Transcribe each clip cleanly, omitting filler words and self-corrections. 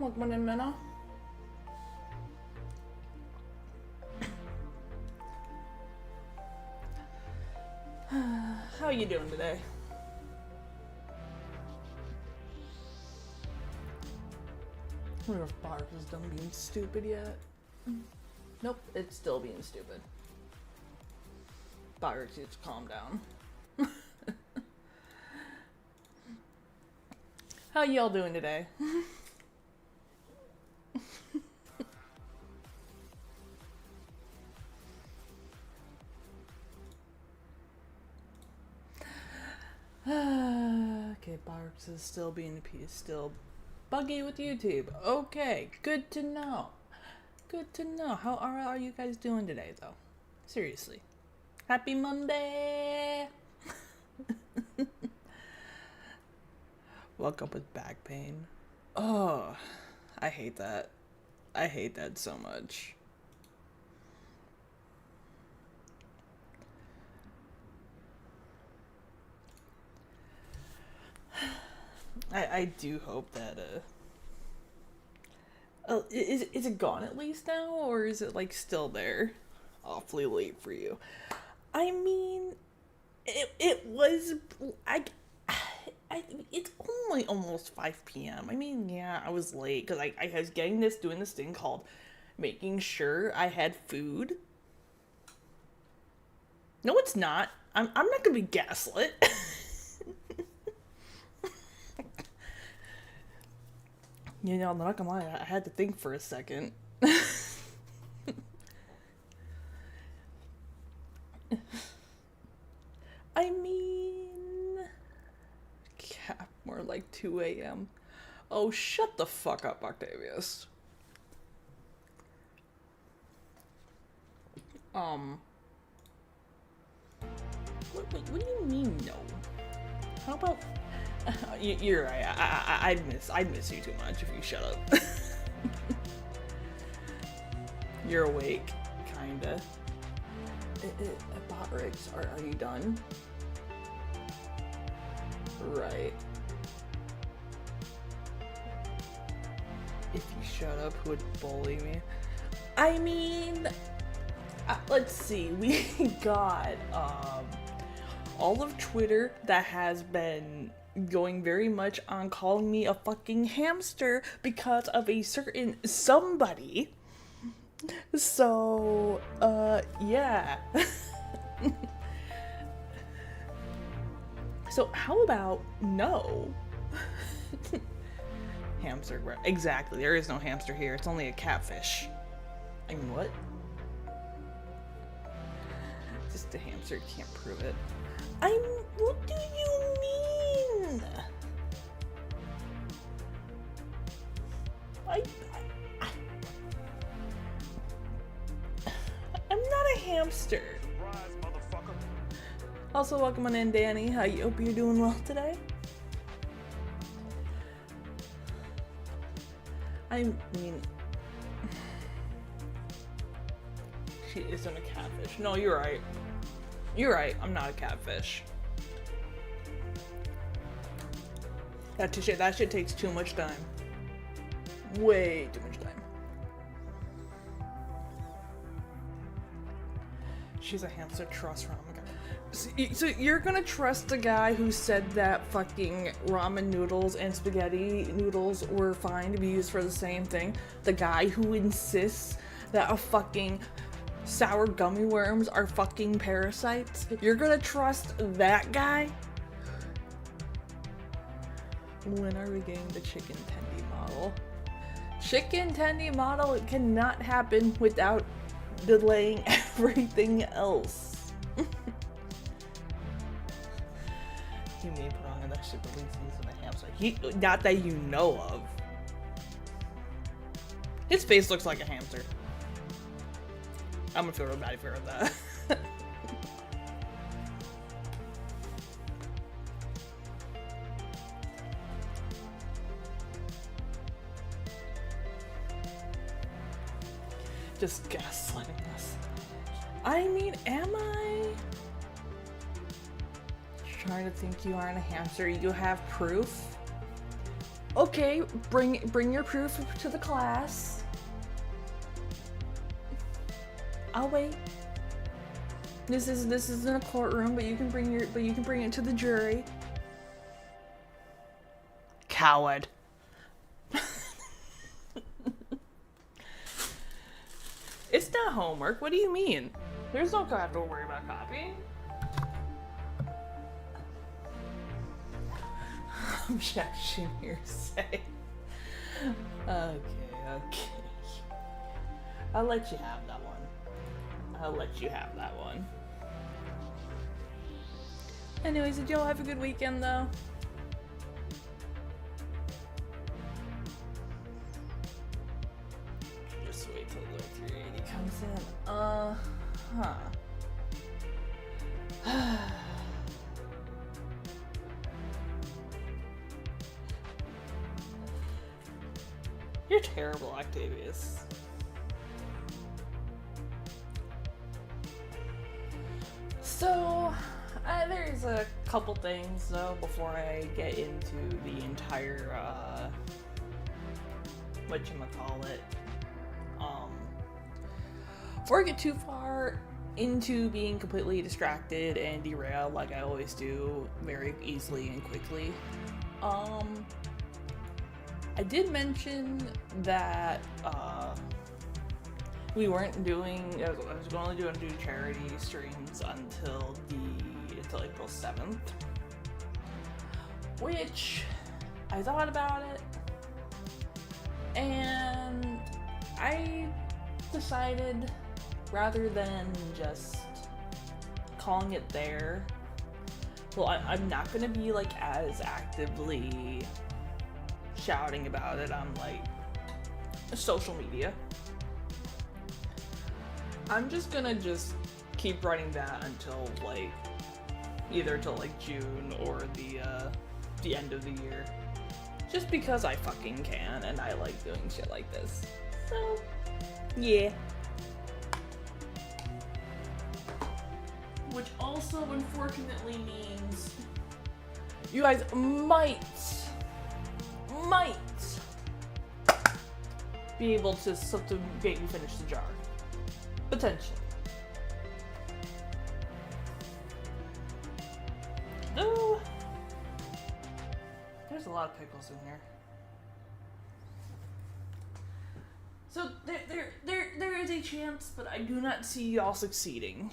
Welcome in, Minna. How you doing today? I wonder if Barb is done being stupid yet. Nope, it's still being stupid. Barb needs to calm down. How y'all doing today? Okay, Barks is still being a piece, still buggy with YouTube. Okay, good to know. Good to know. How are you guys doing today, though? Seriously. Happy Monday! Woke up with back pain. Oh, I hate that. I hate that so much. I do hope that, is it gone at least now, or is it, like, still there? Awfully late for you. I mean, it was, it's only almost 5 p.m. I mean, yeah, I was late, because I was doing this thing called making sure I had food. No, it's not. I'm not gonna be gaslit. You know, I'm not gonna lie, I had to think for a second. I mean... Yeah, more like 2 a.m. Oh, shut the fuck up, Octavius. What do you mean, no? How about... You're right. I'd miss you too much if you shut up. You're awake, kinda. Bot rigs, are you done? Right. If you shut up, who would bully me? I mean, let's see. We got all of Twitter that has been going very much on calling me a fucking hamster because of a certain somebody. So, yeah. So how about no? Hamster, exactly. There is no hamster here. It's only a catfish. I mean, what? Just a hamster, can't prove it. What do you mean? I'm not a hamster. Also, welcome on in, Danny. Hope you're doing well today. I mean, she isn't a catfish. No, you're right. You're right. I'm not a catfish. That shit takes too much time. Way too much time. She's a hamster. Trust her. Oh my god. So you're gonna trust the guy who said that fucking ramen noodles and spaghetti noodles were fine to be used for the same thing? The guy who insists that a fucking sour gummy worms are fucking parasites? You're gonna trust that guy? When are we getting the chicken tendy model? Chicken tendy model cannot happen without delaying everything else. He may put on that shit, but he's a hamster. Not that you know of. His face looks like a hamster. I'm gonna feel real bad if you heard that. Just gaslighting us. I mean, am I? Trying to think you aren't a hamster. You have proof? Okay, bring your proof to the class. I'll wait. This isn't a courtroom, but you can bring it to the jury. Coward. It's not homework. What do you mean? There's no have to worry about copying. Objection hearsay. Okay. I'll let you have that one. Anyways, did y'all have a good weekend though? Just wait till the 380 comes in. You're terrible, Octavius. So, there's a couple things though before I get into the entire, whatchamacallit. Before I get too far into being completely distracted and derailed like I always do very easily and quickly, I did mention that we weren't doing. I was only do charity streams until April 7th, which I thought about it, and I decided rather than just calling it there. Well, I'm not gonna be like as actively shouting about it on like social media. I'm just gonna keep running that until like either till like June or the end of the year. Just because I fucking can and I like doing shit like this. So yeah. Which also unfortunately means you guys might be able to get you finish the jar. Potentially. Though there's a lot of pickles in here. So there is a chance, but I do not see y'all succeeding.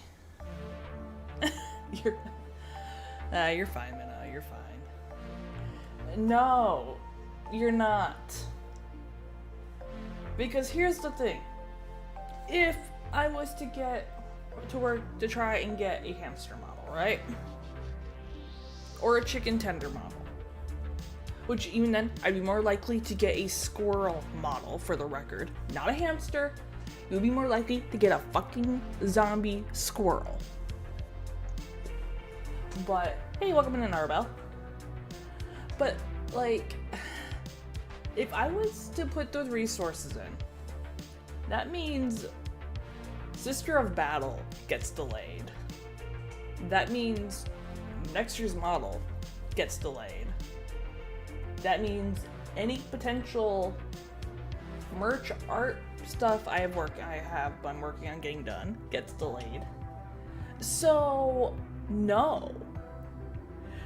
You're fine, Minna. You're fine. No, you're not. Because here's the thing. If I was to get to work to try and get a hamster model, right? Or a chicken tender model. Which even then, I'd be more likely to get a squirrel model, for the record. Not a hamster. You'd be more likely to get a fucking zombie squirrel. But, hey, welcome in, Arbel. But, like, if I was to put those resources in, that means Sister of Battle gets delayed. That means next year's model gets delayed. That means any potential merch art stuff I'm working on getting done gets delayed. So no.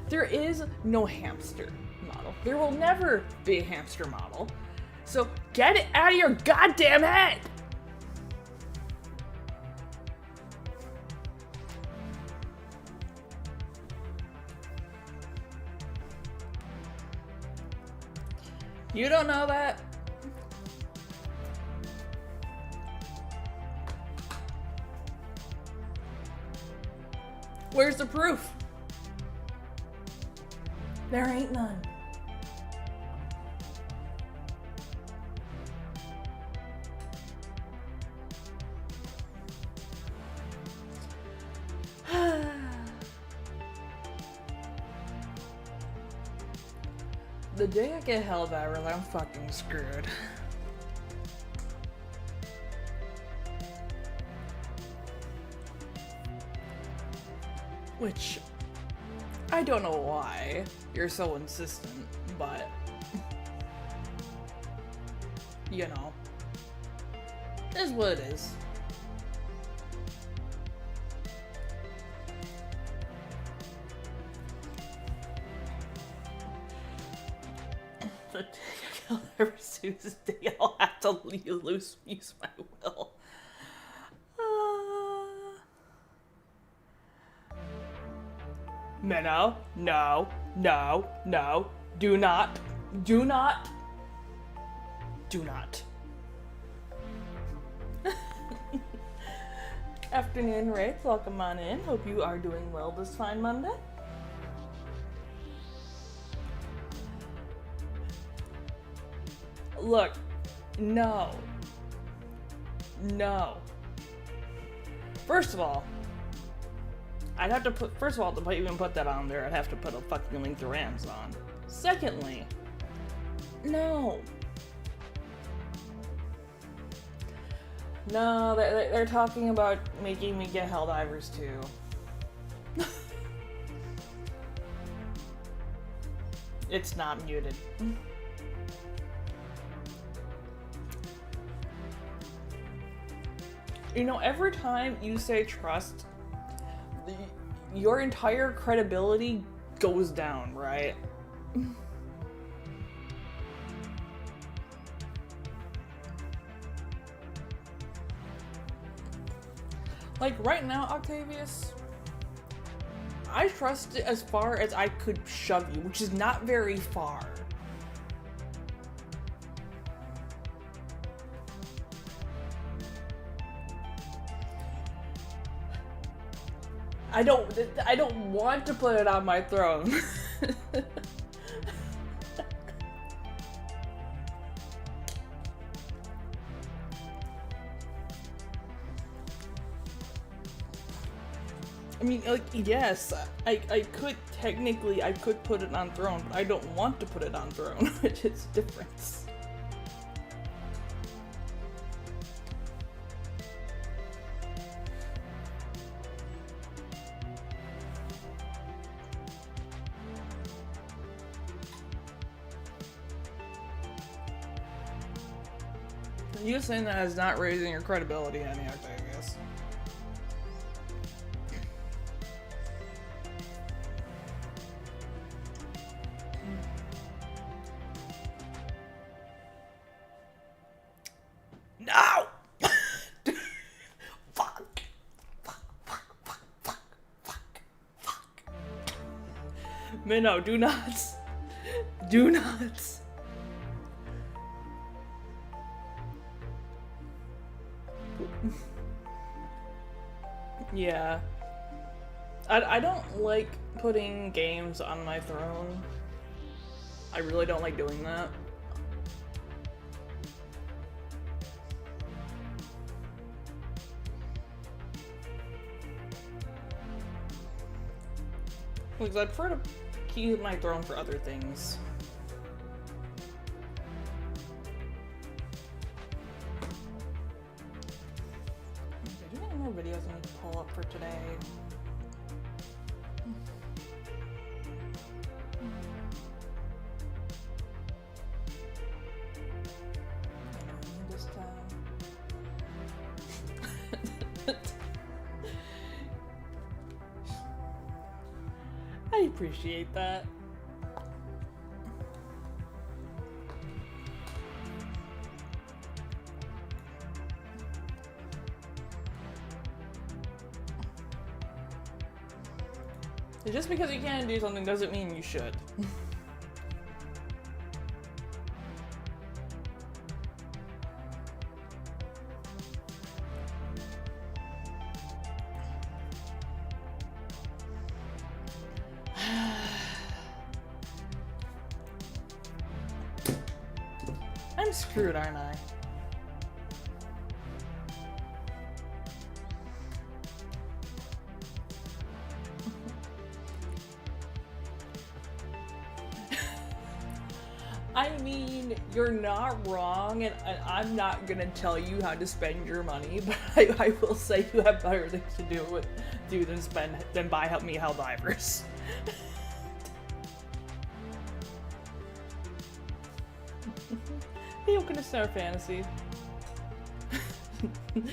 There is no hamster model. There will never be a hamster model. So get it out of your goddamn head! You don't know that? Where's the proof? There ain't none. The day I get held over, I'm fucking screwed. Which, I don't know why you're so insistent, but you know, it is what it is. The day I'll ever choose the day I'll have to use my will. Minnow, no, no, no, do not, do not, do not. Afternoon, Rick. Welcome on in. Hope you are doing well this fine Monday. Look, no. No. First of all, I'd have to put, first of all, to even put that on there, I'd have to put a fucking link to Amazon. Secondly, no. No, they're talking about making me get Helldivers too. It's not muted. You know, every time you say trust, your entire credibility goes down, right? Like right now, Octavius, I trust it as far as I could shove you, which is not very far. I don't want to put it on my throne. I mean, like, yes, I could, technically, I could put it on throne, but I don't want to put it on throne, which is different. You saying that is not raising your credibility any, Octavius. No! Fuck. Minnow, do not. Do not. Yeah. I don't like putting games on my throne. I really don't like doing that. Because I prefer to keep my throne for other things. Okay, do you have any more videos I need to pull up for today? I appreciate that. Just because you can't do something doesn't mean you should. I'm screwed, aren't I? I mean, you're not wrong, and I'm not gonna tell you how to spend your money, but I will say you have better things to do than buy me Helldivers. Hey, welcome to Star Fantasy. You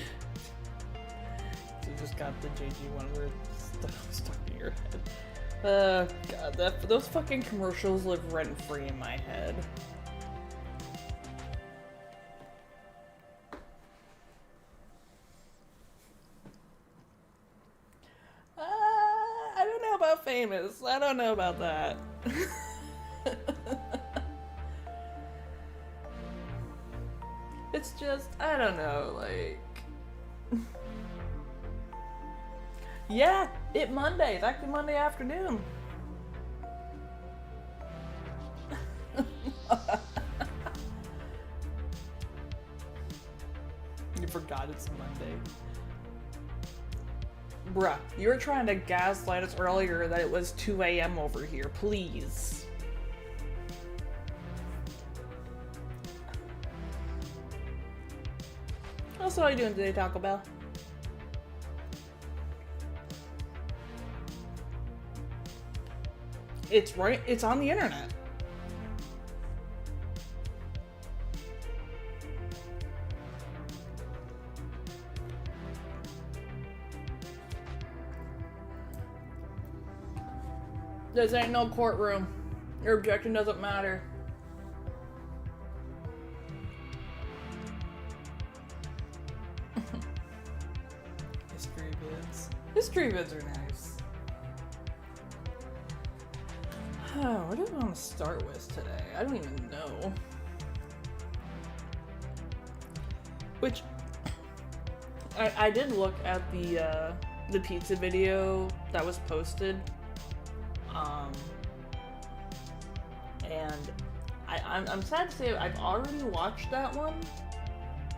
just got the JG one where stuff stuck in your head. God, those fucking commercials live rent-free in my head. I don't know about famous. I don't know about that. It's just, I don't know, like... Yeah, it's Monday. It's actually Monday afternoon. You forgot it's Monday. Bruh, you were trying to gaslight us earlier that it was 2 a.m. over here. Please. So what are you doing today, Taco Bell? It's right, it's on the internet. This ain't no courtroom. Your objection doesn't matter. History vids are nice. What do I want to start with today? I don't even know. Which I did look at the pizza video that was posted, and I'm sad to say I've already watched that one,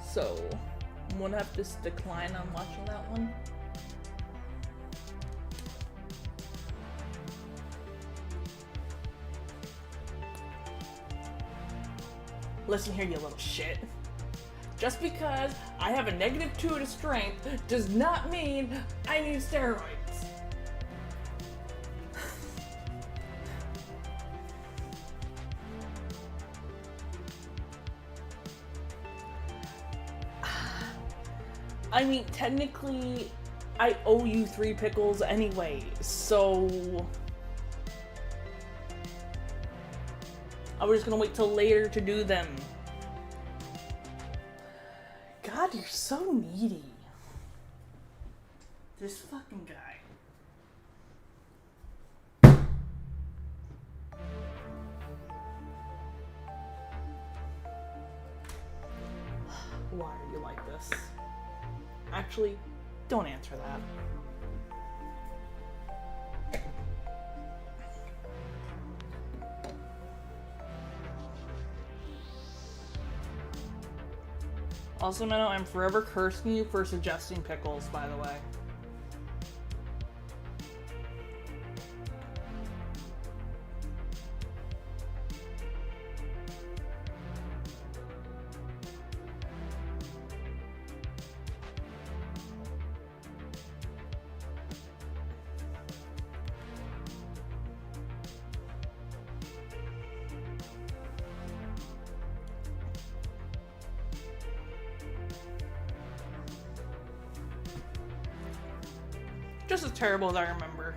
so I'm gonna have to decline on watching that one. Listen here, you little shit. Just because I have a -2 to strength does not mean I need steroids. I mean, technically, I owe you 3 pickles anyway, so... I was just gonna wait till later to do them. God, you're so needy. This fucking guy. Why are you like this? Actually, don't answer that. Also, Menno, I'm forever cursing you for suggesting pickles, by the way. Just as terrible as I remember.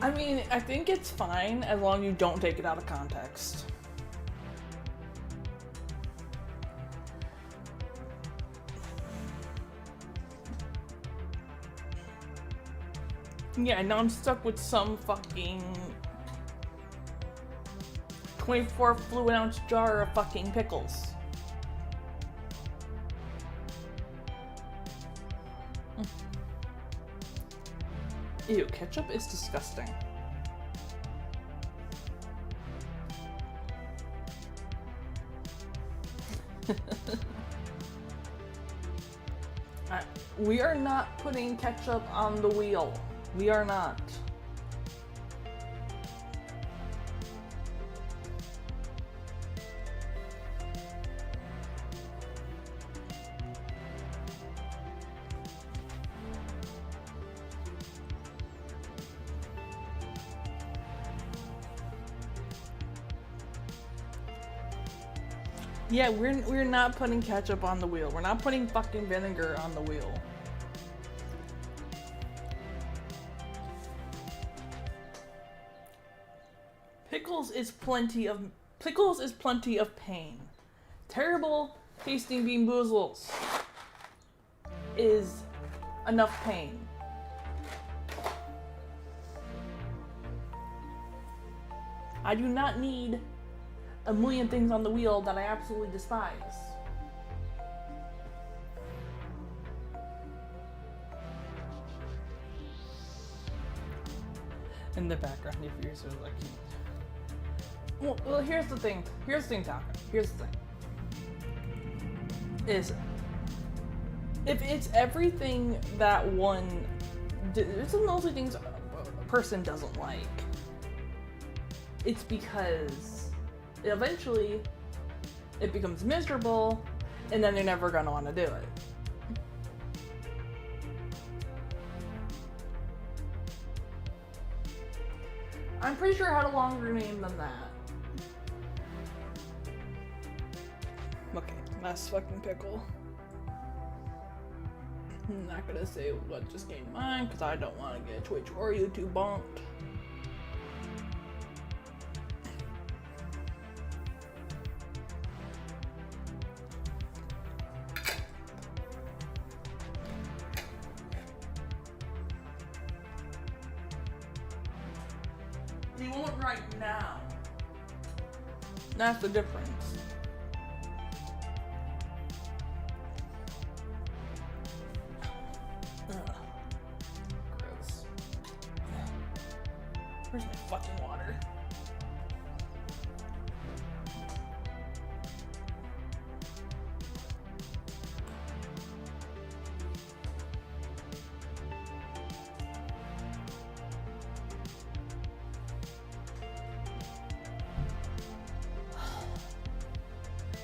I mean, I think it's fine as long as you don't take it out of context. Yeah, now I'm stuck with some fucking 24 fluid ounce jar of fucking pickles. Ew, ketchup is disgusting. We are not putting ketchup on the wheel. We are not. Yeah, we're not putting ketchup on the wheel. We're not putting fucking vinegar on the wheel. Pickles is plenty of pain. Terrible tasting bean boozles is enough pain. I do not need a million things on the wheel that I absolutely despise. In the background, if you're sort of like, well, here's the thing. Taco. Here's the thing. Is if it's everything that it's mostly things a person doesn't like. It's because eventually it becomes miserable, and then they're never gonna want to do it. I'm pretty sure I had a longer name than that. Okay, last fucking pickle. I'm not gonna say what just came to mind because I don't want to get Twitch or YouTube bonked. You won't right now. That's the difference. Ugh. Gross. Where's my fucking water?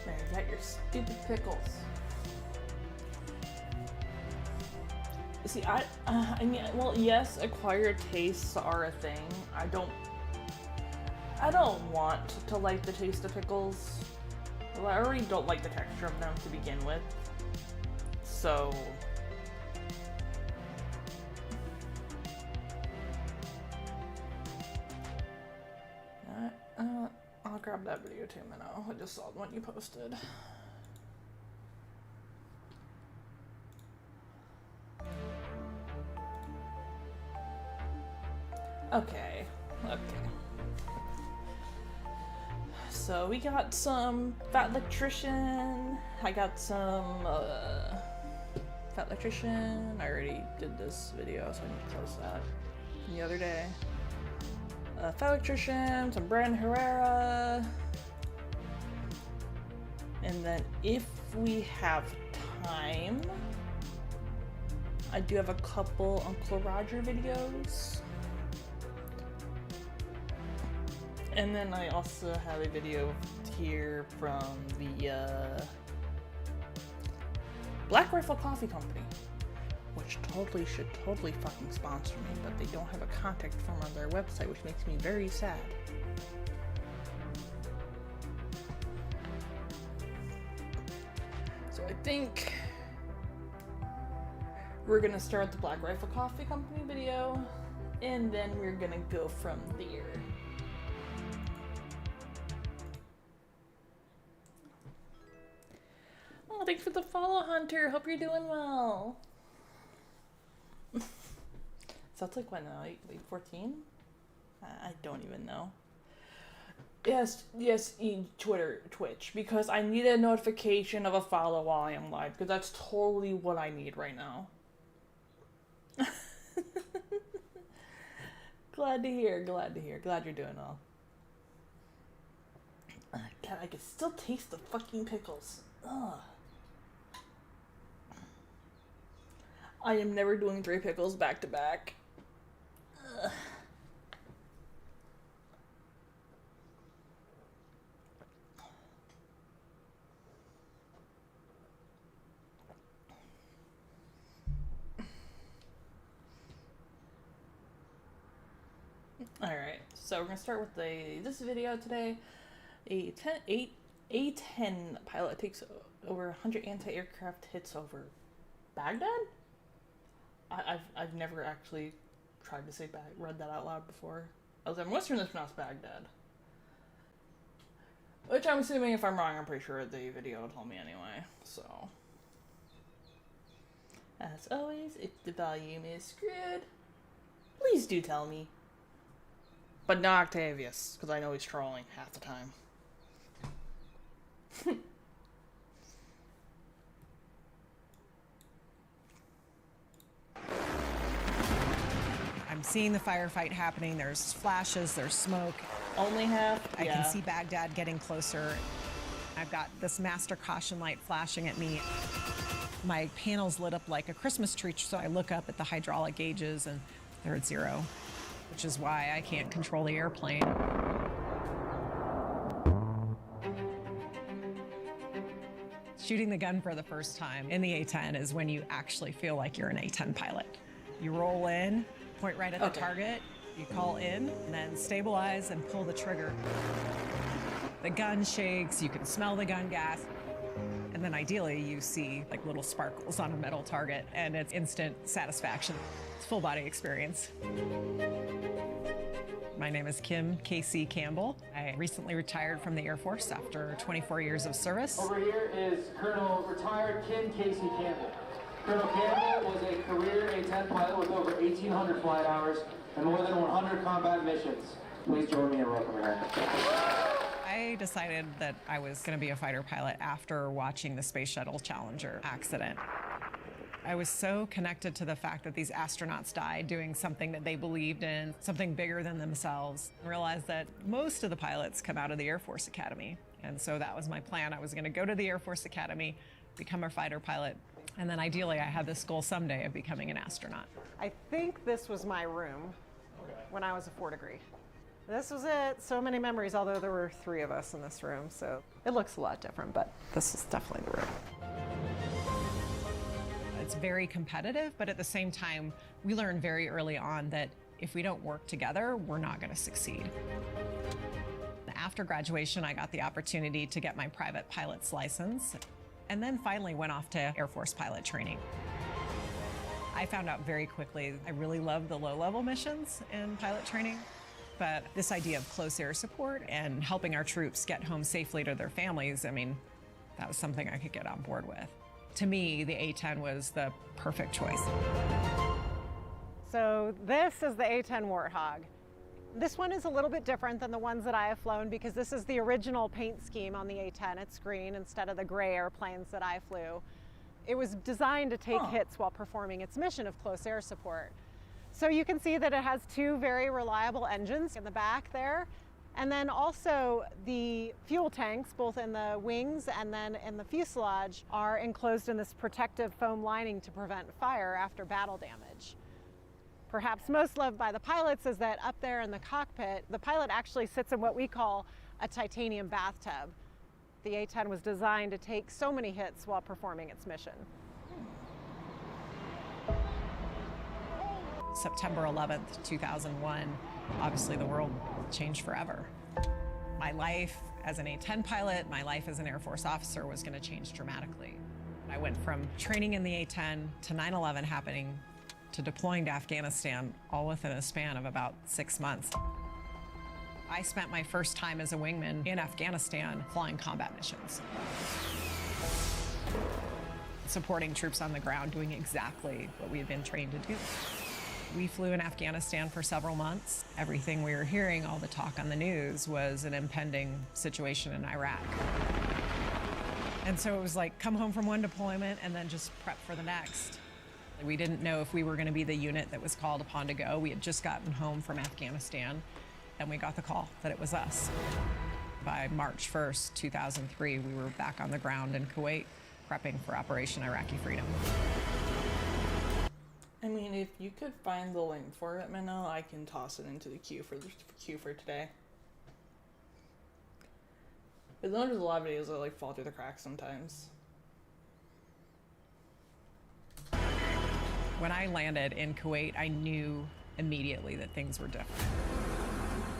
There, you got your stupid pickles. See, I mean, well, yes, acquired tastes are a thing. I don't want to like the taste of pickles. Well, I already don't like the texture of them to begin with. So, I'll grab that video too, Minnow. I just saw the one you posted. Okay. So we got some Fat Electrician. I got some Fat Electrician. I already did this video, so I need to close that from the other day. Fat Electrician, some Brandon Herrera. And then if we have time, I do have a couple Uncle Roger videos. And then I also have a video here from the Black Rifle Coffee Company, which should totally fucking sponsor me, but they don't have a contact form on their website, which makes me very sad. So I think we're gonna start the Black Rifle Coffee Company video, and then we're gonna go from there. Oh, thanks for the follow, Hunter. Hope you're doing well. So it's like what now? Like 14? I don't even know. Yes, Twitch, because I need a notification of a follow while I am live, because that's totally what I need right now. Glad to hear. Glad you're doing well. God, I can still taste the fucking pickles. Ugh. I am never doing 3 pickles back to back. Ugh. Alright, so we're gonna start with this video today. A A-10 pilot takes over 100 anti-aircraft hits over Baghdad? I've never actually tried to say read that out loud before. I'm Western is pronounced Baghdad. Which I'm assuming, if I'm wrong, I'm pretty sure the video told me anyway, so. As always, if the volume is screwed, please do tell me. But not Octavius, because I know he's trolling half the time. I'm seeing the firefight happening. There's flashes, there's smoke. Only half? I can see Baghdad getting closer. I've got this master caution light flashing at me. My panel's lit up like a Christmas tree, so I look up at the hydraulic gauges and they're at 0, which is why I can't control the airplane. Shooting the gun for the first time in the A-10 is when you actually feel like you're an A-10 pilot. You roll in, point right at the target, you call in, and then stabilize and pull the trigger. The gun shakes, you can smell the gun gas, and then ideally you see like little sparkles on a metal target, and it's instant satisfaction. It's a full body experience. My name is Kim Casey Campbell. I recently retired from the Air Force after 24 years of service. Over here is Colonel retired Kim Casey Campbell. Colonel Campbell was a career A-10 pilot with over 1,800 flight hours and more than 100 combat missions. Please join me in welcoming her. I decided that I was going to be a fighter pilot after watching the Space Shuttle Challenger accident. I was so connected to the fact that these astronauts died doing something that they believed in, something bigger than themselves, and realized that most of the pilots come out of the Air Force Academy. And so that was my plan. I was going to go to the Air Force Academy, become a fighter pilot, and then ideally I had this goal someday of becoming an astronaut. I think this was my room when I was a 4 degree. This was it. So many memories, although there were 3 of us in this room, so it looks a lot different, but this is definitely the room. It's very competitive, but at the same time, we learned very early on that if we don't work together, we're not going to succeed. After graduation, I got the opportunity to get my private pilot's license, and then finally went off to Air Force pilot training. I found out very quickly I really loved the low-level missions in pilot training, but this idea of close air support and helping our troops get home safely to their families, I mean, that was something I could get on board with. To me, the A-10 was the perfect choice. So this is the A-10 Warthog. This one is a little bit different than the ones that I have flown because this is the original paint scheme on the A-10. It's green instead of the gray airplanes that I flew. It was designed to take hits while performing its mission of close air support. So you can see that it has 2 very reliable engines in the back there. And then also the fuel tanks, both in the wings and then in the fuselage, are enclosed in this protective foam lining to prevent fire after battle damage. Perhaps most loved by the pilots is that up there in the cockpit, the pilot actually sits in what we call a titanium bathtub. The A-10 was designed to take so many hits while performing its mission. September 11th, 2001, obviously the world changed forever. My life as an A-10 pilot, my life as an Air Force officer was going to change dramatically. I went from training in the A-10 to 9/11 happening to deploying to Afghanistan, all within a span of about 6 months. I spent my first time as a wingman in Afghanistan flying combat missions, supporting troops on the ground, doing exactly what we had been trained to do. We flew in Afghanistan for several months. Everything we were hearing, all the talk on the news, was an impending situation in Iraq. And so it was like, come home from one deployment and then just prep for the next. We didn't know if we were going to be the unit that was called upon to go. We had just gotten home from Afghanistan, and we got the call that it was us. By March 1st, 2003, we were back on the ground in Kuwait, prepping for Operation Iraqi Freedom. I mean, if you could find the link for it, Minnow, I can toss it into the queue for today. But then there's a lot of videos that like fall through the cracks sometimes. When I landed in Kuwait, I knew immediately that things were different.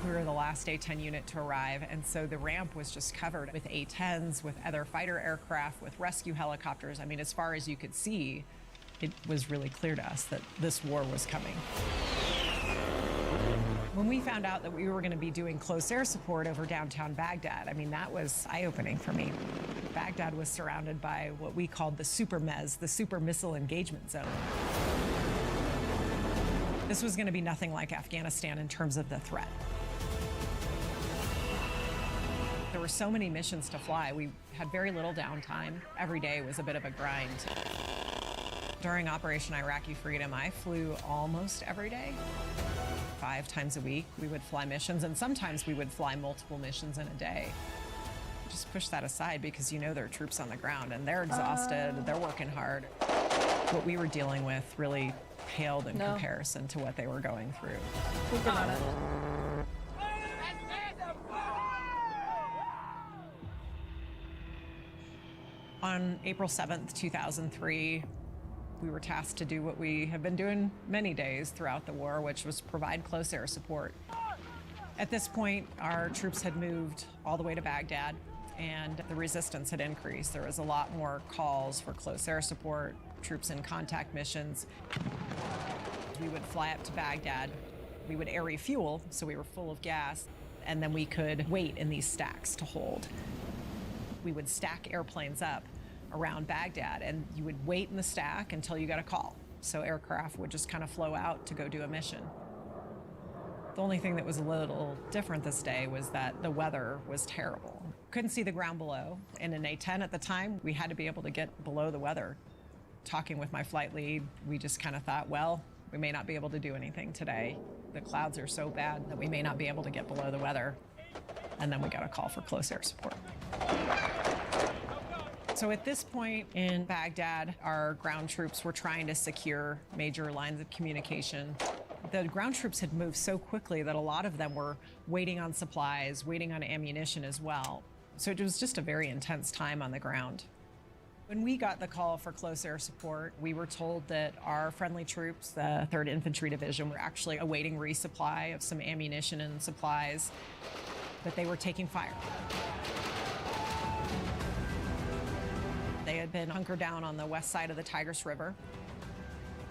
We were the last A-10 unit to arrive, and so the ramp was just covered with A-10s, with other fighter aircraft, with rescue helicopters. I mean, as far as you could see, it was really clear to us that this war was coming. When we found out that we were going to be doing close air support over downtown Baghdad, I mean, that was eye-opening for me. Baghdad was surrounded by what we called the super MES, the super missile engagement zone. This was going to be nothing like Afghanistan in terms of the threat. There were so many missions to fly. We had very little downtime. Every day was a bit of a grind. During Operation Iraqi Freedom, I flew almost every day. 5 times a week, we would fly missions, and sometimes we would fly multiple missions in a day. Just push that aside because you know there are troops on the ground, and they're exhausted, they're working hard. What we were dealing with really paled in comparison to what they were going through. Working on it. On April 7th, 2003, we were tasked to do what we have been doing many days throughout the war, which was provide close air support. At this point, our troops had moved all the way to Baghdad, and the resistance had increased. There was a lot more calls for close air support, troops in contact missions. We would fly up to Baghdad. We would air refuel, so we were full of gas, and then we could wait in these stacks to hold. We would stack airplanes up around Baghdad, and you would wait in the stack until you got a call. So aircraft would just kind of flow out to go do a mission. The only thing that was a little different this day was that the weather was terrible. Couldn't see the ground below. In an A-10 at the time, we had to be able to get below the weather. Talking with my flight lead, we just kind of thought, well, we may not be able to do anything today. The clouds are so bad that we may not be able to get below the weather. And then we got a call for close air support. So at this point in Baghdad, our ground troops were trying to secure major lines of communication. The ground troops had moved so quickly that a lot of them were waiting on supplies, waiting on ammunition as well. So it was just a very intense time on the ground. When we got the call for close air support, we were told that our friendly troops, the 3rd Infantry Division, were actually awaiting resupply of some ammunition and supplies, that they were taking fire. They had been hunkered down on the west side of the Tigris River.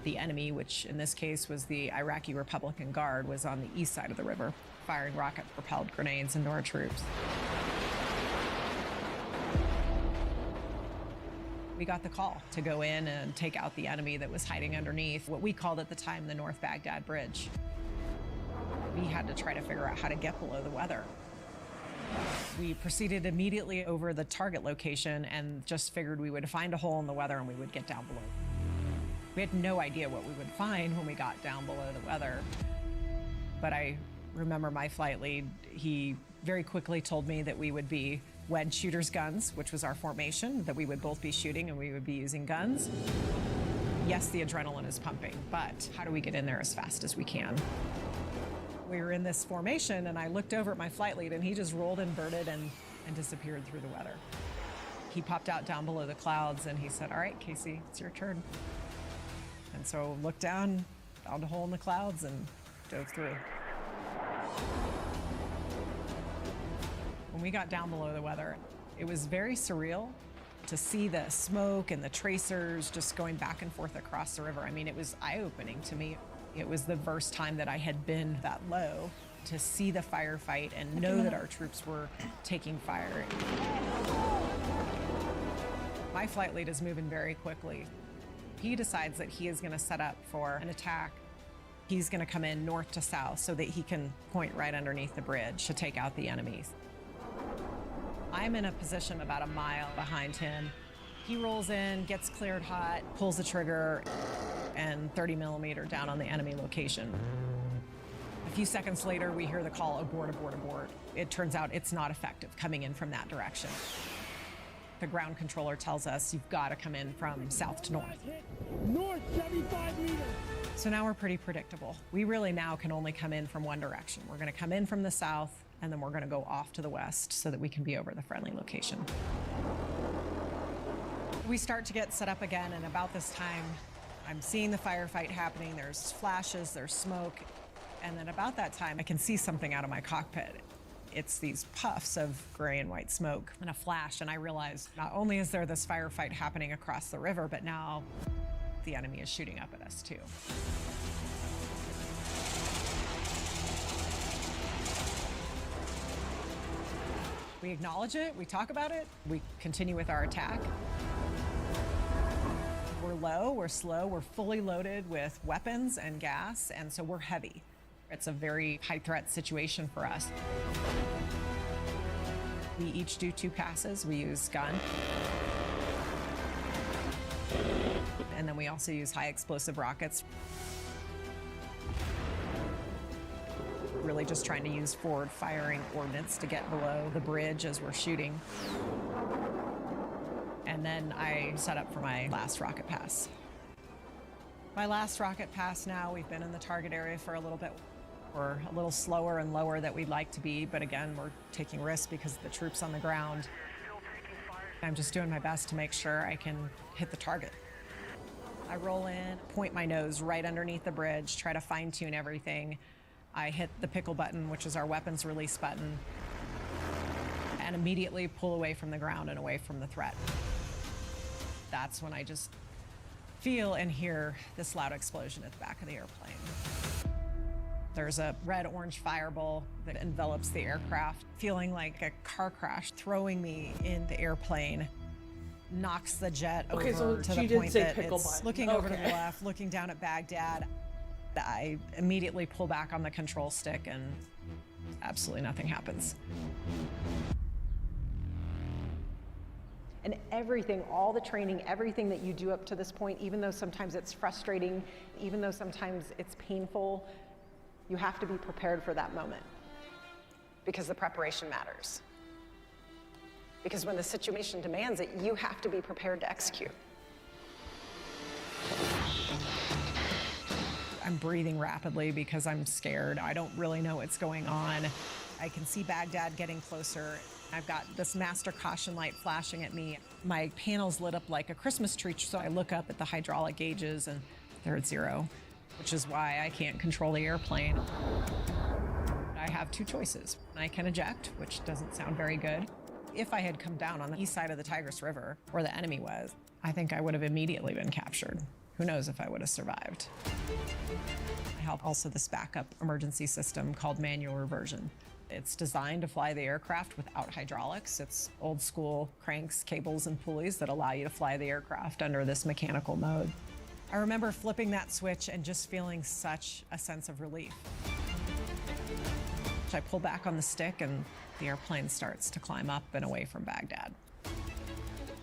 The enemy, which in this case was the Iraqi Republican Guard, was on the east side of the river, firing rocket-propelled grenades into our troops. We got the call to go in and take out the enemy that was hiding underneath what we called at the time the North Baghdad Bridge. We had to try to figure out how to get below the weather. We proceeded immediately over the target location and just figured we would find a hole in the weather and we would get down below. We had no idea what we would find when we got down below the weather. But I remember my flight lead, he very quickly told me that we would be wedge shooters guns, which was our formation, that we would both be shooting and we would be using guns. Yes, the adrenaline is pumping, but how do we get in there as fast as we can? We were in this formation, and I looked over at my flight lead, and he just rolled inverted and disappeared through the weather. He popped out down below the clouds, and he said, "All right, Casey, it's your turn." And so looked down, found a hole in the clouds, and dove through. When we got down below the weather, it was very surreal to see the smoke and the tracers just going back and forth across the river. I mean, it was eye-opening to me. It was the first time that I had been that low to see the firefight and know that our troops were taking fire. My flight lead is moving very quickly. He decides that he is going to set up for an attack. He's going to come in north to south so that he can point right underneath the bridge to take out the enemies. I'm in a position about a mile behind him. He rolls in, gets cleared hot, pulls the trigger, and 30 millimeter down on the enemy location. A few seconds later, we hear the call, abort, abort, abort. It turns out it's not effective coming in from that direction. The ground controller tells us you've got to come in from south to north. North, 75 meters. So now we're pretty predictable. We really now can only come in from one direction. We're going to come in from the south, and then we're going to go off to the west so that we can be over the friendly location. We start to get set up again, and about this time, I'm seeing the firefight happening. There's flashes, there's smoke. And then about that time, I can see something out of my cockpit. It's these puffs of gray and white smoke and a flash, and I realize not only is there this firefight happening across the river, but now the enemy is shooting up at us too. We acknowledge it, we talk about it, we continue with our attack. We're low, we're slow, we're fully loaded with weapons and gas, and so we're heavy. It's a very high threat situation for us. We each do 2 passes. We use gun. And then we also use high explosive rockets. Really just trying to use forward firing ordnance to get below the bridge as we're shooting. And then I set up for my last rocket pass. My last rocket pass now, we've been in the target area for a little bit. We're a little slower and lower than we'd like to be, but again, we're taking risks because of the troops on the ground. I'm just doing my best to make sure I can hit the target. I roll in, point my nose right underneath the bridge, try to fine-tune everything. I hit the pickle button, which is our weapons release button, and immediately pull away from the ground and away from the threat. That's when I just feel and hear this loud explosion at the back of the airplane. There's a red-orange fireball that envelops the aircraft, feeling like a car crash, throwing me in the airplane, knocks the jet over to the point that it's looking over to the left, looking down at Baghdad. I immediately pull back on the control stick and absolutely nothing happens. And everything, all the training, everything that you do up to this point, even though sometimes it's frustrating, even though sometimes it's painful, you have to be prepared for that moment, because the preparation matters. Because when the situation demands it, you have to be prepared to execute. I'm breathing rapidly because I'm scared. I don't really know what's going on. I can see Baghdad getting closer. I've got this master caution light flashing at me. My panel's lit up like a Christmas tree, so I look up at the hydraulic gauges and they're at 0. Which is why I can't control the airplane. I have 2 choices. I can eject, which doesn't sound very good. If I had come down on the east side of the Tigris River, where the enemy was, I think I would have immediately been captured. Who knows if I would have survived. I have also this backup emergency system called manual reversion. It's designed to fly the aircraft without hydraulics. It's old school cranks, cables, and pulleys that allow you to fly the aircraft under this mechanical mode. I remember flipping that switch and just feeling such a sense of relief. I pull back on the stick and the airplane starts to climb up and away from Baghdad.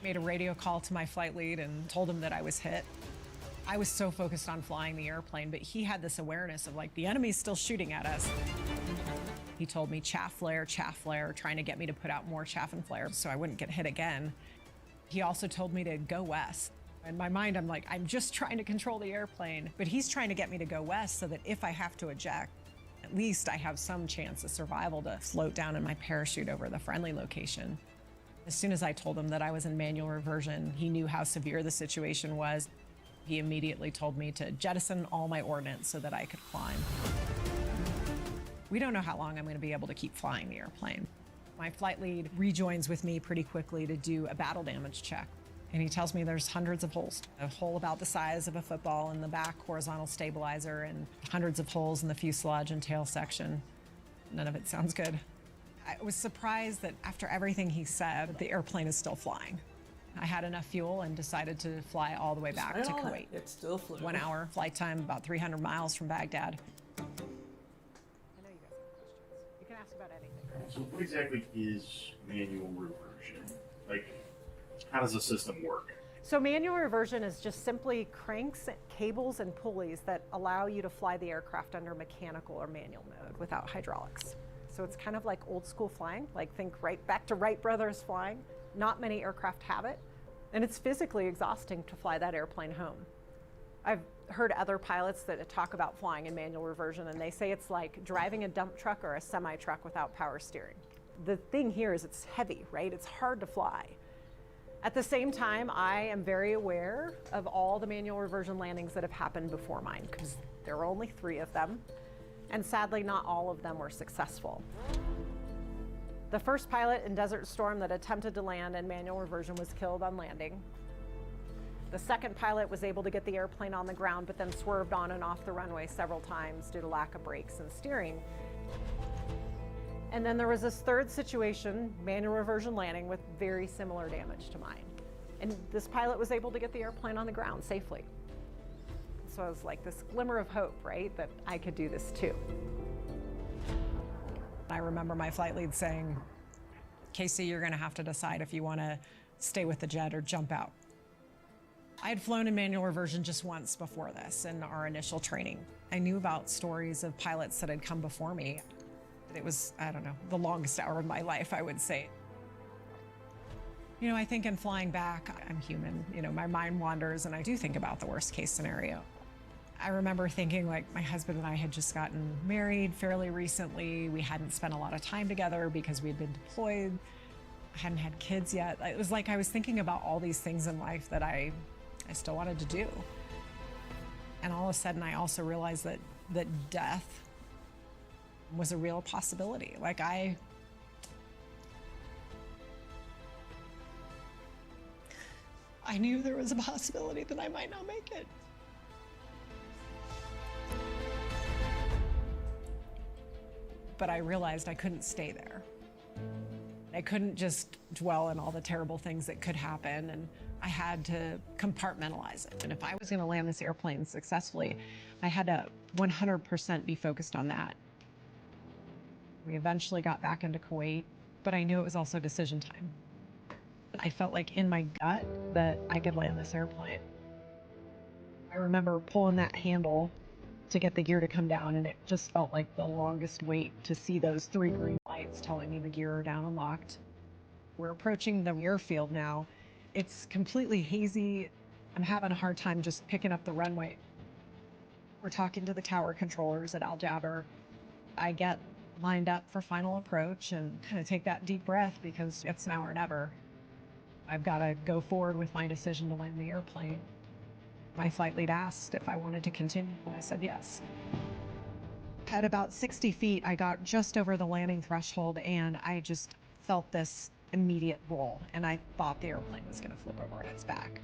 Made a radio call to my flight lead and told him that I was hit. I was so focused on flying the airplane, but he had this awareness of like, the enemy's still shooting at us. He told me chaff flare, trying to get me to put out more chaff and flare so I wouldn't get hit again. He also told me to go west. In my mind, I'm like, I'm just trying to control the airplane, but he's trying to get me to go west so that if I have to eject, at least I have some chance of survival to float down in my parachute over the friendly location. As soon as I told him that I was in manual reversion, he knew how severe the situation was. He immediately told me to jettison all my ordnance so that I could climb. We don't know how long I'm going to be able to keep flying the airplane. My flight lead rejoins with me pretty quickly to do a battle damage check. And he tells me there's hundreds of holes. A hole about the size of a football in the back horizontal stabilizer and hundreds of holes in the fuselage and tail section. None of it sounds good. I was surprised that after everything he said, the airplane is still flying. I had enough fuel and decided to fly all the way back to Kuwait. It still flew. 1 hour flight time, about 300 miles from Baghdad. I know you guys have questions. You can ask about anything. So what exactly is manual reversion? Like, how does the system work? So manual reversion is just simply cranks, cables, and pulleys that allow you to fly the aircraft under mechanical or manual mode without hydraulics. So it's kind of like old school flying, like think right back to Wright brothers flying. Not many aircraft have it, and it's physically exhausting to fly that airplane home. I've heard other pilots that talk about flying in manual reversion, and they say it's like driving a dump truck or a semi-truck without power steering. The thing here is it's heavy, right? It's hard to fly. At the same time, I am very aware of all the manual reversion landings that have happened before mine, because there are only 3 of them. And sadly, not all of them were successful. The first pilot in Desert Storm that attempted to land in manual reversion was killed on landing. The second pilot was able to get the airplane on the ground, but then swerved on and off the runway several times due to lack of brakes and steering. And then there was this third situation, manual reversion landing, with very similar damage to mine. And this pilot was able to get the airplane on the ground safely. So it was like this glimmer of hope, right, that I could do this too. I remember my flight lead saying, "Casey, you're gonna have to decide if you wanna stay with the jet or jump out." I had flown in manual reversion just once before this in our initial training. I knew about stories of pilots that had come before me. It was, I don't know, the longest hour of my life, I would say. You know, I think in flying back, I'm human. You know, my mind wanders and I do think about the worst case scenario. I remember thinking, like, my husband and I had just gotten married fairly recently. We hadn't spent a lot of time together because we'd been deployed. I hadn't had kids yet. It was like I was thinking about all these things in life that I still wanted to do. And all of a sudden, I also realized that death was a real possibility. Like, I knew there was a possibility that I might not make it. But I realized I couldn't stay there. I couldn't just dwell on all the terrible things that could happen, and I had to compartmentalize it. And if I was gonna land this airplane successfully, I had to 100% be focused on that. We eventually got back into Kuwait, but I knew it was also decision time. I felt like in my gut that I could land this airplane. I remember pulling that handle to get the gear to come down, and it just felt like the longest wait to see those 3 green lights telling me the gear are down and locked. We're approaching the airfield now. It's completely hazy. I'm having a hard time just picking up the runway. We're talking to the tower controllers at Al Jaber. I get lined up for final approach and kind of take that deep breath because it's now or never. I've got to go forward with my decision to land the airplane. My flight lead asked if I wanted to continue, and I said yes. At about 60 feet, I got just over the landing threshold, and I just felt this immediate roll, and I thought the airplane was going to flip over on its back.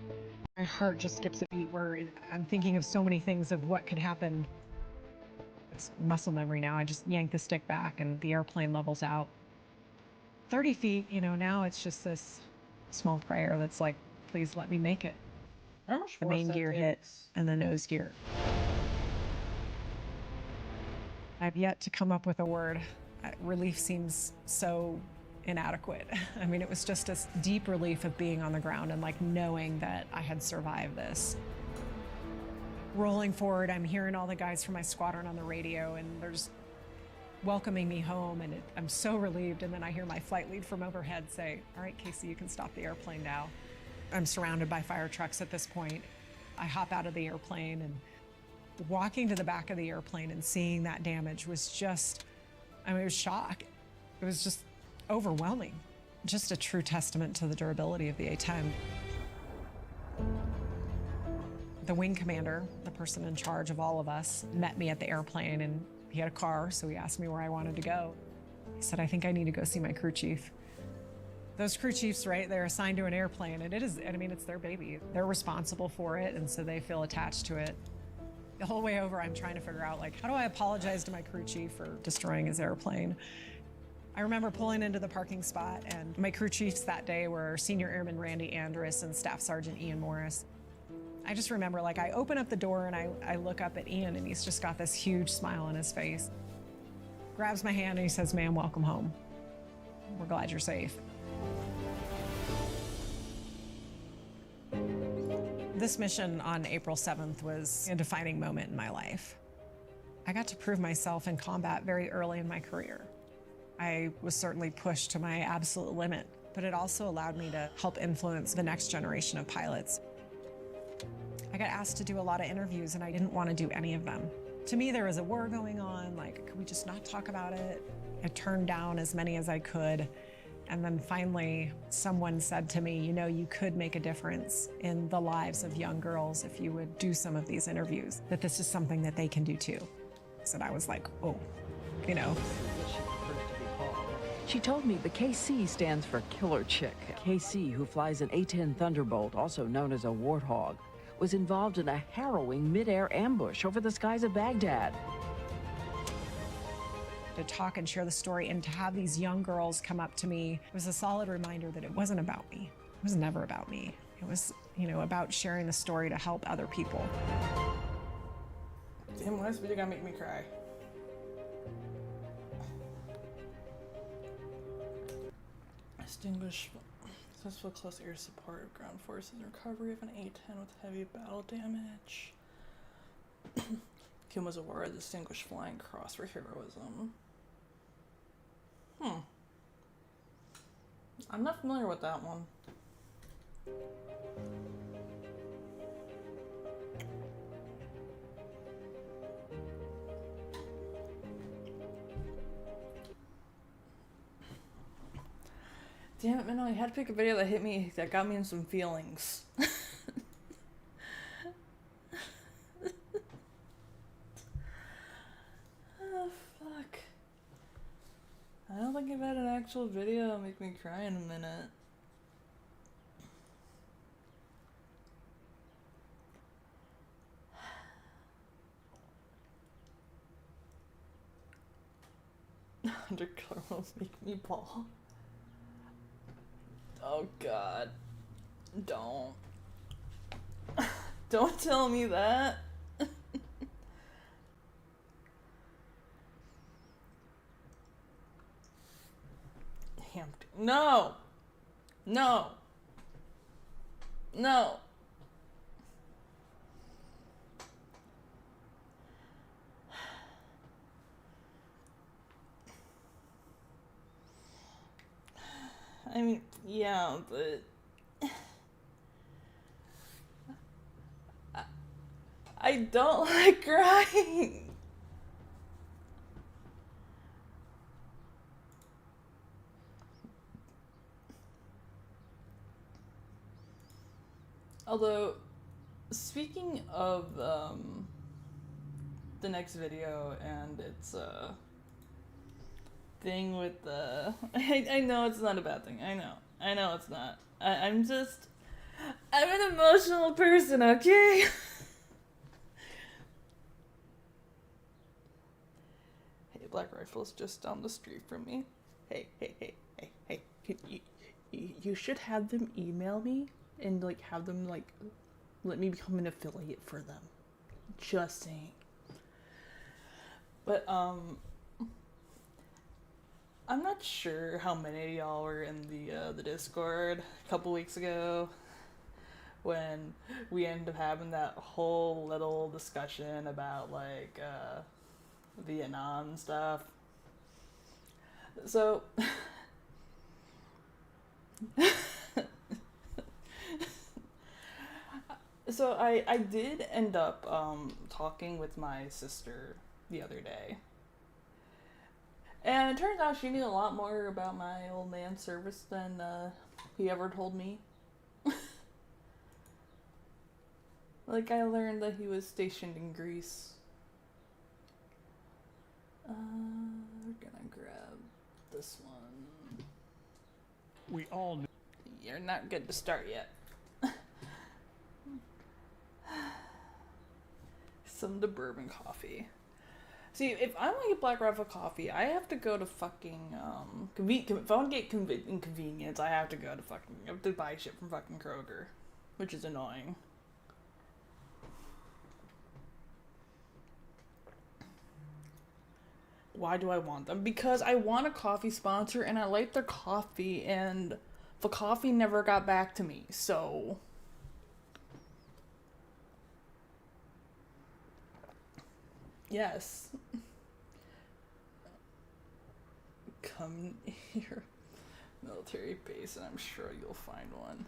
My heart just skips a beat where I'm thinking of so many things of what could happen. It's muscle memory now. I just yank the stick back, and the airplane levels out. 30 feet, you know, now it's just this small prayer that's like, please let me make it. How much The force main that gear takes? hit and the nose gear. I've yet to come up with a word. Relief seems so inadequate. I mean, it was just a deep relief of being on the ground and like knowing that I had survived this. Rolling forward, I'm hearing all the guys from my squadron on the radio, and there's welcoming me home, and I'm so relieved. And then I hear my flight lead from overhead say, "All right, Casey, you can stop the airplane now." I'm surrounded by fire trucks at this point. I hop out of the airplane, and walking to the back of the airplane and seeing that damage was just, I mean, it was shock. It was just overwhelming. Just a true testament to the durability of the A-10. The wing commander, the person in charge of all of us, met me at the airplane, and he had a car, so he asked me where I wanted to go. He said, "I think I need to go see my crew chief." Those crew chiefs, right, they're assigned to an airplane, and it's their baby. They're responsible for it, and so they feel attached to it. The whole way over, I'm trying to figure out, like, how do I apologize to my crew chief for destroying his airplane? I remember pulling into the parking spot, and my crew chiefs that day were Senior Airman Randy Andrus and Staff Sergeant Ian Morris. I just remember, like, I open up the door and I look up at Ian, and he's just got this huge smile on his face. Grabs my hand and he says, "Ma'am, welcome home. We're glad you're safe." This mission on April 7th was a defining moment in my life. I got to prove myself in combat very early in my career. I was certainly pushed to my absolute limit, but it also allowed me to help influence the next generation of pilots. I got asked to do a lot of interviews, and I didn't want to do any of them. To me, there was a war going on, like, could we just not talk about it? I turned down as many as I could. And then finally, someone said to me, "You know, you could make a difference in the lives of young girls if you would do some of these interviews, that this is something that they can do too." And I was like, oh, you know. She told me the KC stands for Killer Chick. KC, who flies an A-10 Thunderbolt, also known as a Warthog, was involved in a harrowing mid-air ambush over the skies of Baghdad. To talk and share the story and to have these young girls come up to me was a solid reminder that it wasn't about me. It was never about me. It was, you know, about sharing the story to help other people. Damn, why is this video gonna make me cry? Extinguish successful close air support of ground forces and recovery of an A-10 with heavy battle damage. Kim was awarded the Distinguished Flying Cross for heroism. I'm not familiar with that one. Damn it, man, I had to pick a video that hit me, that got me in some feelings. Oh, fuck. I don't think I've had an actual video that'll make me cry in a minute. Undercolor will make me bawl. Oh god. Don't. Don't tell me that. Hampton. No! No! No! I mean, yeah, but I don't like crying. Although, speaking of the next video and its thing with the I know it's not a bad thing. I know it's not. I'm an emotional person, okay? Hey, Black Rifle's just down the street from me. Hey. You should have them email me and like have them like let me become an affiliate for them. Just saying. But I'm not sure how many of y'all were in the Discord a couple weeks ago when we ended up having that whole little discussion about like Vietnam and stuff. So I did end up talking with my sister the other day. And it turns out she knew a lot more about my old man's service than he ever told me. Like, I learned that he was stationed in Greece. We're gonna grab this one. We all knew. You're not good to start yet. Some of the bourbon coffee. See, if I want to get Black Rifle coffee, I have to go to fucking, if I want to get inconvenience, I have to buy shit from fucking Kroger. Which is annoying. Why do I want them? Because I want a coffee sponsor, and I like their coffee, and the coffee never got back to me, so... Yes. Come here, military base, and I'm sure you'll find one.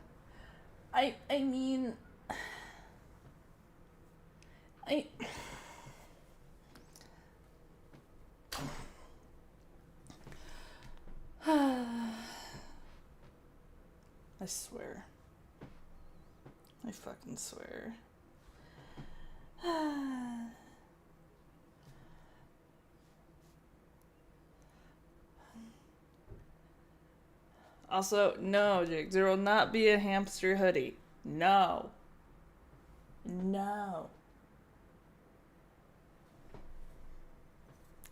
I mean, I swear. I fucking swear. Also, no, Jake, there will not be a hamster hoodie. No. No.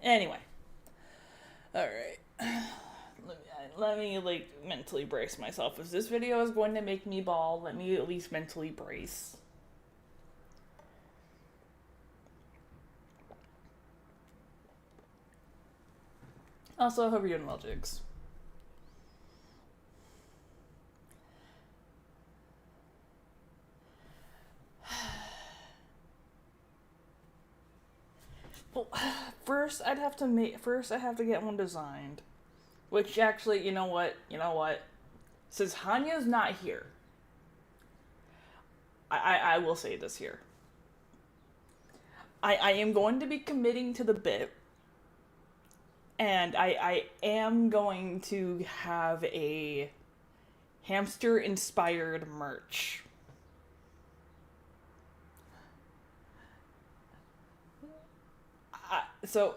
Anyway. Alright. Let me, like, mentally brace myself. If this video is going to make me bawl, let me at least mentally brace. Also, I hope you're doing well, Jigs. Well, first I have to get one designed. Which actually, you know what? Since Hanya's not here, I will say this here. I am going to be committing to the bit. And I am going to have a hamster-inspired merch. So,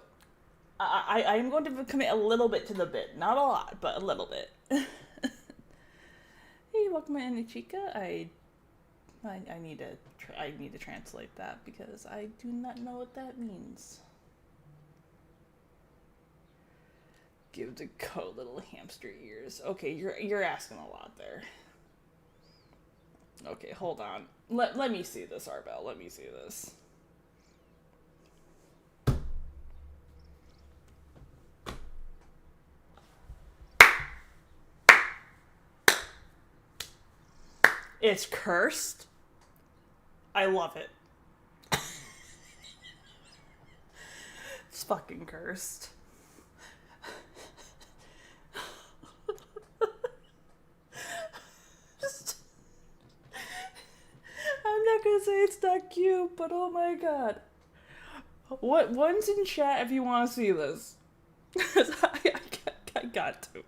I am going to commit a little bit to the bit. Not a lot, but a little bit. Hey, welcome to Anna Chica. I need to translate that because I do not know what that means. Give the coat little hamster ears. Okay, you're asking a lot there. Okay, hold on. Let me see this, Arbel. Let me see this. It's cursed. I love it. It's fucking cursed. I'm not gonna say it's not cute, but oh my god. One's in chat if you want to see this. I got to.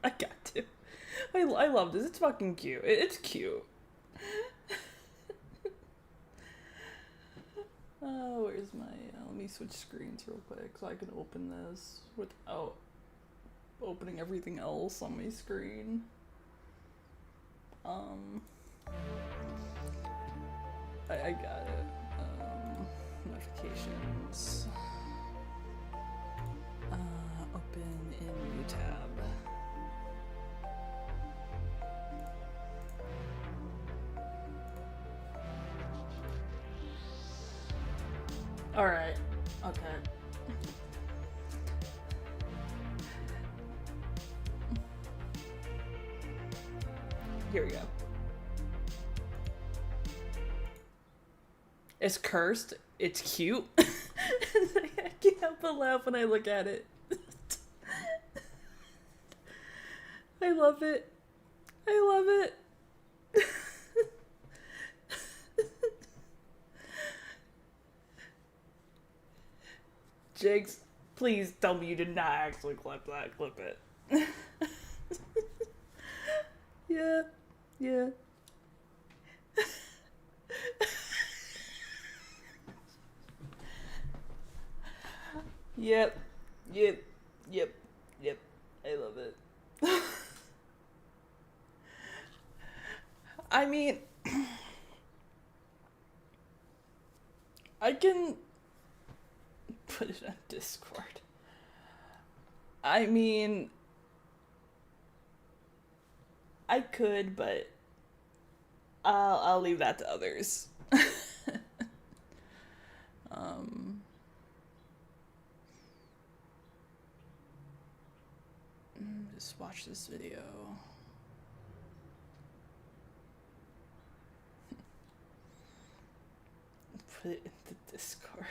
I love this. It's fucking cute. It's cute. Oh, where's my... let me switch screens real quick so I can open this without opening everything else on my screen. I got it. Notifications. Open in new tab. Alright. Okay. Here we go. It's cursed. It's cute. I can't help but laugh when I look at it. I love it. I love it. Jigs, please tell me you did not actually clip that. Clip it. Yeah. Yeah. Yep. I love it. I mean, I can put it on Discord. I mean, I could, but I'll leave that to others. Just watch this video. Put it in the Discord.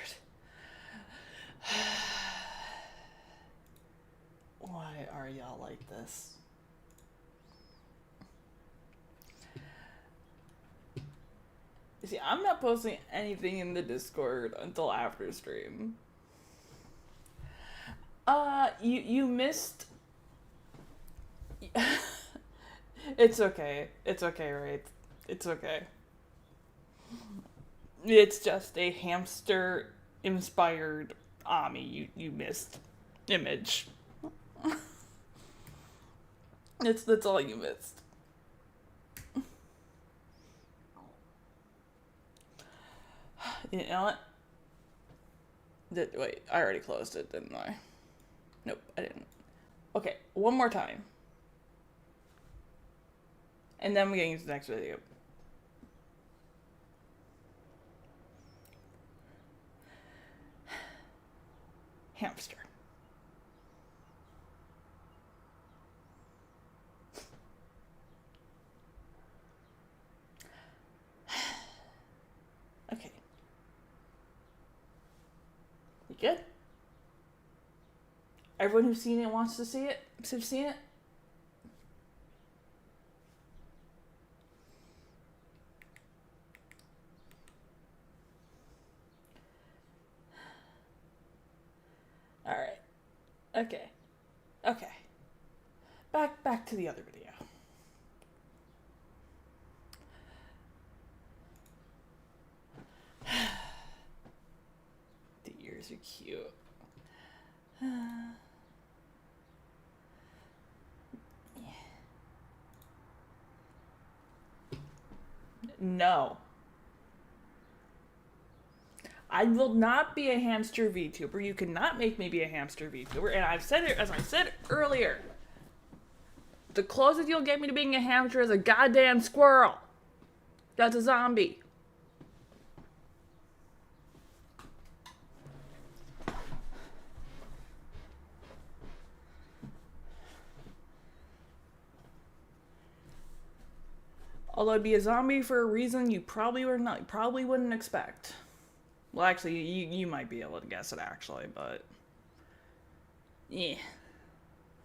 Why are y'all like this? See, I'm not posting anything in the Discord until after stream. You missed... It's okay. It's okay, right? It's okay. It's just a hamster-inspired Ami you missed image. That's all you missed. You know what? Wait, I already closed it, didn't I? Nope, I didn't. Okay, one more time. And then we're getting into the next video. Hamster. Okay. You good? Everyone who's seen it wants to see it? Have seen it? Alright. Okay. Okay. Back to the other video. The ears are cute. No. I will not be a hamster VTuber. You cannot make me be a hamster VTuber. And I've said it, as I said earlier, the closest you'll get me to being a hamster is a goddamn squirrel. That's a zombie. Although it'd be a zombie for a reason you probably wouldn't expect. Well, actually, you might be able to guess it, actually, but... yeah.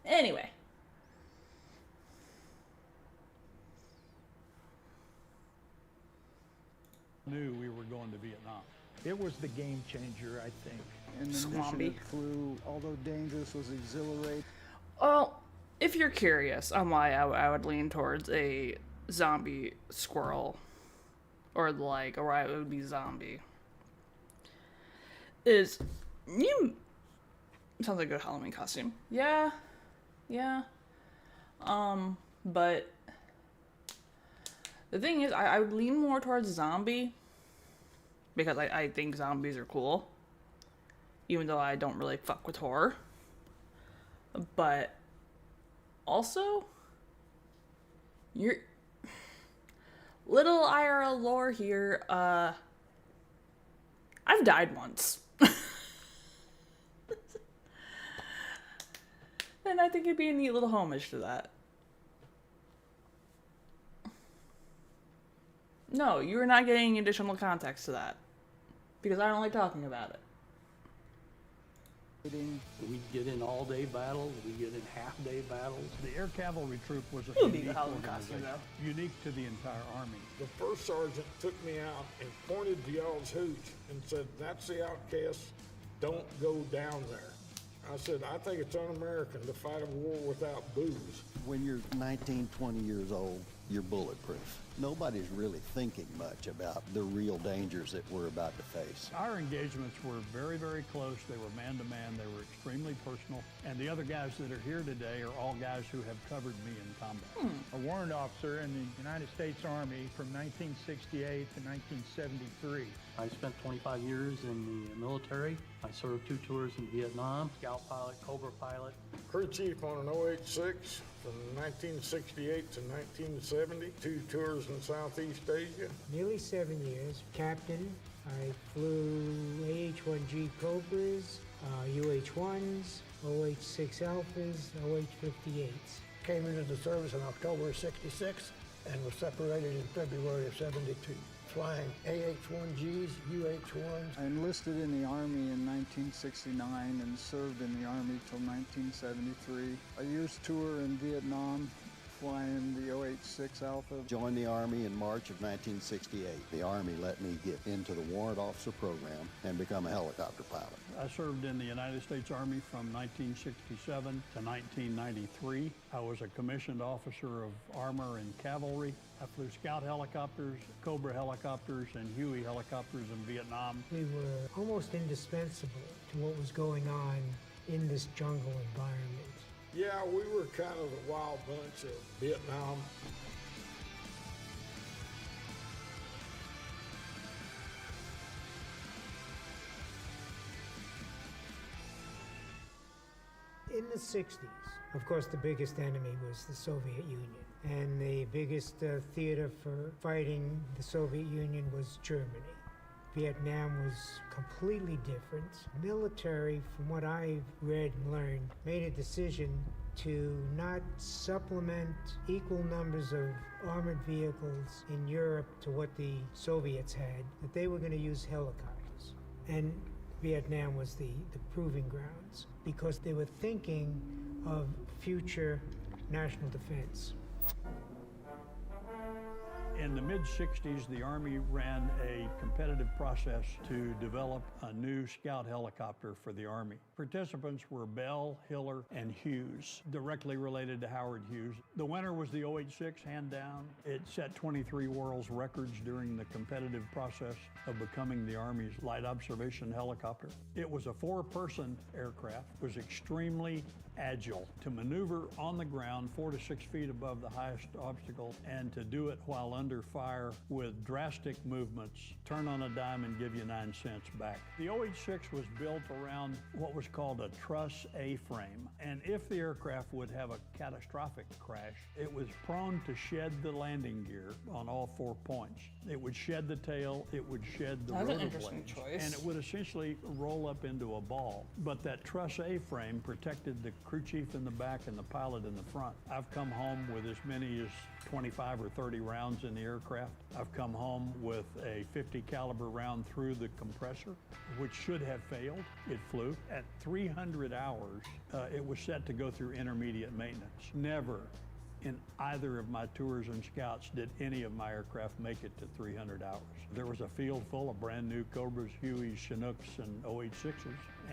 Anyway. Knew we were going to Vietnam. It was the game changer, I think. And the Swampy. mission it flew, although dangerous, was exhilarating. Well, if you're curious on why I would lean towards a zombie squirrel, or why it would be zombie, is sounds like a good Halloween costume. Yeah. But the thing is, I would lean more towards zombie because I think zombies are cool, even though I don't really fuck with horror. But also, you're little IRL lore here. I've died once. And I think it'd be a neat little homage to that. No, you are not getting additional context to that. Because I don't like talking about it. We get in all-day battles, we get in half-day battles. The Air Cavalry Troop was a It would be unique the Halloween costume, organization, though. unique to the entire Army. The first sergeant took me out and pointed to y'all's hooch and said, "That's the outcasts, don't go down there." I said, "I think it's un-American to fight a war without booze." When you're 19, 20 years old, you're bulletproof. Nobody's really thinking much about the real dangers that we're about to face. Our engagements were very, very close. They were man-to-man. They were extremely personal. And the other guys that are here today are all guys who have covered me in combat. A warrant officer in the United States Army from 1968 to 1973. I spent 25 years in the military. I served 2 tours in Vietnam, scout pilot, Cobra pilot. Crew chief on an 086 from 1968 to 1970, 2 tours in Southeast Asia. Nearly 7 years. Captain. I flew AH-1G Cobras, UH-1s, OH-6 Alphas, OH-58s. Came into the service in October of '66 and was separated in February of '72. Flying AH-1Gs, UH-1s. I enlisted in the Army in 1969 and served in the Army till 1973. A year's tour in Vietnam, flying the OH-6 Alpha. Joined the Army in March of 1968. The Army let me get into the warrant officer program and become a helicopter pilot. I served in the United States Army from 1967 to 1993. I was a commissioned officer of armor and cavalry. I flew Scout helicopters, Cobra helicopters, and Huey helicopters in Vietnam. We were almost indispensable to what was going on in this jungle environment. Yeah, we were kind of a wild bunch of Vietnam. In the 60s, of course, the biggest enemy was the Soviet Union. And the biggest theater for fighting the Soviet Union was Germany. Vietnam was completely different. Military, from what I've read and learned, made a decision to not supplement equal numbers of armored vehicles in Europe to what the Soviets had, that they were going to use helicopters. And Vietnam was the proving grounds because they were thinking of future national defense. In the mid-60s, the Army ran a competitive process to develop a new scout helicopter for the Army. Participants were Bell, Hiller, and Hughes, directly related to Howard Hughes. The winner was the 086, hand down. It set 23 world records during the competitive process of becoming the Army's light observation helicopter. It was a 4-person aircraft, was extremely agile to maneuver on the ground 4 to 6 feet above the highest obstacle and to do it while under fire with drastic movements, turn on a dime and give you 9 cents back. The 086 was built around what was called a truss A-frame, and if the aircraft would have a catastrophic crash, it was prone to shed the landing gear on all 4 points. It would shed the tail, it would shed the rotor That's an interesting blades, choice. and it would essentially roll up into a ball. But that truss A-frame protected the crew chief in the back and the pilot in the front. I've come home with as many as 25 or 30 rounds in the aircraft. I've come home with a 50 caliber round through the compressor, which should have failed. It flew. At 300 hours, it was set to go through intermediate maintenance. Never in either of my tours and scouts did any of my aircraft make it to 300 hours. There was a field full of brand new Cobras, Hueys, Chinooks, and 086s,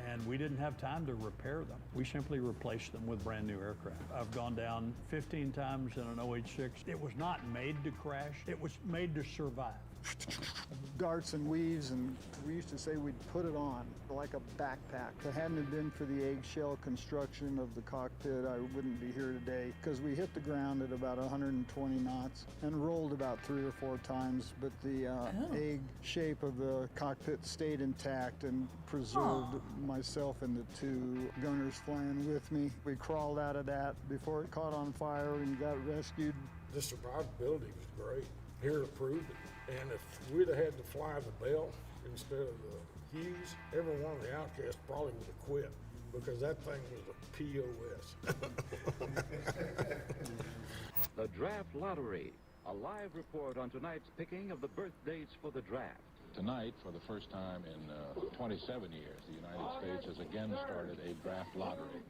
and we didn't have time to repair them. We simply replaced them with brand new aircraft. I've gone down 15 times in an 086. It was not made to crash, it was made to survive. Darts and weaves, and we used to say we'd put it on like a backpack. If it hadn't have been for the eggshell construction of the cockpit, I wouldn't be here today, because we hit the ground at about 120 knots and rolled about 3 or 4 times, but the egg shape of the cockpit stayed intact and preserved myself and the 2 gunners flying with me. We crawled out of that before it caught on fire and got rescued. The survivability was great. Here to prove it. And if we'd have had to fly the Bell instead of the Hughes, every one of the outcasts probably would have quit because that thing was a POS. The Draft Lottery, a live report on tonight's picking of the birth dates for the draft. Tonight, for the first time in 27 years, the United States has again started a draft lottery.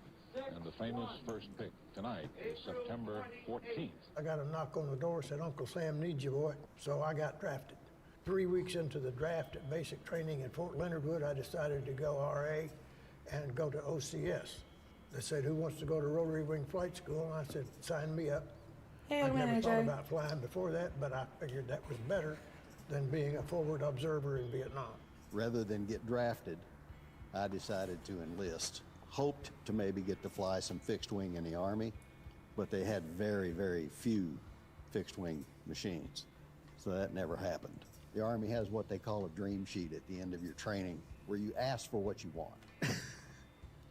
And the famous first pick tonight is September 14th. I got a knock on the door, said, Uncle Sam needs you, boy. So I got drafted. 3 weeks into the draft at basic training in Fort Leonard Wood, I decided to go RA and go to OCS. They said, who wants to go to Rotary Wing Flight School? And I said, sign me up. Hey, I'd never manager. thought about flying before that, but I figured that was better than being a forward observer in Vietnam. Rather than get drafted, I decided to enlist. Hoped to maybe get to fly some fixed wing in the Army, but they had very, very few fixed wing machines. So that never happened. The Army has what they call a dream sheet at the end of your training, where you ask for what you want,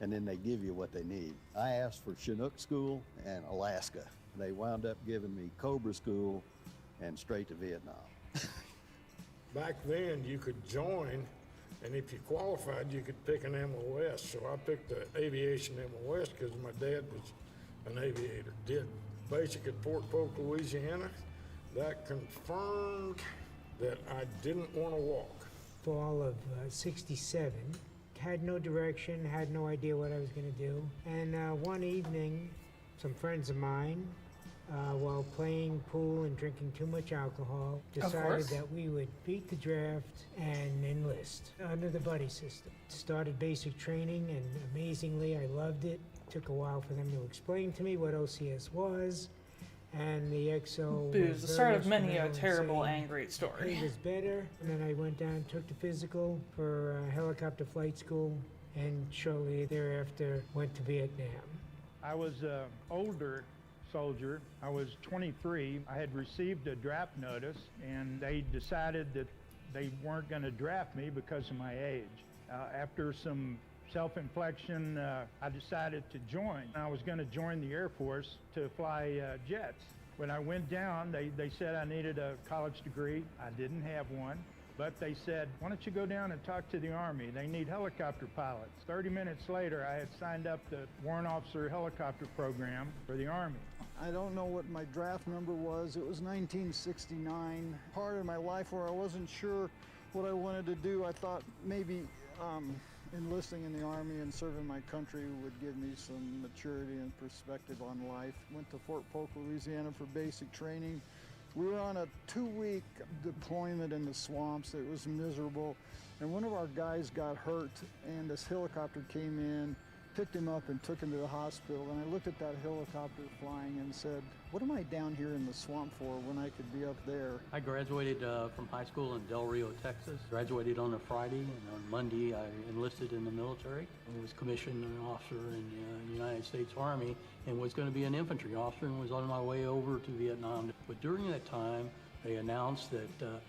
and then they give you what they need. I asked for Chinook School and Alaska. They wound up giving me Cobra School and straight to Vietnam. Back then, you could join, and if you qualified, you could pick an MOS. So I picked the aviation MOS because my dad was an aviator. Did basic at Fort Polk, Louisiana. That confirmed that I didn't want to walk. Fall of '67, had no direction, had no idea what I was going to do. And one evening, some friends of mine, while playing pool and drinking too much alcohol, decided that we would beat the draft and enlist under the buddy system. Started basic training, and amazingly, I loved it. Took a while for them to explain to me what OCS was, and the XO Booze, the start of many a terrible, angry story. It was better, and then I went down, took the physical for helicopter flight school, and shortly thereafter went to Vietnam. I was an older soldier. I was 23. I had received a draft notice, and they decided that they weren't going to draft me because of my age. After some self-inflection, I decided to join. I was going to join the Air Force to fly jets. When I went down, they said I needed a college degree. I didn't have one. But they said, why don't you go down and talk to the Army? They need helicopter pilots. 30 minutes later, I had signed up the Warrant Officer Helicopter Program for the Army. I don't know what my draft number was. It was 1969. Part of my life where I wasn't sure what I wanted to do. I thought maybe enlisting in the Army and serving my country would give me some maturity and perspective on life. Went to Fort Polk, Louisiana for basic training. We were on a 2-week deployment in the swamps. It was miserable. And one of our guys got hurt, and this helicopter came in, picked him up and took him to the hospital. And I looked at that helicopter flying and said, what am I down here in the swamp for when I could be up there? I graduated from high school in Del Rio, Texas. Graduated on a Friday, and on Monday I enlisted in the military. I was commissioned an officer in the United States Army and was going to be an infantry officer and was on my way over to Vietnam. But during that time, they announced that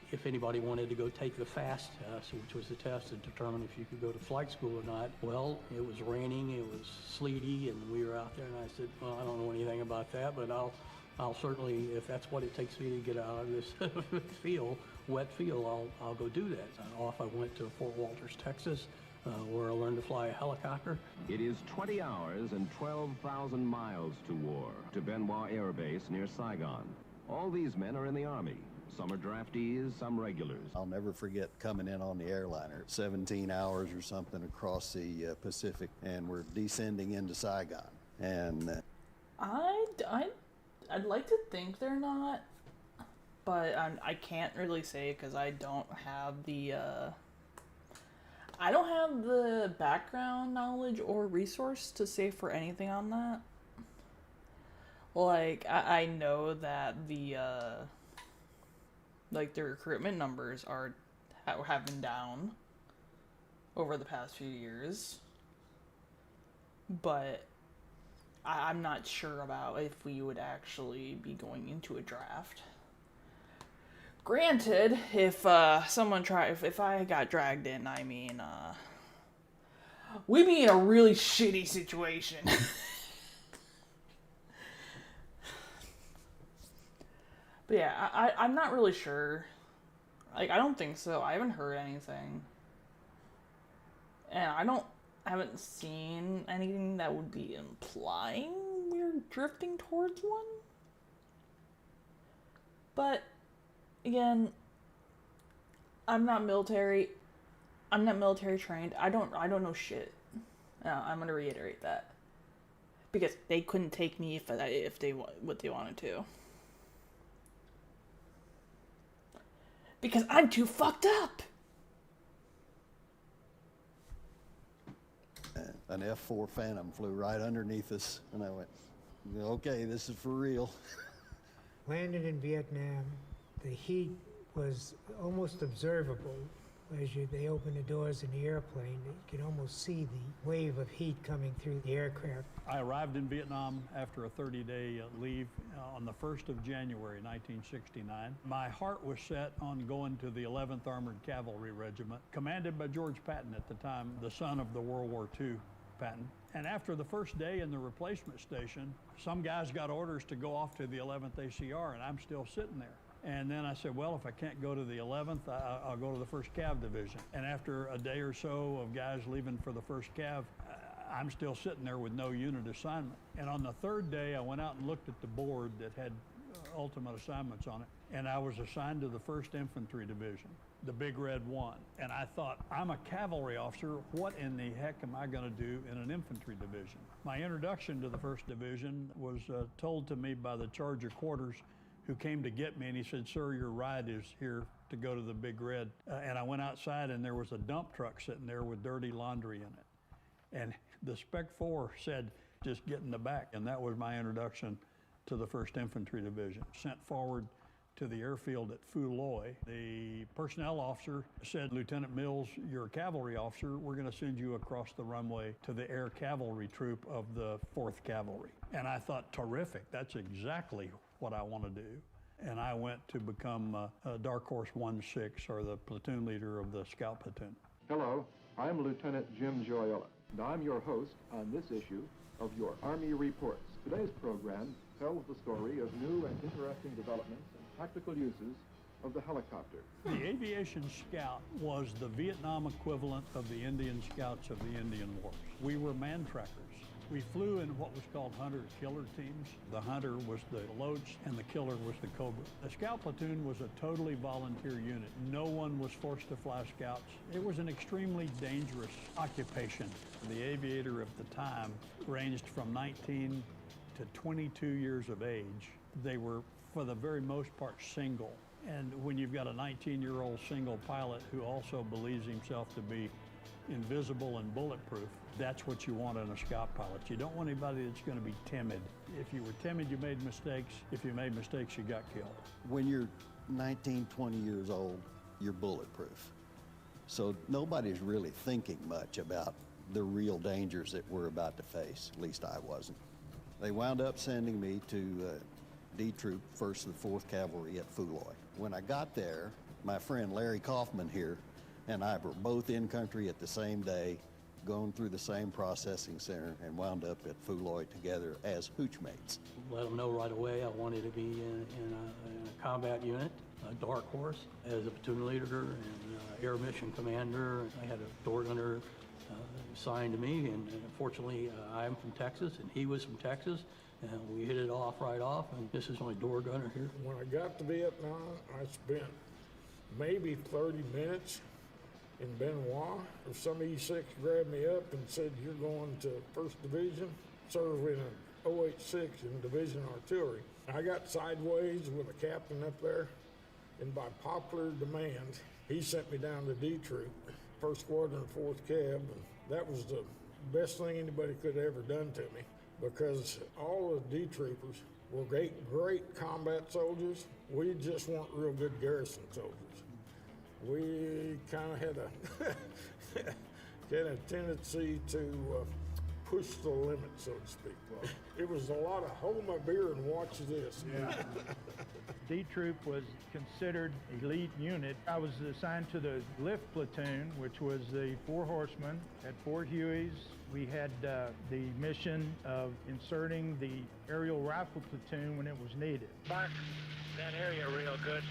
if anybody wanted to go take the FAST test, which was the test to determine if you could go to flight school or not, well, it was raining, it was sleety, and we were out there, and I said, well, I don't know anything about that, but I'll certainly, if that's what it takes me to get out of this wet field, I'll go do that. And off I went to Fort Walters, Texas, where I learned to fly a helicopter. It is 20 hours and 12,000 miles to war, to Benoit Air Base near Saigon. All these men are in the Army. Some are draftees, some regulars. I'll never forget coming in on the airliner, 17 hours or something across the Pacific, and we're descending into Saigon. And I'd like to think they're not, but I can't really say because I don't have the background knowledge or resource to say for anything on that. Like I know that the recruitment numbers have been down over the past few years, but I'm not sure about if we would actually be going into a draft. Granted, if if I got dragged in, I mean, we'd be in a really shitty situation. But yeah, I'm not really sure. Like, I don't think so. I haven't heard anything. And I haven't seen anything that would be implying we're drifting towards one. But, again, I'm not military trained. I don't know shit. I'm gonna reiterate that. Because they couldn't take me if they wanted to. Because I'm too fucked up. An F-4 Phantom flew right underneath us, and I went, okay, this is for real. Landed in Vietnam, the heat was almost observable. As they opened the doors in the airplane, you could almost see the wave of heat coming through the aircraft. I arrived in Vietnam after a 30-day leave on the 1st of January, 1969. My heart was set on going to the 11th Armored Cavalry Regiment, commanded by George Patton at the time, the son of the World War II Patton. And after the first day in the replacement station, some guys got orders to go off to the 11th ACR, and I'm still sitting there. And then I said, well, if I can't go to the 11th, I'll go to the 1st Cav Division. And after a day or so of guys leaving for the 1st Cav, I'm still sitting there with no unit assignment. And on the 3rd day, I went out and looked at the board that had ultimate assignments on it, and I was assigned to the 1st Infantry Division, the Big Red 1. And I thought, I'm a cavalry officer. What in the heck am I going to do in an infantry division? My introduction to the 1st Division was told to me by the Charge of Quarters, who came to get me, and he said, sir, your ride is here to go to the Big Red. And I went outside, and there was a dump truck sitting there with dirty laundry in it. And the Spec 4 said, just get in the back. And that was my introduction to the 1st Infantry Division. Sent forward to the airfield at Phu Loy. The personnel officer said, Lieutenant Mills, you're a cavalry officer. We're going to send you across the runway to the air cavalry troop of the 4th Cavalry. And I thought, terrific. That's exactly what I want to do. And I went to become Dark Horse 1-6, or the platoon leader of the scout platoon. Hello, I'm Lieutenant Jim Gioiola, and I'm your host on this issue of your Army Reports. Today's program tells the story of new and interesting developments and practical uses of the helicopter. The aviation scout was the Vietnam equivalent of the Indian scouts of the Indian Wars. We were man trackers. We flew in what was called hunter-killer teams. The hunter was the Loach and the killer was the Cobra. The scout platoon was a totally volunteer unit. No one was forced to fly scouts. It was an extremely dangerous occupation. The aviator of the time ranged from 19 to 22 years of age. They were, for the very most part, single. And when you've got a 19-year-old single pilot who also believes himself to be invisible and bulletproof, that's what you want in a scout pilot. You don't want anybody that's going to be timid. If you were timid, you made mistakes. If you made mistakes, you got killed. When you're 19, 20 years old, you're bulletproof. So nobody's really thinking much about the real dangers that we're about to face. At least I wasn't. They wound up sending me to D Troop, 1st of the 4th Cavalry at Phu Loy. When I got there, my friend Larry Kaufman here and I were both in country at the same day, going through the same processing center, and wound up at Phu Loy together as hooch mates. Let them know right away I wanted to be in a combat unit, a Dark Horse, as a platoon leader and air mission commander. I had a door gunner assigned to me, and fortunately I'm from Texas and he was from Texas, and we hit it off right off, and this is my door gunner here. When I got to Vietnam, I spent maybe 30 minutes in Benoit. If some E6 grabbed me up and said, you're going to 1st Division, serve in an 086 in Division Artillery. I got sideways with a captain up there, and by popular demand, he sent me down to D Troop, 1st Squadron, 4th Cav, and that was the best thing anybody could have ever done to me, because all the D Troopers were great combat soldiers. We just weren't real good garrison soldiers. We kind of had a tendency to push the limit, so to speak. It was a lot of hold my beer and watch this. Yeah. D Troop was considered elite unit. I was assigned to the lift platoon, which was the 4 horsemen at Fort Huey's. We had the mission of inserting the aerial rifle platoon when it was needed. Mark that area real good.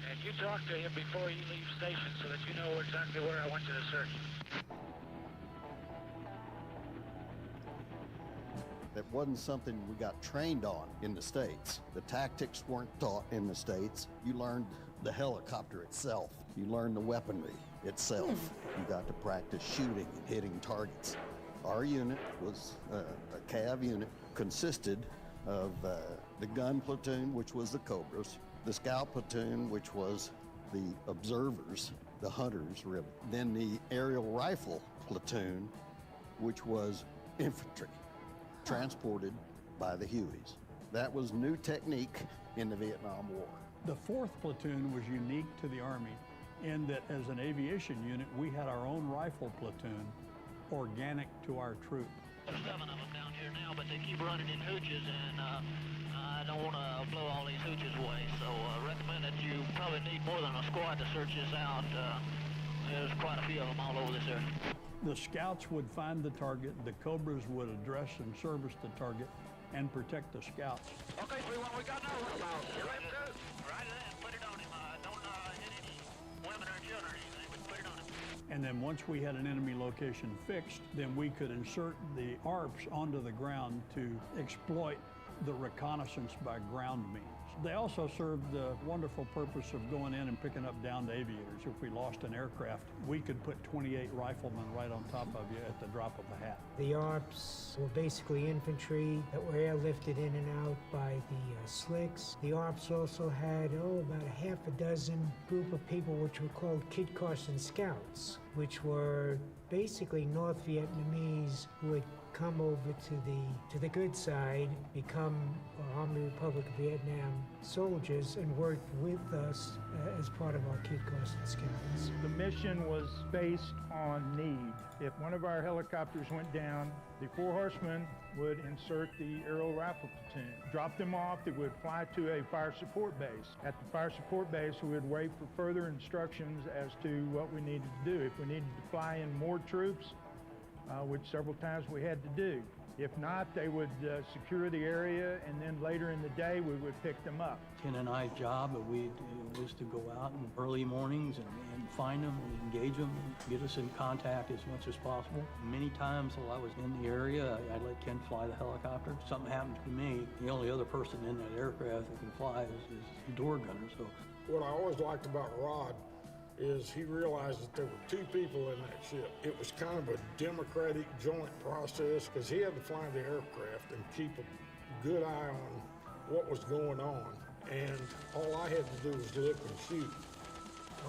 And you talk to him before you leave station so that you know exactly where I want you to search. That wasn't something we got trained on in the States. The tactics weren't taught in the States. You learned the helicopter itself. You learned the weaponry itself. You got to practice shooting and hitting targets. Our unit was a Cav unit, consisted of the gun platoon, which was the Cobras, the scout platoon, which was the observers, the hunters, really. Then the aerial rifle platoon, which was infantry, transported by the Hueys. That was new technique in the Vietnam War. The 4th platoon was unique to the Army in that as an aviation unit, we had our own rifle platoon, organic to our troop. There's 7 of them down here now, but they keep running in hooches, and I don't want to blow all these hooches away, so I recommend that you probably need more than a squad to search this out. There's quite a few of them all over this area. The scouts would find the target, the Cobras would address and service the target and protect the scouts. Okay, 3-1, we got another one. You ready to go? Right then, put it on him. Don't hit any women or children or anything, but put it on him. And then once we had an enemy location fixed, then we could insert the ARPs onto the ground to exploit the reconnaissance by ground means. They also served the wonderful purpose of going in and picking up downed aviators. If we lost an aircraft, we could put 28 riflemen right on top of you at the drop of a hat. The ARPs were basically infantry that were airlifted in and out by the slicks. The ARPs also had, about a half a dozen group of people which were called Kit Carson Scouts, which were basically North Vietnamese who had come over to the good side, become Army Republic of Vietnam soldiers, and work with us as part of our Kit Carson Scouts. The mission was based on need. If one of our helicopters went down, the 4 horsemen would insert the aerial rifle platoon, drop them off. They would fly to a fire support base. At the fire support base, we would wait for further instructions as to what we needed to do. If we needed to fly in more troops, which several times we had to do. If not, they would secure the area, and then later in the day, we would pick them up. Ken and I's job was to go out in early mornings and find them and engage them, and get us in contact as much as possible. Many times while I was in the area, I'd let Ken fly the helicopter. If something happened to me, the only other person in that aircraft that can fly is the door gunner. So, what I always liked about Rod is he realized that there were 2 people in that ship. It was kind of a democratic joint process because he had to fly the aircraft and keep a good eye on what was going on. And all I had to do was look and shoot.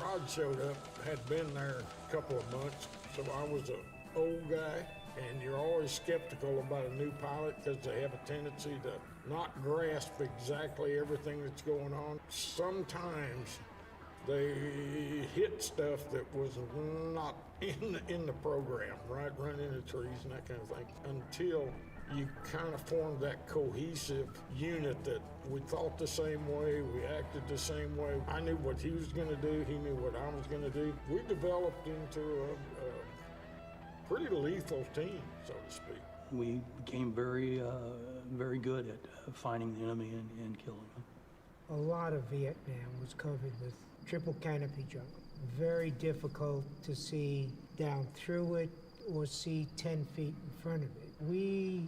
Rod showed up, had been there a couple of months, so I was an old guy, and you're always skeptical about a new pilot because they have a tendency to not grasp exactly everything that's going on. Sometimes they hit stuff that was not in the program, right? Run into trees and that kind of thing, until you kind of formed that cohesive unit that we thought the same way, we acted the same way. I knew what he was going to do, he knew what I was going to do. We developed into a pretty lethal team, so to speak. we became very good at finding the enemy and killing them. A lot of Vietnam was covered with triple canopy jungle. Very difficult to see down through it or see 10 feet in front of it. We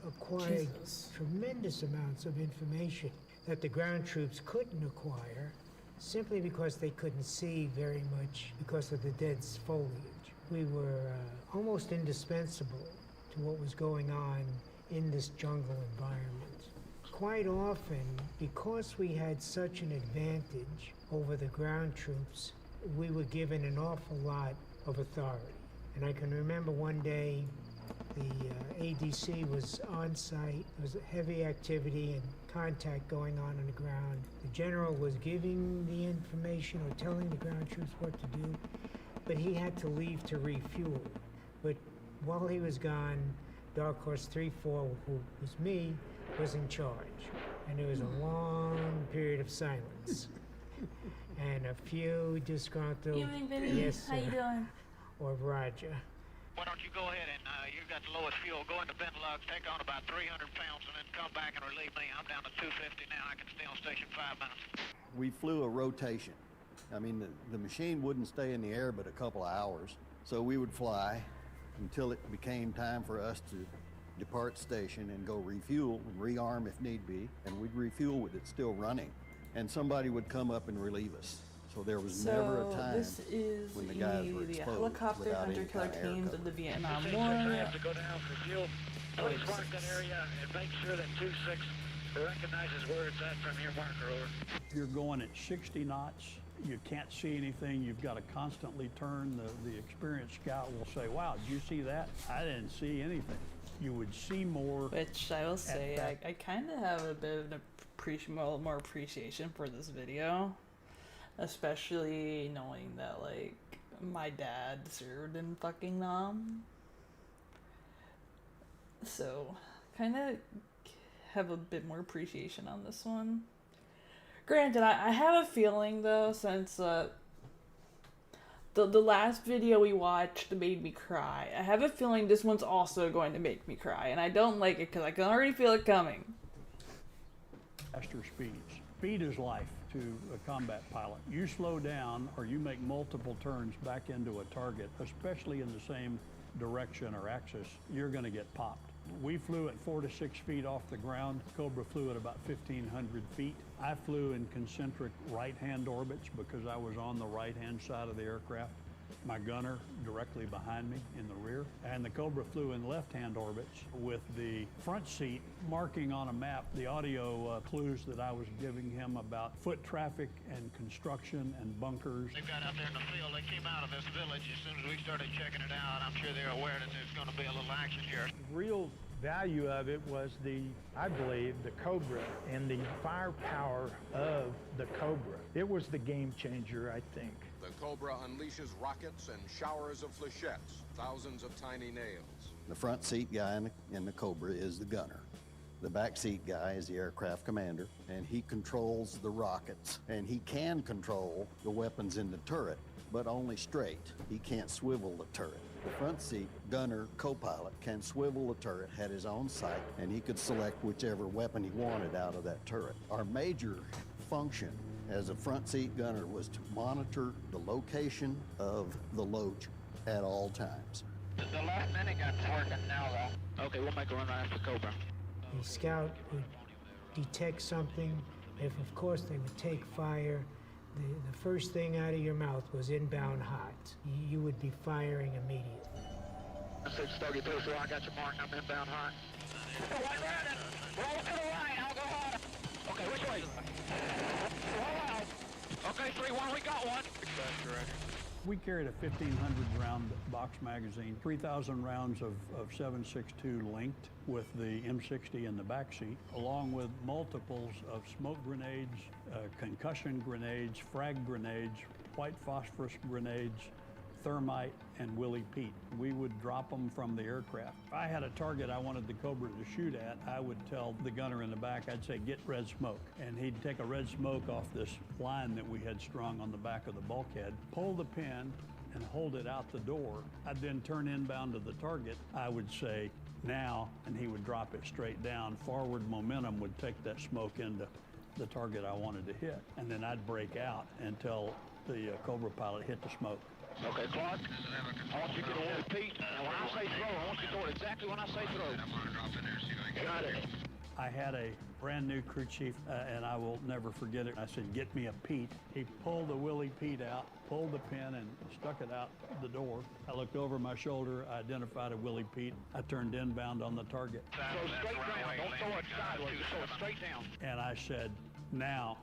acquired tremendous amounts of information that the ground troops couldn't acquire simply because they couldn't see very much because of the dense foliage. We were almost indispensable to what was going on in this jungle environment. Quite often, because we had such an advantage over the ground troops, we were given an awful lot of authority. And I can remember one day the ADC was on site. There was heavy activity and contact going on the ground. The general was giving the information or telling the ground troops what to do, but he had to leave to refuel. But while he was gone, Dark Horse 3-4, who was me, was in charge. And there was a long period of silence. And a few disgruntled, Evening, Vinny. yes, How you doing? Or Roger. Why don't you go ahead and you've got the lowest fuel, go into Benelux, take on about 300 pounds, and then come back and relieve me. I'm down to 250 now. I can stay on station 5 minutes. We flew a rotation. I mean, the machine wouldn't stay in the air but a couple of hours. So we would fly until it became time for us to depart station and go refuel and rearm if need be. And we'd refuel with it still running. And somebody would come up and relieve us. So there was never a time this is when the guys were the exposed helicopter without any hunter-killer kind of air teams cover. of the Vietnam 2-6, War. I have to go down for fuel. Please mark that area and make sure that 2-6 recognizes where it's at from your marker, over. You're going at 60 knots. You can't see anything. You've got to constantly turn. The experienced scout will say, wow, did you see that? I didn't see anything. You would see more. Which I will say, I kind of have a bit of an more appreciation for this video. Especially knowing that, like, my dad served in fucking Nam. So, kind of have a bit more appreciation on this one. Granted, I have a feeling, though, since the last video we watched made me cry, I have a feeling this one's also going to make me cry. And I don't like it because I can already feel it coming. Faster speeds. Speed is life to a combat pilot. You slow down or you make multiple turns back into a target, especially in the same direction or axis, you're going to get popped. We flew at 4 to 6 feet off the ground. Cobra flew at about 1,500 feet. I flew in concentric right-hand orbits because I was on the right-hand side of the aircraft. my gunner directly behind me in the rear, and the Cobra flew in left-hand orbits with the front seat marking on a map the audio clues that I was giving him about foot traffic and construction and bunkers. They've got out there in the field. They came out of this village as soon as we started checking it out. I'm sure they're aware that there's going to be a little action here. Real value of it was I believe, the Cobra and the firepower of the Cobra. It was the game changer, I think. The Cobra unleashes rockets and showers of flechettes, thousands of tiny nails. The front seat guy in the Cobra is the gunner. The back seat guy is the aircraft commander, and he controls the rockets, and he can control the weapons in the turret, but only straight. He can't swivel the turret. The front seat gunner co-pilot can swivel the turret, had his own sight, and he could select whichever weapon he wanted out of that turret. Our major function as a front seat gunner was to monitor the location of the loach at all times. The last minigun's working now, though. Okay, we'll make a run around the Cobra. The scout would detect something. If, of course, they would take fire, the first thing out of your mouth was inbound hot. You would be firing immediately. 632, so I got your mark. I'm inbound hot. Roll to the right. I'll go hard. Okay, which way? Roll out. Okay, 3-1, we got one. We carried a 1,500 round box magazine, 3,000 rounds of 7.62 linked with the M60 in the back seat, along with multiples of smoke grenades, concussion grenades, frag grenades, white phosphorus grenades, thermite, and Willie Pete. We would drop them from the aircraft. If I had a target I wanted the Cobra to shoot at, I would tell the gunner in the back, I'd say, get red smoke. And he'd take a red smoke off this line that we had strung on the back of the bulkhead, pull the pin, and hold it out the door. I'd then turn inbound to the target. I would say, now, and he would drop it straight down. Forward momentum would take that smoke into the target I wanted to hit. And then I'd break out until the Cobra pilot hit the smoke. Okay, Clark, I want you to get a Willie Pete, and when I say throw, I want you to throw it exactly when I say throw. Got it. I had a brand new crew chief, and I will never forget it. I said, get me a Pete. He pulled the Willie Pete out, pulled the pin, and stuck it out the door. I looked over my shoulder, I identified a Willie Pete. I turned inbound on the target. Throw straight down, don't throw it sideways, just throw it straight down. And I said, now,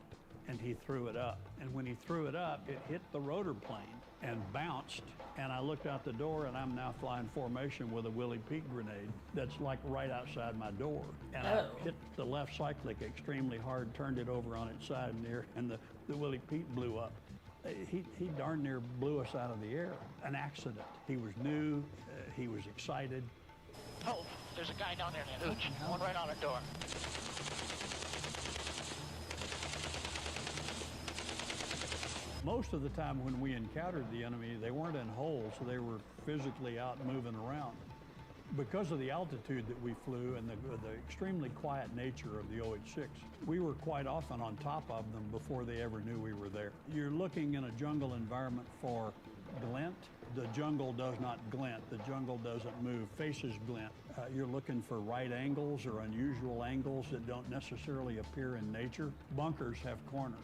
and he threw it up. And when he threw it up, it hit the rotor plane and bounced, and I looked out the door, and I'm now flying formation with a Willie Pete grenade that's like right outside my door. And I hit the left cyclic extremely hard, turned it over on its side and the Willie Pete blew up. He darn near blew us out of the air. An accident. He was new, he was excited. Oh, there's a guy down there in that hooch, one right on the door. Most of the time when we encountered the enemy, they weren't in holes, so they were physically out moving around. Because of the altitude that we flew and the extremely quiet nature of the OH-6, we were quite often on top of them before they ever knew we were there. You're looking in a jungle environment for glint. The jungle does not glint. The jungle doesn't move. Faces glint. You're looking for right angles or unusual angles that don't necessarily appear in nature. Bunkers have corners.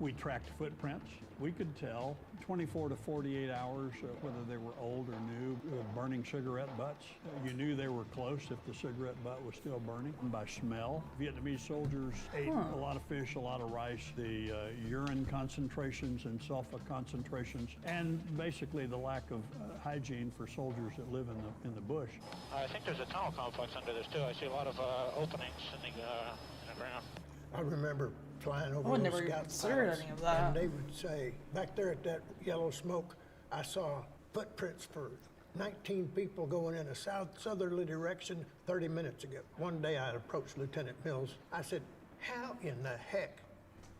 We tracked footprints. We could tell 24 to 48 hours whether they were old or new, burning cigarette butts. You knew they were close if the cigarette butt was still burning by smell. Vietnamese soldiers ate a lot of fish, a lot of rice, the urine concentrations and sulfur concentrations, and basically the lack of hygiene for soldiers that live in the bush. I think there's a tunnel complex under this too. I see a lot of openings in the ground. I remember flying over I would those never scout considered pilots, any of that. and they would say, back there at that yellow smoke, I saw footprints for 19 people going in a southerly direction 30 minutes ago. One day I approached Lieutenant Mills. I said, how in the heck,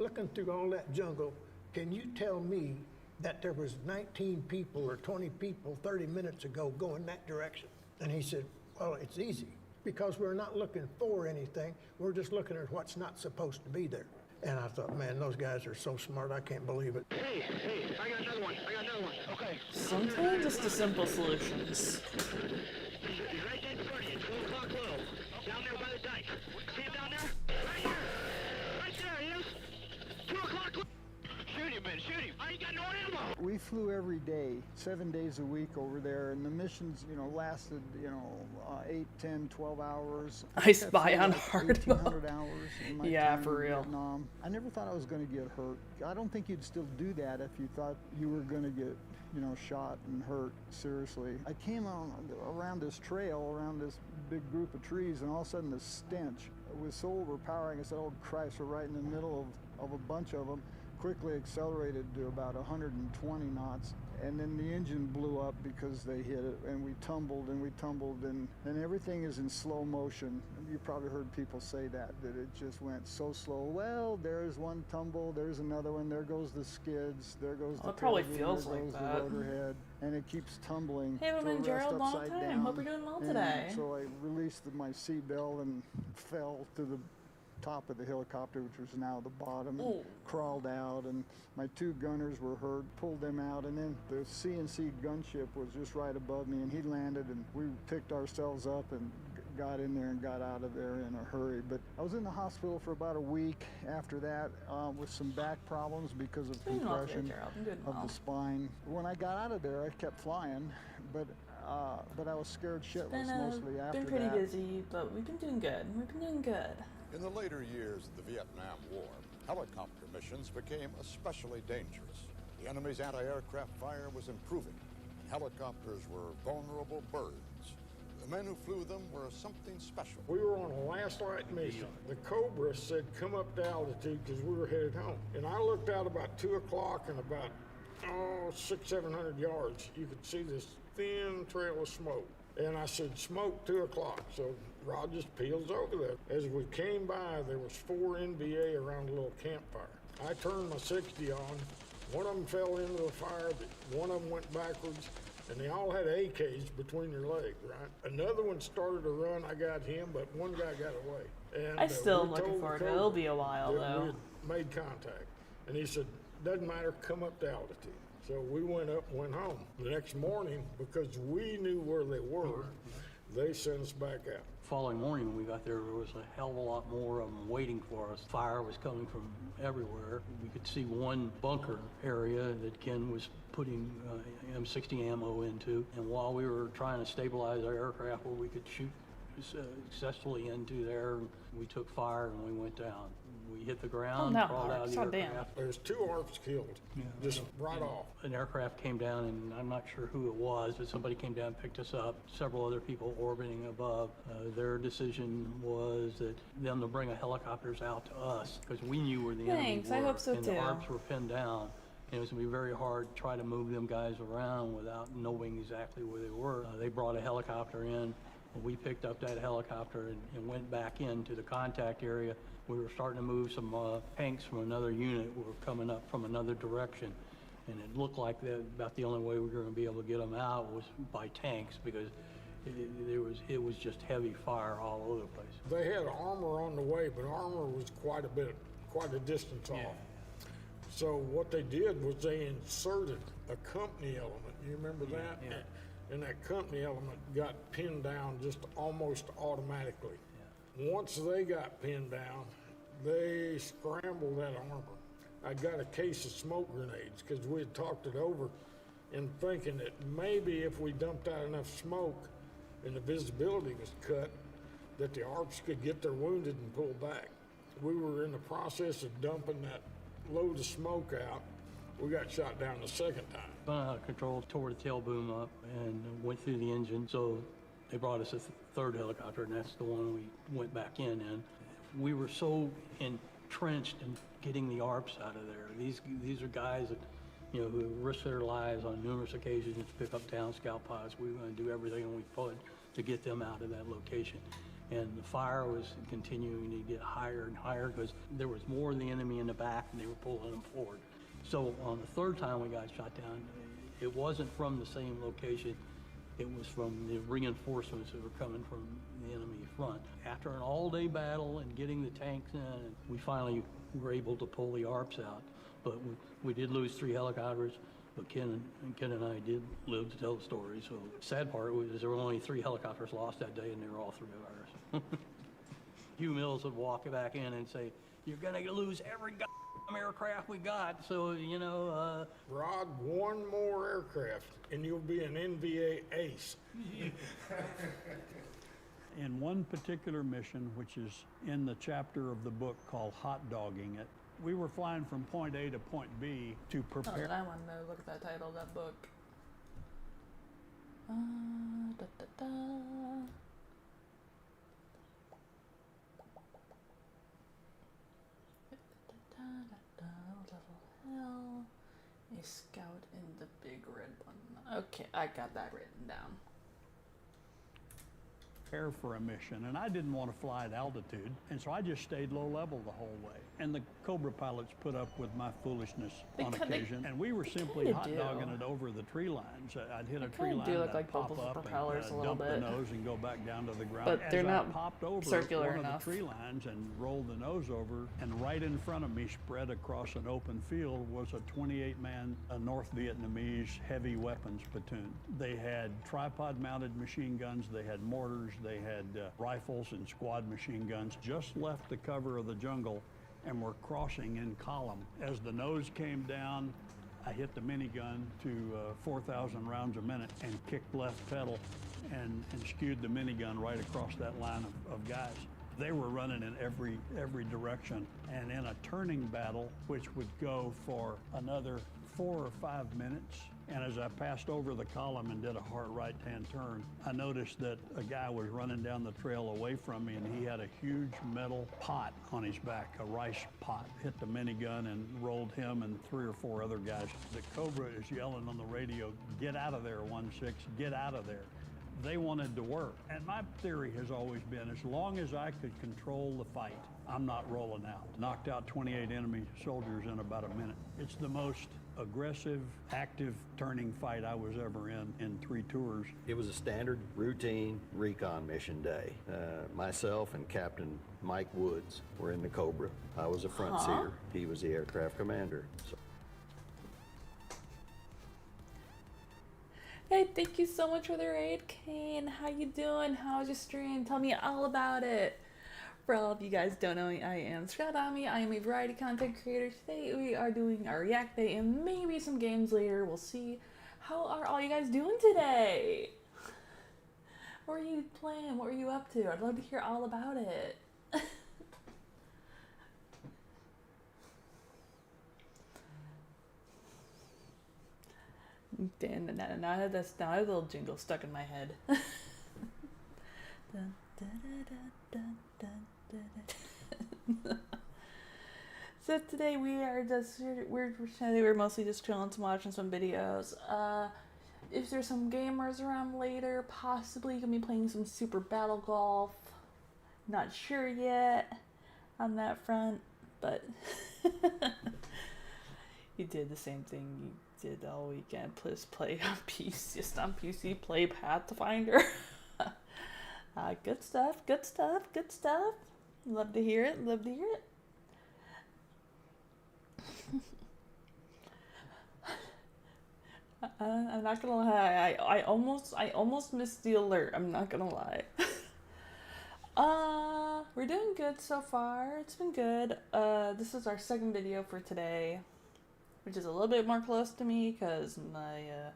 looking through all that jungle, can you tell me that there was 19 people or 20 people 30 minutes ago going that direction? And he said, well, it's easy, because we're not looking for anything. We're just looking at what's not supposed to be there. And I thought, man, those guys are so smart, I can't believe it. Hey, I got another one. Okay. Sometimes just the simple solutions. He's right there in front of you, 2 o'clock low. Down there by the dike. See him down there? Right here. Right there he is. 2 o'clock low. Shoot him, man, shoot him. I ain't got no ammo. We We flew every day, 7 days a week over there, and the missions, lasted, 8, 10, 12 hours. I spy on like hard 1,800 hours in my Yeah, time for in real. Vietnam. I never thought I was going to get hurt. I don't think you'd still do that if you thought you were going to get, shot and hurt seriously. I came around this trail, around this big group of trees, and all of a sudden the stench was so overpowering. I said, oh Christ, we're right in the middle of a bunch of them. Quickly accelerated to about 120 knots, and then the engine blew up because they hit it, and we tumbled, and everything is in slow motion. You probably heard people say that it just went so slow. Well, there's one tumble, there's another one, there goes the skids, there goes the it probably turbine, feels there like goes that. the rotor head, and it keeps tumbling. Hey, to Woman rest Gerald, long upside time. down. Hope you're doing well And today. So I released my seat belt and fell to the top of the helicopter, which was now the bottom, and crawled out, and my 2 gunners were hurt, pulled them out, and then the CNC gunship was just right above me, and he landed, and we picked ourselves up and got in there and got out of there in a hurry. But I was in the hospital for about a week after that with some back problems because of compression of the spine. When I got out of there, I kept flying, but I was scared shitless mostly after that. Been pretty busy, but we've been doing good. We've been doing good. In the later years of the Vietnam War, helicopter missions became especially dangerous. The enemy's anti-aircraft fire was improving, and helicopters were vulnerable birds. The men who flew them were something special. We were on a last light mission. The Cobra said, come up to altitude because we were headed home. And I looked out about 2 o'clock, and about 600-700 yards, you could see this thin trail of smoke. And I said, smoke 2 o'clock. So Rod just peels over there. As we came by, there was 4 NVA around a little campfire. I turned my 60 on. One of them fell into the fire. One of them went backwards. And they all had AKs between their legs, right? Another one started to run. I got him, but one guy got away. And I'm still we looking told forward the to it. It'll be a while, that though. we had made contact. And he said, doesn't matter, come up to altitude. So we went up and went home. The next morning, because we knew where they were, they sent us back out. Following morning when we got there was a hell of a lot more of them waiting for us. Fire was coming from everywhere. We could see one bunker area that Ken was putting M60 ammo into, and while we were trying to stabilize our aircraft where we could shoot successfully into there, we took fire and we went down. We hit the ground, crawled out of the aircraft. There's 2 ARPs killed, just right off. An aircraft came down, and I'm not sure who it was, but somebody came down and picked us up. Several other people orbiting above. Their decision was that them to bring helicopters out to us because we knew where the enemy were. I hope so and too. the ARPs were pinned down. And it was going to be very hard to try to move them guys around without knowing exactly where they were. They brought a helicopter in. We picked up that helicopter and went back into the contact area. We were starting to move some tanks from another unit. We were coming up from another direction. And it looked like about the only way we were going to be able to get them out was by tanks because it was just heavy fire all over the place. They had armor on the way, but armor was quite a distance off. So what they did was they inserted a company element. You remember that? Yeah. And that company element got pinned down just almost automatically. Once they got pinned down, they scrambled that armor. I got a case of smoke grenades because we had talked it over and thinking that maybe if we dumped out enough smoke and the visibility was cut, that the ARPs could get their wounded and pull back. We were in the process of dumping that load of smoke out. We got shot down the second time. Control tore the tail boom up and went through the engine. So they brought us a third helicopter, and that's the one we went back in. And we were so entrenched in getting the ARPs out of there. These are guys that, who risked their lives on numerous occasions to pick up down scout pods. We were going to do everything we could to get them out of that location. And the fire was continuing to get higher and higher because there was more of the enemy in the back and they were pulling them forward. So on the third time we got shot down, it wasn't from the same location. It was from the reinforcements that were coming from the enemy front. After an all-day battle and getting the tanks in, we finally were able to pull the ARPs out. But we did lose 3 helicopters, but Ken and I did live to tell the story. So the sad part was there were only 3 helicopters lost that day, and they were all 3 of ours. Hugh Mills would walk back in and say, "You're gonna lose every aircraft we got. So, you know, Rod, one more aircraft, and you'll be an NVA ace. In one particular mission, which is in the chapter of the book called Hot Dogging It, we were flying from point A to point B to Oh, prepare. I want to know. Look at that title of that book. Da, da, da. Level hell. A scout in the big red one. Okay, I got that written down. Prepare for a mission, and I didn't want to fly at altitude, and so I just stayed low level the whole way. And the Cobra pilots put up with my foolishness on occasion, and we were simply hot dogging it over the tree lines. I'd hit a tree line, do look I'd like both pop of the up propellers a and little dump bit. the nose and go back down to the ground. But they're As not I popped over circular one enough. of the tree lines and rolled the nose over, and right in front of me, spread across an open field, was a 28-man North Vietnamese heavy weapons platoon. They had tripod-mounted machine guns, they had mortars, they had rifles and squad machine guns, just left the cover of the jungle and were crossing in column. As the nose came down, I hit the minigun to 4,000 rounds a minute and kicked left pedal and skewed the minigun right across that line of guys. They were running in every direction, and in a turning battle, which would go for another 4 or 5 minutes, and as I passed over the column and did a hard right-hand turn, I noticed that a guy was running down the trail away from me, and he had a huge metal pot on his back, a rice pot. Hit the minigun and rolled him and 3 or 4 other guys. The Cobra is yelling on the radio, "Get out of there, 1-6, get out of there." They wanted to work. And my theory has always been, as long as I could control the fight, I'm not rolling out. Knocked out 28 enemy soldiers in about a minute. It's the most aggressive, active turning fight I was ever in 3 tours. It was a standard routine recon mission day. Myself and Captain Mike Woods were in the Cobra. I was a front seater. He was the aircraft commander. So. Hey, thank you so much for the raid, Kane. How you doing? How's your stream? Tell me all about it. For all of you guys don't know me, I am Scott Ami. I am a variety content creator. Today we are doing our React Day and maybe some games later. We'll see. How are all you guys doing today? What are you playing? What were you up to? I'd love to hear all about it. Damn, now I have that little jingle stuck in my head. So today we're mostly just chilling, watching some videos. If there's some gamers around later, possibly gonna be playing some Super Battle Golf. Not sure yet on that front, but you did the same thing you did all weekend. Please play on PC, just on PC, play Pathfinder. Good stuff, good stuff, good stuff. Love to hear it, love to hear it. I'm not gonna lie, I almost missed the alert, I'm not gonna lie. We're doing good so far, it's been good. This is our second video for today, which is a little bit more close to me, because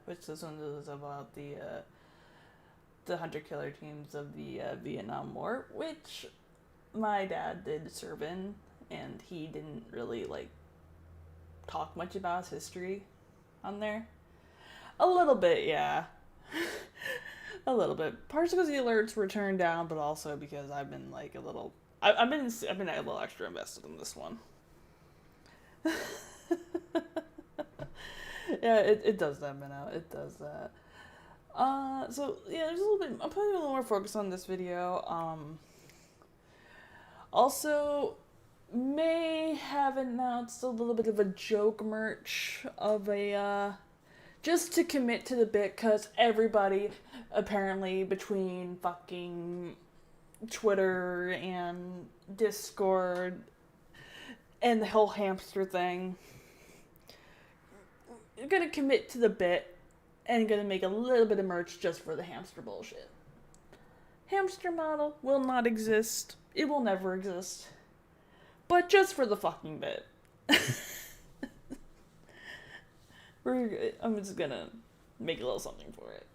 which this one is about the hunter-killer teams of the Vietnam War, which my dad did serve in, and he didn't really, talk much about his history on there. A little bit, yeah. A little bit. Partially because the alerts were turned down, but also because I've been, I've been a little extra invested in this one. Yeah, it does that, Minnow. It does that. So, yeah, there's a little bit... I'm putting a little more focus on this video. Also, may have announced a little bit of a joke merch of a... just to commit to the bit, because everybody, apparently, between fucking Twitter and Discord and the whole hamster thing, you're gonna commit to the bit and gonna make a little bit of merch just for the hamster bullshit. Hamster model will not exist. It will never exist. But just for the fucking bit. I'm just gonna make a little something for it.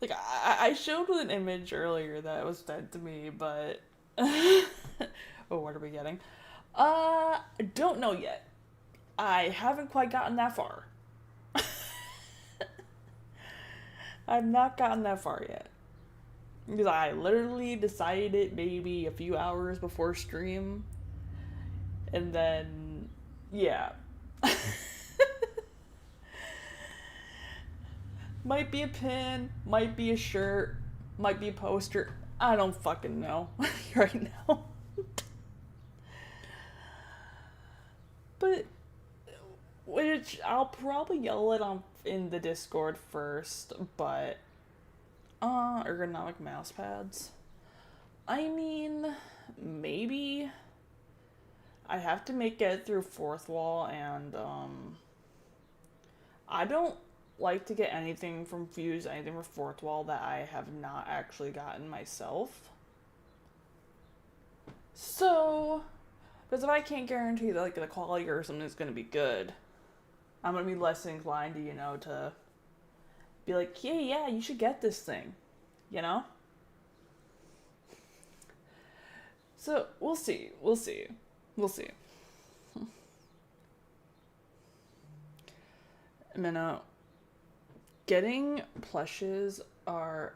Like, I showed an image earlier that was sent to me, but... oh, what are we getting? Don't know yet. I haven't quite gotten that far. I've not gotten that far yet. Because I literally decided it maybe a few hours before stream. And then, yeah. Might be a pin, might be a shirt, might be a poster. I don't fucking know right now. But, which I'll probably yell it on in the Discord first, but, ergonomic mouse pads. I mean, maybe. I have to make it through fourth wall, and, I don't like to get anything from Fuse, anything from fourth wall that I have not actually gotten myself. So, because if I can't guarantee that, like, the quality or something is going to be good, I'm going to be less inclined to, you know, to be like, yeah, you should get this thing, you know? So, we'll see. Minna, getting plushes are,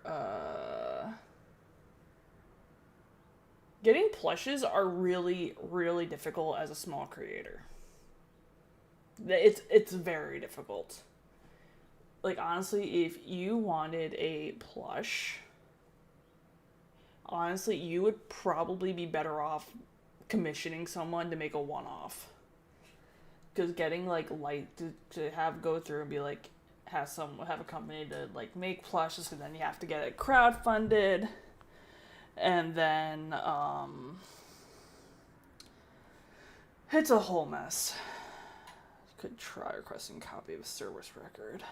really, really difficult as a small creator. It's very difficult. Like, honestly, if you wanted a plush, honestly, you would probably be better off commissioning someone to make a one-off. Because getting, like, light to have go through and be like, have a company to, like, make plushes, and then you have to get it crowdfunded, and then it's a whole mess. You could try requesting a copy of a service record.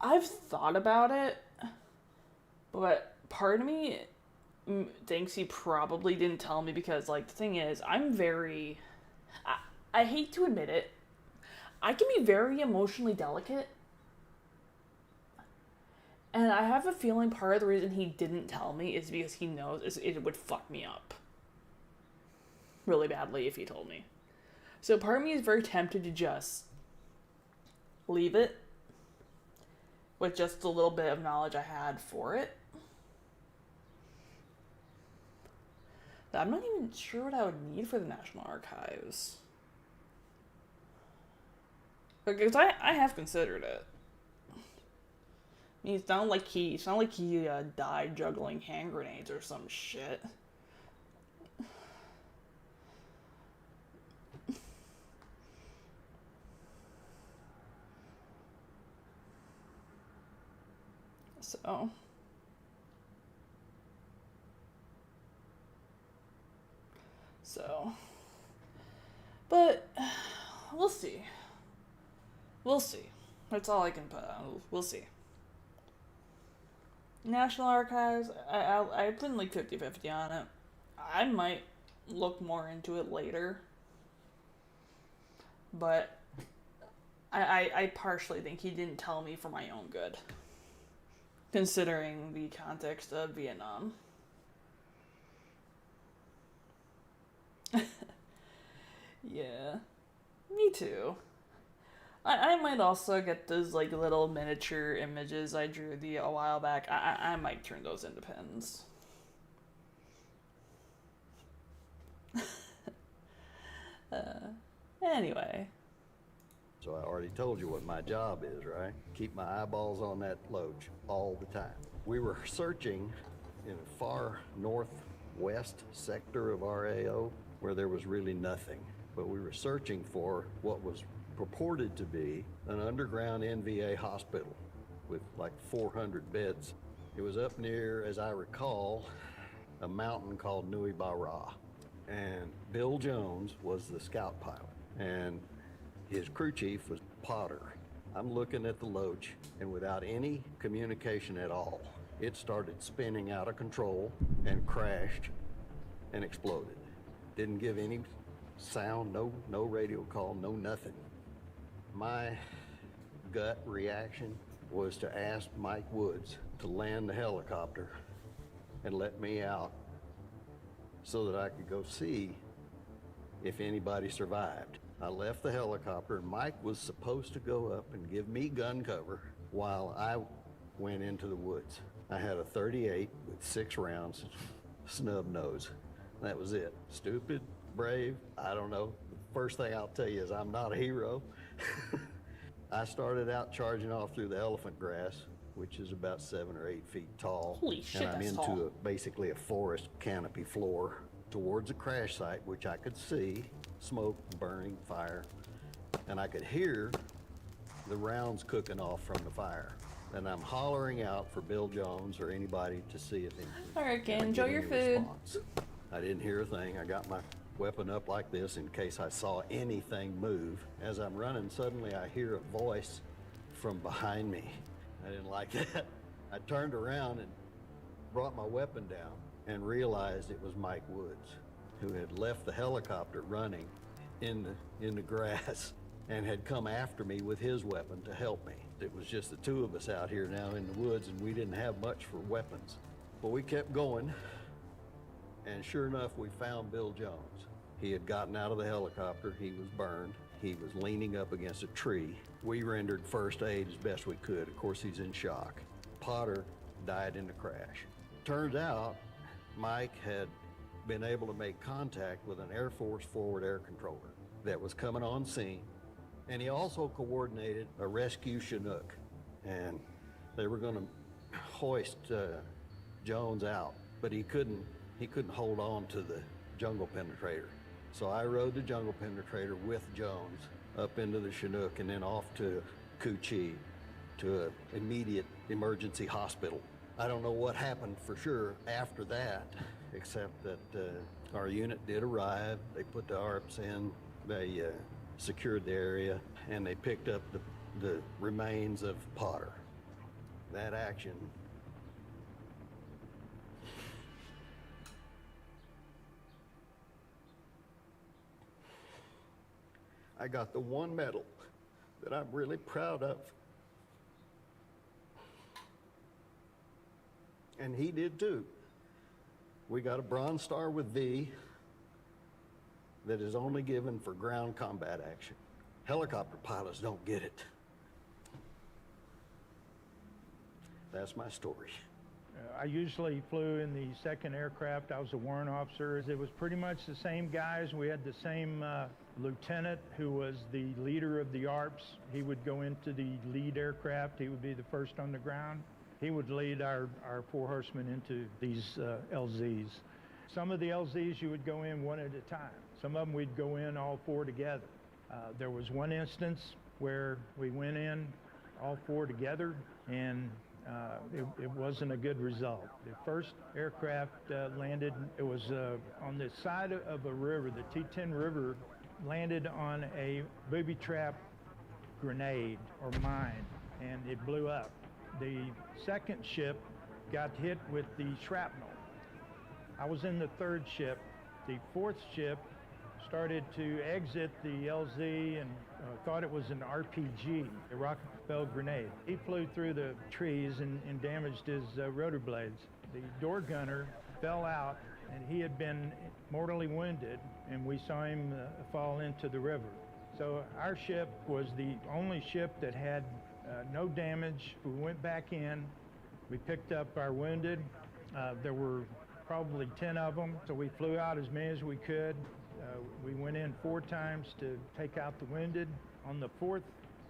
I've thought about it, but part of me thinks he probably didn't tell me because, like, the thing is, I hate to admit it, I can be very emotionally delicate. And I have a feeling part of the reason he didn't tell me is because he knows it would fuck me up really badly if he told me. So part of me is very tempted to just leave it with just a little bit of knowledge I had for it. I'm not even sure what I would need for the National Archives. Because I have considered it. I mean, it's not like he died juggling hand grenades or some shit. So, but we'll see. We'll see. That's all I can put on. We'll see. National Archives, I put like 50-50 on it. I might look more into it later. But I partially think he didn't tell me for my own good. Considering the context of Vietnam. Yeah. Me too. I might also get those, like, little miniature images I drew a while back. I might turn those into pins. Anyway. So I already told you what my job is, right? Keep my eyeballs on that loach all the time. We were searching in a far northwest sector of RAO where there was really nothing. But we were searching for what was purported to be an underground NVA hospital with like 400 beds. It was up near, as I recall, a mountain called Nui Bara. And Bill Jones was the scout pilot. And his crew chief was Potter. I'm looking at the loach, and without any communication at all, it started spinning out of control and crashed and exploded. Didn't give any sound, no radio call, no nothing. My gut reaction was to ask Mike Woods to land the helicopter and let me out so that I could go see if anybody survived. I left the helicopter and Mike was supposed to go up and give me gun cover while I went into the woods. I had a .38 with 6 rounds, snub nose. That was it. Stupid, brave, I don't know. The first thing I'll tell you is I'm not a hero. I started out charging off through the elephant grass, which is about 7 or 8 feet tall. Holy shit, and I'm that's into tall. basically a forest canopy floor towards a crash site, which I could see smoke, burning, fire, and I could hear the rounds cooking off from the fire. And I'm hollering out for Bill Jones or anybody to see if anything. All right, Ken, I enjoy get your any food. response. I didn't hear a thing. I got my weapon up like this in case I saw anything move. As I'm running, suddenly I hear a voice from behind me. I didn't like that. I turned around and brought my weapon down and realized it was Mike Woods, who had left the helicopter running in the grass and had come after me with his weapon to help me. It was just the two of us out here now in the woods, and we didn't have much for weapons. But we kept going, and sure enough, we found Bill Jones. He had gotten out of the helicopter. He was burned. He was leaning up against a tree. We rendered first aid as best we could. Of course, he's in shock. Potter died in the crash. Turns out, Mike had been able to make contact with an Air Force forward air controller that was coming on scene. And he also coordinated a rescue Chinook. And they were going to hoist Jones out, but he couldn't hold on to the jungle penetrator. So I rode the jungle penetrator with Jones up into the Chinook and then off to Cu-Chi to an immediate emergency hospital. I don't know what happened for sure after that, except that our unit did arrive. They put the ARPs in, they secured the area, and they picked up the remains of Potter. That action I got the one medal that I'm really proud of. And he did too. We got a Bronze Star with V that is only given for ground combat action. Helicopter pilots don't get it. That's my story. I usually flew in the 2nd aircraft. I was a warrant officer. It was pretty much the same guys. We had the same lieutenant who was the leader of the ARPs. He would go into the lead aircraft. He would be the first on the ground. He would lead our 4 horsemen into these LZs. Some of the LZs you would go in one at a time. Some of them we'd go in all 4 together. There was one instance where we went in all 4 together, and it wasn't a good result. The first aircraft landed, it was on the side of a river, the T10 River, landed on a booby trap grenade or mine, and it blew up. The second ship got hit with the shrapnel. I was in the 3rd ship. The 4th ship started to exit the LZ and thought it was an RPG, a rocket propelled grenade. He flew through the trees and damaged his rotor blades. The door gunner fell out, and he had been mortally wounded, and we saw him fall into the river. So our ship was the only ship that had no damage. We went back in, we picked up our wounded. There were probably 10 of them, so we flew out as many as we could. We went in 4 times to take out the wounded. On the 4th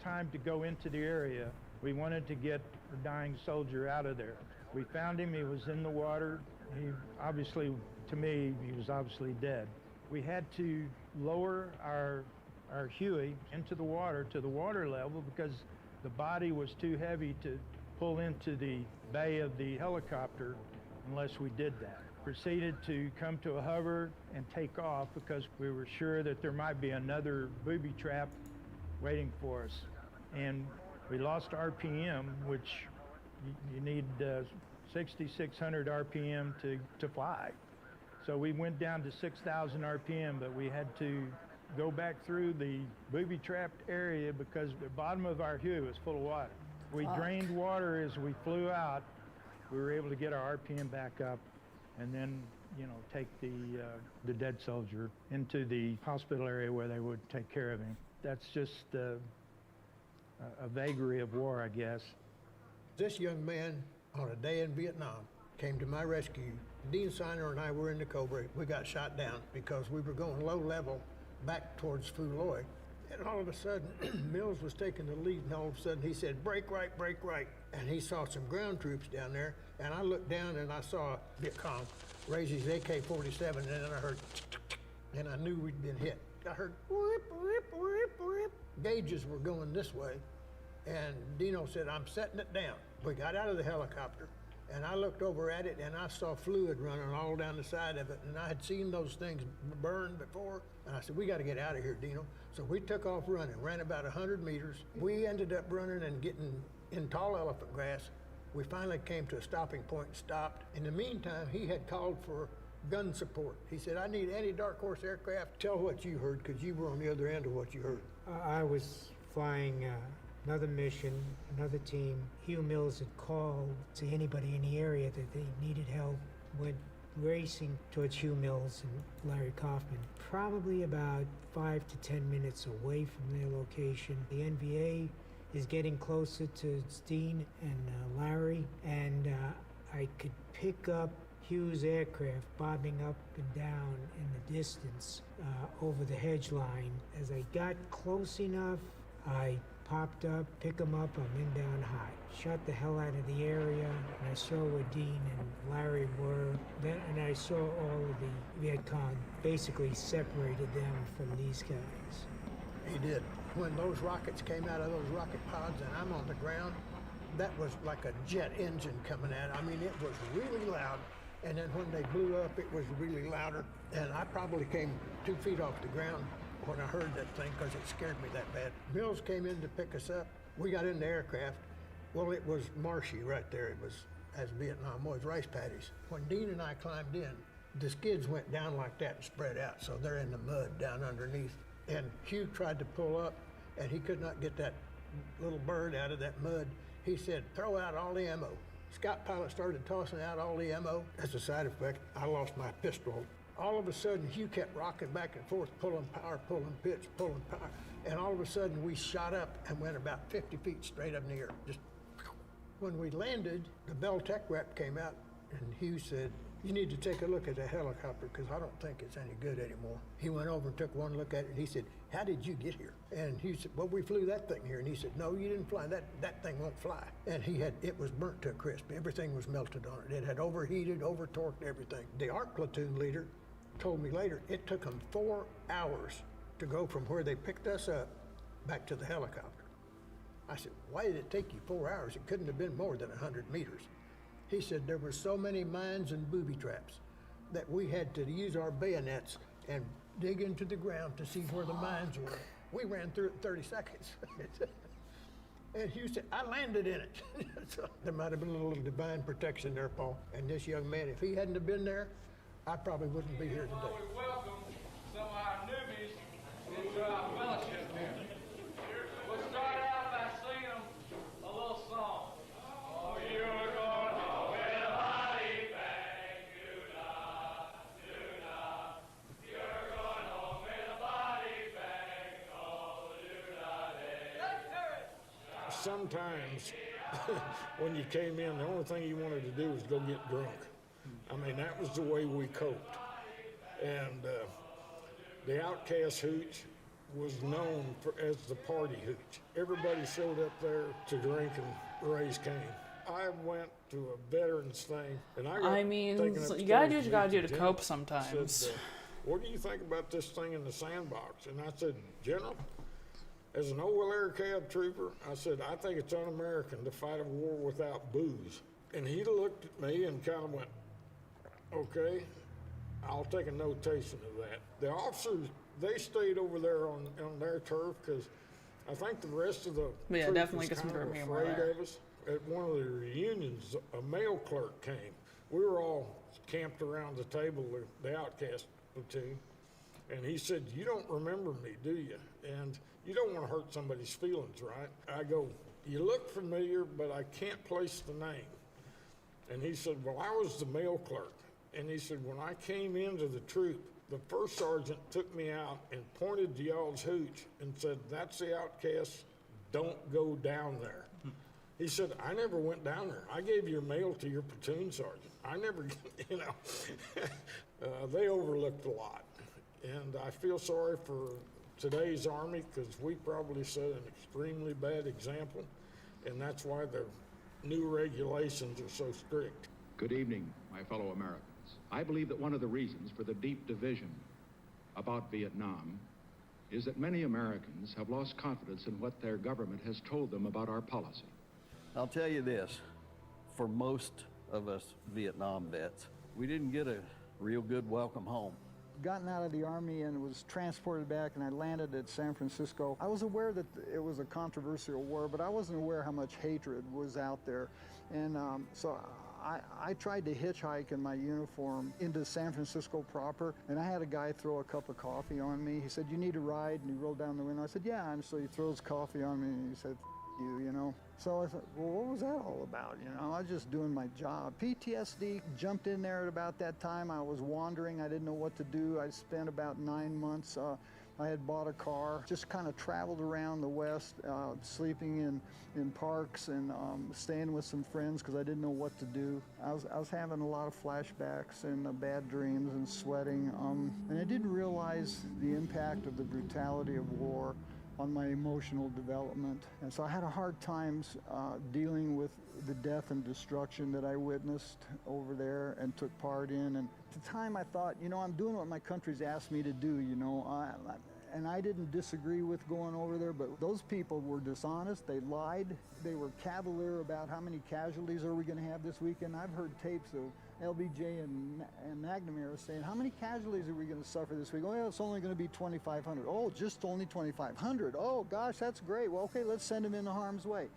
time to go into the area, we wanted to get a dying soldier out of there. We found him, he was in the water. He obviously, to me, he was obviously dead. We had to lower our Huey into the water to the water level because the body was too heavy to pull into the bay of the helicopter unless we did that. Proceeded to come to a hover and take off because we were sure that there might be another booby trap waiting for us. And we lost RPM, which you need 6,600 RPM to fly. So we went down to 6,000 RPM, but we had to go back through the booby-trapped area because the bottom of our hue was full of water. We drained water as we flew out. We were able to get our RPM back up and then, you know, take the dead soldier into the hospital area where they would take care of him. That's just a vagary of war, I guess. This young man, on a day in Vietnam, came to my rescue. Dean Siner and I were in the Cobra. We got shot down because we were going low level back towards Phu Loy. And all of a sudden, Mills was taking the lead, and all of a sudden he said, break right, break right. And he saw some ground troops down there, and I looked down and I saw Viet Cong raise his AK-47, and then I heard, and I knew we'd been hit. I heard, whip, whip, whip, whip. Gauges were going this way, and Dino said, I'm setting it down. We got out of the helicopter, and I looked over at it, and I saw fluid running all down the side of it, and I had seen those things burn before, and I said, we got to get out of here, Dino. So we took off running, ran about 100 meters. We ended up running and getting in tall elephant grass. We finally came to a stopping point and stopped. In the meantime, he had called for gun support. He said, I need anti-Dark Horse aircraft. Tell what you heard, because you were on the other end of what you heard. I was flying another mission, another team. Hugh Mills had called to anybody in the area that they needed help. Went racing towards Hugh Mills and Larry Kaufman, probably about 5 to 10 minutes away from their location. The NVA is getting closer to Steen and Larry, and I could pick up Hugh's aircraft bobbing up and down in the distance over the hedge line. As I got close enough, I popped up, pick him up, I'm in down high. Shot the hell out of the area, and I saw where Dean and Larry were. Then, and I saw all of the Viet Cong basically separated them from these guys. He did. When those rockets came out of those rocket pods and I'm on the ground, that was like a jet engine coming at. I mean, it was really loud. And then when they blew up, it was really louder. And I probably came 2 feet off the ground when I heard that thing because it scared me that bad. Mills came in to pick us up. We got in the aircraft. Well, it was marshy right there. It was, as Vietnam was, rice paddies. When Dean and I climbed in, the skids went down like that and spread out. So they're in the mud down underneath. And Hugh tried to pull up, and he could not get that little bird out of that mud. He said, throw out all the ammo. Scout pilot started tossing out all the ammo. As a side effect, I lost my pistol. All of a sudden, Hugh kept rocking back and forth, pulling power, pulling pitch, pulling power. And all of a sudden, we shot up and went about 50 feet straight up in the air. Just when we landed, the Bell Tech rep came out, and Hugh said, you need to take a look at the helicopter because I don't think it's any good anymore. He went over and took one look at it, and he said, how did you get here? And he said, well, we flew that thing here. And he said, no, you didn't fly. That thing won't fly. And it was burnt to a crisp. Everything was melted on it. It had overheated, over-torqued, everything. The ARC platoon leader told me later, it took them 4 hours to go from where they picked us up back to the helicopter. I said, why did it take you 4 hours? It couldn't have been more than 100 meters. He said there were so many mines and booby traps that we had to use our bayonets and dig into the ground to see where the mines were. We ran through it in 30 seconds. And Hugh said, I landed in it. So there might have been a little divine protection there, Paul. And this young man, if he hadn't have been there, I probably wouldn't be here today. We welcome some of our newbies into our fellowship here. We'll start out by singing a little song. Oh, you're going home with a body bag, do-da. You're going home with a body bag, oh, do-da-day. Sometimes when you came in, the only thing you wanted to do was go get drunk. I mean, that was the way we coped. And the Outcast Hooch was known as the party hooch. Everybody showed up there to drink and raise cane. I went to a veterans thing, and I mean, you gotta do what you gotta do to cope sometimes. Said, what do you think about this thing in the sandbox? And I said, General, as an old air cab trooper, I said, I think it's un-American to fight a war without booze. And he looked at me and kind of went, okay, I'll take a notation of that. The officers, they stayed over there on their turf because I think the rest of the yeah, troop definitely was get some kind of Birmingham afraid there. of us. At one of the reunions, a mail clerk came. We were all camped around the table, the outcast platoon, and he said, "You don't remember me, do you? And you don't want to hurt somebody's feelings, right?" I go, "You look familiar, but I can't place the name." And he said, "Well, I was the mail clerk." And he said, "When I came into the troop, the first sergeant took me out and pointed to y'all's hooch and said, 'That's the outcast, don't go down there.'" He said, "I never went down there. I gave your mail to your platoon sergeant. I never," you know, they overlooked a lot. And I feel sorry for today's Army because we probably set an extremely bad example, and that's why the new regulations are so strict. Good evening, my fellow Americans. I believe that one of the reasons for the deep division about Vietnam is that many Americans have lost confidence in what their government has told them about our policy. I'll tell you this, for most of us Vietnam vets, we didn't get a real good welcome home. Gotten out of the Army and was transported back, and I landed at San Francisco. I was aware that it was a controversial war, but I wasn't aware how much hatred was out there. And so I tried to hitchhike in my uniform into San Francisco proper, and I had a guy throw a cup of coffee on me. He said, "You need a ride?" And he rolled down the window. I said, "Yeah." And so he throws coffee on me, and he said, you know. So I thought, well, what was that all about? You know, I was just doing my job. PTSD jumped in there at about that time. I was wandering. I didn't know what to do. I spent about 9 months. I had bought a car, just kind of traveled around the West, sleeping in parks and staying with some friends because I didn't know what to do. I was having a lot of flashbacks and bad dreams and sweating. And I didn't realize the impact of the brutality of war on my emotional development. And so I had a hard time dealing with the death and destruction that I witnessed over there and took part in. And at the time I thought, you know, I'm doing what my country's asked me to do, you know. And I didn't disagree with going over there, but those people were dishonest. They lied. They were cavalier about how many casualties are we going to have this weekend. I've heard tapes of LBJ and McNamara saying, "How many casualties are we going to suffer this week?" "Oh, yeah, it's only going to be 2,500. "Oh, just only 2,500. "Oh, gosh, that's great. Well, okay, let's send them into harm's way."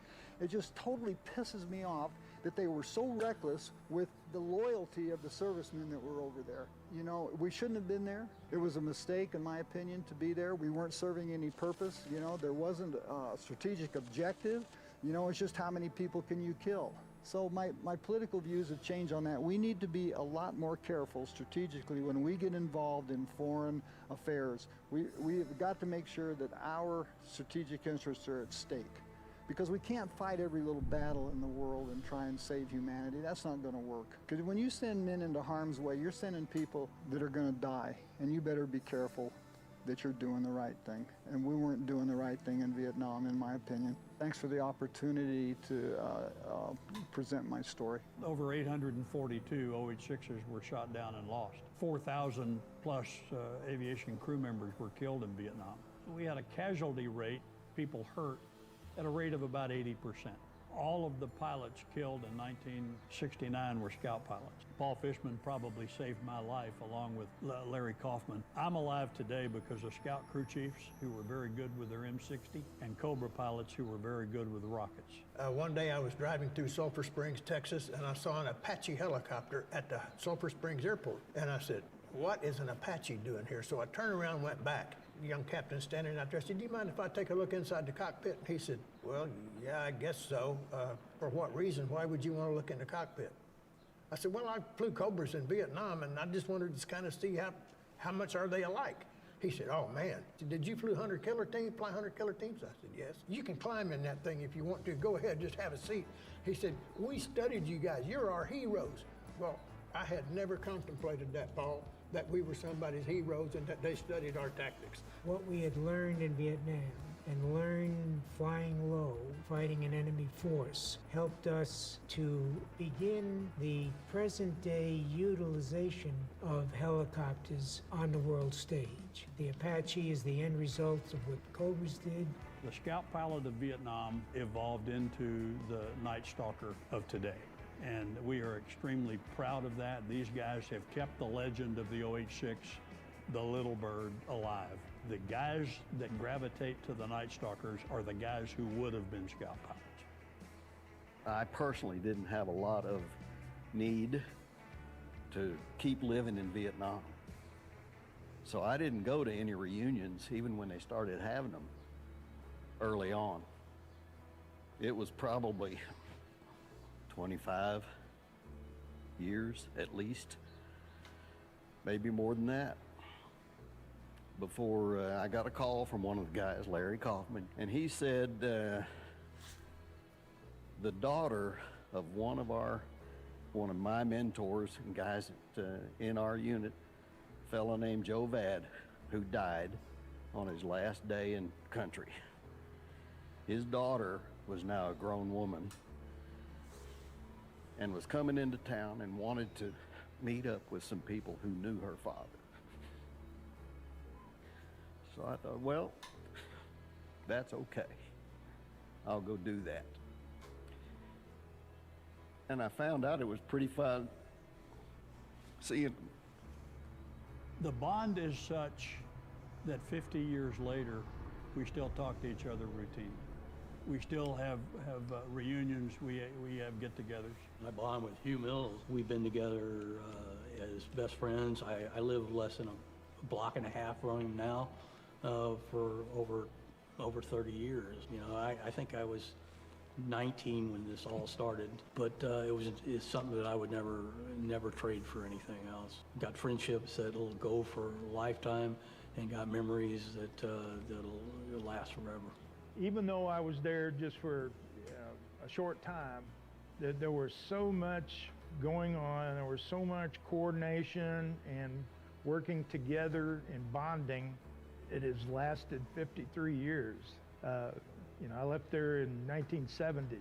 It just totally pisses me off that they were so reckless with the loyalty of the servicemen that were over there. You know, we shouldn't have been there. It was a mistake, in my opinion, to be there. We weren't serving any purpose. You know, there wasn't a strategic objective. You know, it's just how many people can you kill? So my political views have changed on that. We need to be a lot more careful strategically when we get involved in foreign affairs. We've got to make sure that our strategic interests are at stake. Because we can't fight every little battle in the world and try and save humanity. That's not going to work. Because when you send men into harm's way, you're sending people that are going to die. And you better be careful that you're doing the right thing. And we weren't doing the right thing in Vietnam, in my opinion. Thanks for the opportunity to present my story. Over 842 OH-6s were shot down and lost. 4,000 plus aviation crew members were killed in Vietnam. We had a casualty rate, people hurt, at a rate of about 80%. All of the pilots killed in 1969 were scout pilots. Paul Fishman probably saved my life along with Larry Kaufman. I'm alive today because of scout crew chiefs who were very good with their M60 and Cobra pilots who were very good with rockets. One day I was driving through Sulphur Springs, Texas, and I saw an Apache helicopter at the Sulphur Springs airport. And I said, "What is an Apache doing here?" So I turned around and went back. The young captain standing out there said, "Do you mind if I take a look inside the cockpit?" He said, "Well, yeah, I guess so. For what reason? Why would you want to look in the cockpit?" I said, "Well, I flew Cobras in Vietnam, and I just wanted to kind of see how much are they alike." He said, "Oh, man, did you fly 100 killer teams? I said, "Yes." "You can climb in that thing if you want to. Go ahead, just have a seat." He said, "We studied you guys. You're our heroes." Well, I had never contemplated that, Paul, that we were somebody's heroes and that they studied our tactics. What we had learned in Vietnam and learned flying low, fighting an enemy force, helped us to begin the present-day utilization of helicopters on the world stage. The Apache is the end result of what Cobras did. The Scout pilot of Vietnam evolved into the Night Stalker of today. And we are extremely proud of that. These guys have kept the legend of the OH-6, the Little Bird, alive. The guys that gravitate to the Night Stalkers are the guys who would have been Scout pilots. I personally didn't have a lot of need to keep living in Vietnam. So I didn't go to any reunions, even when they started having them early on. It was probably 25 years at least, maybe more than that, before I got a call from one of the guys, Larry Kaufman, and he said the daughter of one of my mentors and guys in our unit, a fellow named Joe Vad, who died on his last day in country. His daughter was now a grown woman and was coming into town and wanted to meet up with some people who knew her father. So I thought, well, that's okay. I'll go do that. And I found out it was pretty fun seeing them. The bond is such that 50 years later, we still talk to each other routinely. We still have reunions, we have get-togethers. I bond with Hugh Mills. We've been together as best friends. I live less than a block and a half from him now for over 30 years. You know, I think I was 19 when this all started, but it's something that I would never trade for anything else. Got friendships that'll go for a lifetime, and got memories that'll last forever. Even though I was there just for a short time, there was so much going on, there was so much coordination and working together and bonding. It has lasted 53 years. You know, I left there in 1970,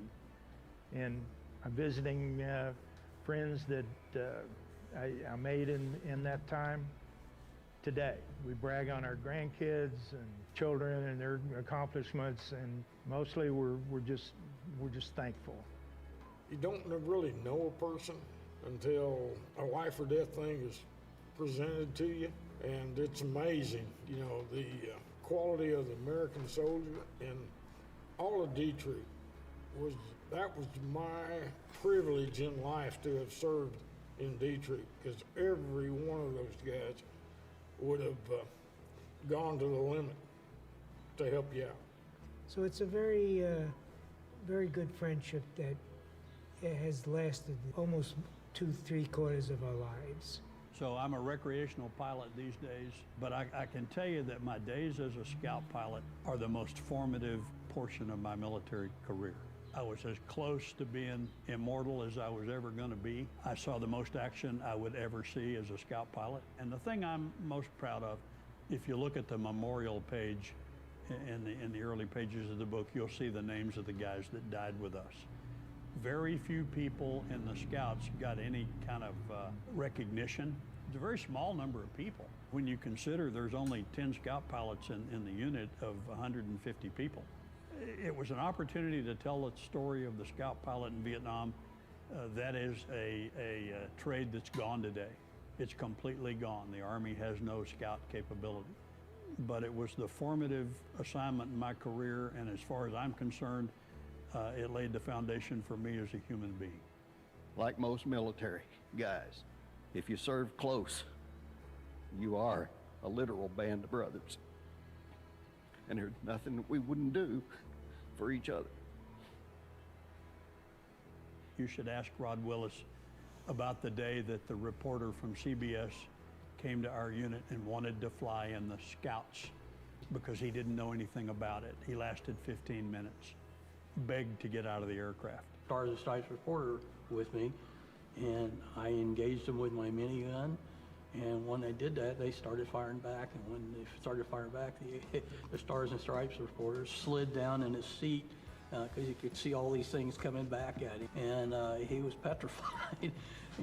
and I'm visiting friends that I made in that time today. We brag on our grandkids and children and their accomplishments, and mostly we're just thankful. You don't really know a person until a life or death thing is presented to you, and it's amazing, you know, the quality of the American soldier. And all of Detroit was my privilege in life to have served in Detroit, because every one of those guys would have gone to the limit to help you out. So it's a very, very good friendship that has lasted almost 2-3/4 of our lives. So I'm a recreational pilot these days, but I can tell you that my days as a scout pilot are the most formative portion of my military career. I was as close to being immortal as I was ever going to be. I saw the most action I would ever see as a scout pilot. And the thing I'm most proud of, if you look at the memorial page in the early pages of the book, you'll see the names of the guys that died with us. Very few people in the Scouts got any kind of recognition. It's a very small number of people. When you consider there's only 10 Scout pilots in the unit of 150 people. It was an opportunity to tell the story of the Scout pilot in Vietnam. That is a trade that's gone today. It's completely gone. The Army has no Scout capability. But it was the formative assignment in my career, and as far as I'm concerned, it laid the foundation for me as a human being. Like most military guys, if you serve close, you are a literal band of brothers. And there's nothing that we wouldn't do for each other. You should ask Rod Willis about the day that the reporter from CBS came to our unit and wanted to fly in the Scouts because he didn't know anything about it. He lasted 15 minutes, begged to get out of the aircraft. Stars and Stripes reporter with me, and I engaged them with my minigun. And when they did that, they started firing back. And when they started firing back, the Stars and Stripes reporter slid down in his seat because he could see all these things coming back at him. And he was petrified.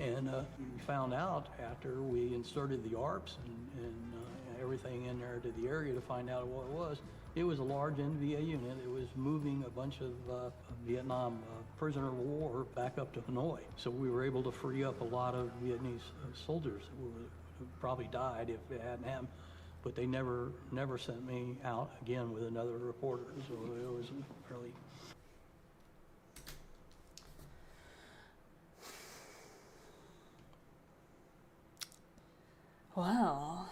And we found out after we inserted the ARPs and everything in there to the area to find out what it was. It was a large NVA unit. It was moving a bunch of Vietnam prisoner of war back up to Hanoi. So we were able to free up a lot of Vietnamese soldiers who probably died if it hadn't happened. But they never sent me out again with another reporter. So it was fairly... Well,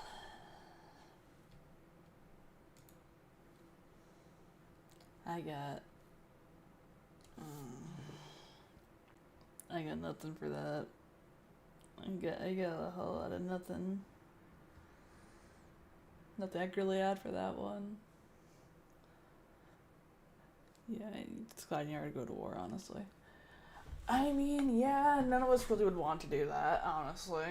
I got nothing for that. I got a whole lot of nothing. Nothing I could really add for that one. Yeah, it's glad you never go to war, honestly. I mean, yeah, none of us really would want to do that, honestly.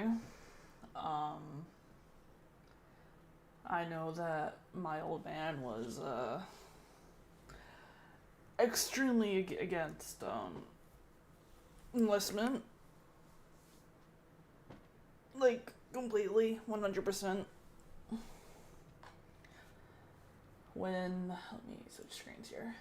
I know that my old man was extremely against enlistment. Like, completely, 100%. Let me switch screens here.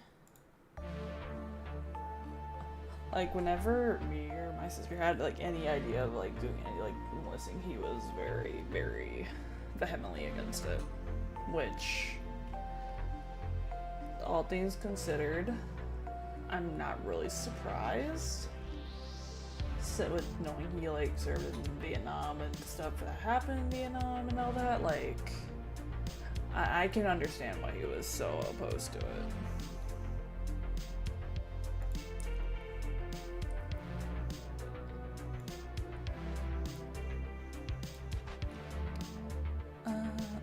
Like, whenever me or my sister had, like, any idea of, like, doing any, like, enlisting, he was very, very vehemently against it. Which, all things considered, I'm not really surprised. So, with knowing he, like, served in Vietnam and stuff that happened in Vietnam and all that, like, I can understand why he was so opposed to it.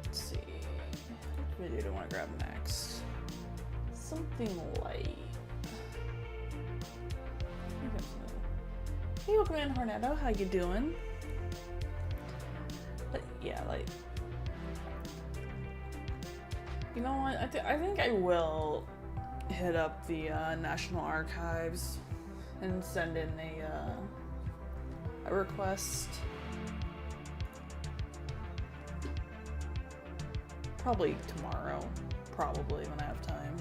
Let's see. What video do I want to grab next? Something light. Hey, welcome in, Hornado. How you doing? But yeah, like, you know what? I think I will hit up the National Archives and send in a request. Probably tomorrow. Probably when I have time.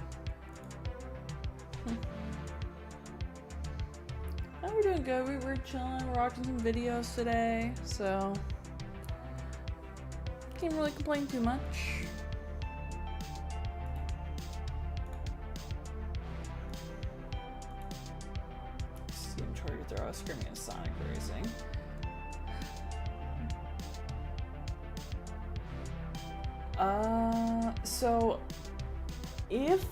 Oh, we're doing good. We're chilling. We're watching some videos today, so can't really complain too much. Steam Charger Throw, Screaming and Sonic Racing. So if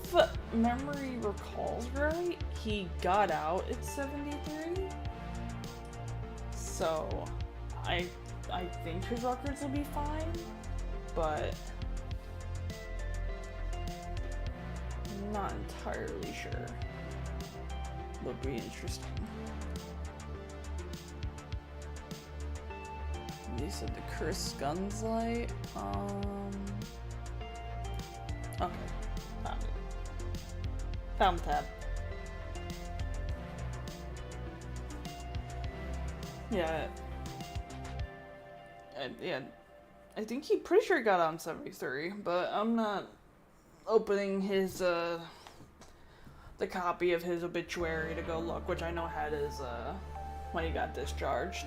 memory recalls right, he got out at 73. So I think his records will be fine, but I'm not entirely sure. Would be interesting. They said the cursed guns light. Okay, found it. Found the tab. Yeah. Yeah. I think pretty sure he got on 73, but I'm not opening his, the copy of his obituary to go look, which I know had his, when he got discharged.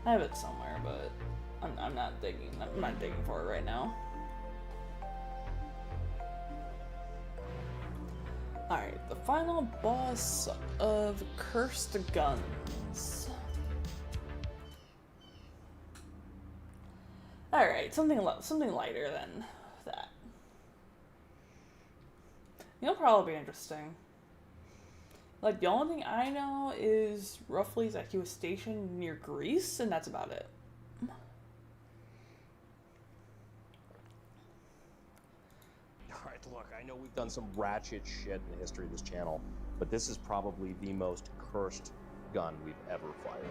I have it somewhere, but I'm not digging for it right now. Alright, the final boss of Cursed Guns. Alright, something lighter than that. It'll probably be interesting. Like, the only thing I know is roughly that he was stationed near Greece, and that's about it. Alright, look, I know we've done some ratchet shit in the history of this channel, but this is probably the most cursed gun we've ever fired.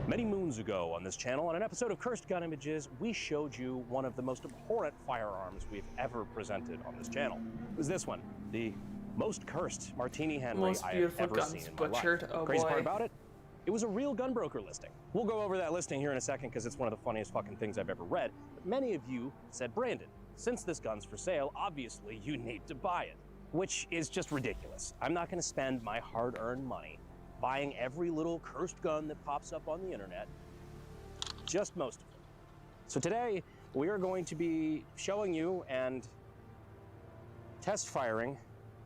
Many moons ago on this channel, on an episode of Cursed Gun Images, we showed you one of the most abhorrent firearms we've ever presented on this channel. It was this one, the most cursed Martini Henry I have ever seen in my life. Oh, Crazy boy. part about it? It was a real gunbroker listing. We'll go over that listing here in a second because it's one of the funniest fucking things I've ever read. But many of you said, Brandon, since this gun's for sale, obviously you need to buy it. Which is just ridiculous. I'm not gonna spend my hard-earned money buying every little cursed gun that pops up on the internet. Just most of them. So today, we are going to be showing you and test firing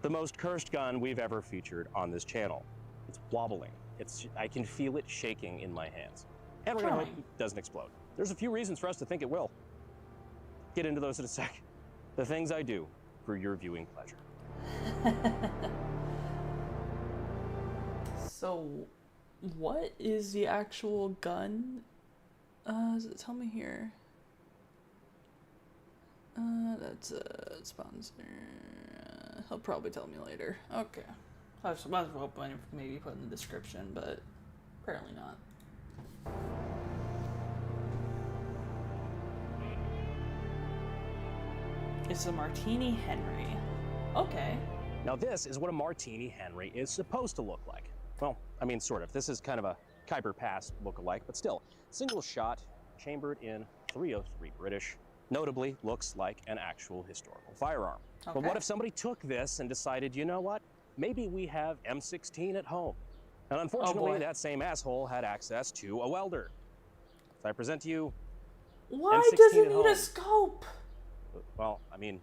the most cursed gun we've ever featured on this channel. It's wobbling. I can feel it shaking in my hands. And we're going to hope it doesn't explode. There's a few reasons for us to think it will. Get into those in a sec. The things I do for your viewing pleasure. So, what is the actual gun? Does it tell me here? That's a sponsor. He'll probably tell me later. Okay. I was hoping maybe put in the description, but apparently not. It's a Martini Henry. Okay. Now this is what a Martini Henry is supposed to look like. Well, I mean, sort of. This is kind of a Khyber Pass look-alike, but still, single shot, chambered in .303 British, notably looks like an actual historical firearm. Okay. But what if somebody took this and decided, you know what? Maybe we have M16 at home. And unfortunately, that same asshole had access to a welder. So I present to you Why M16 does it at need home. a scope? Well, I mean,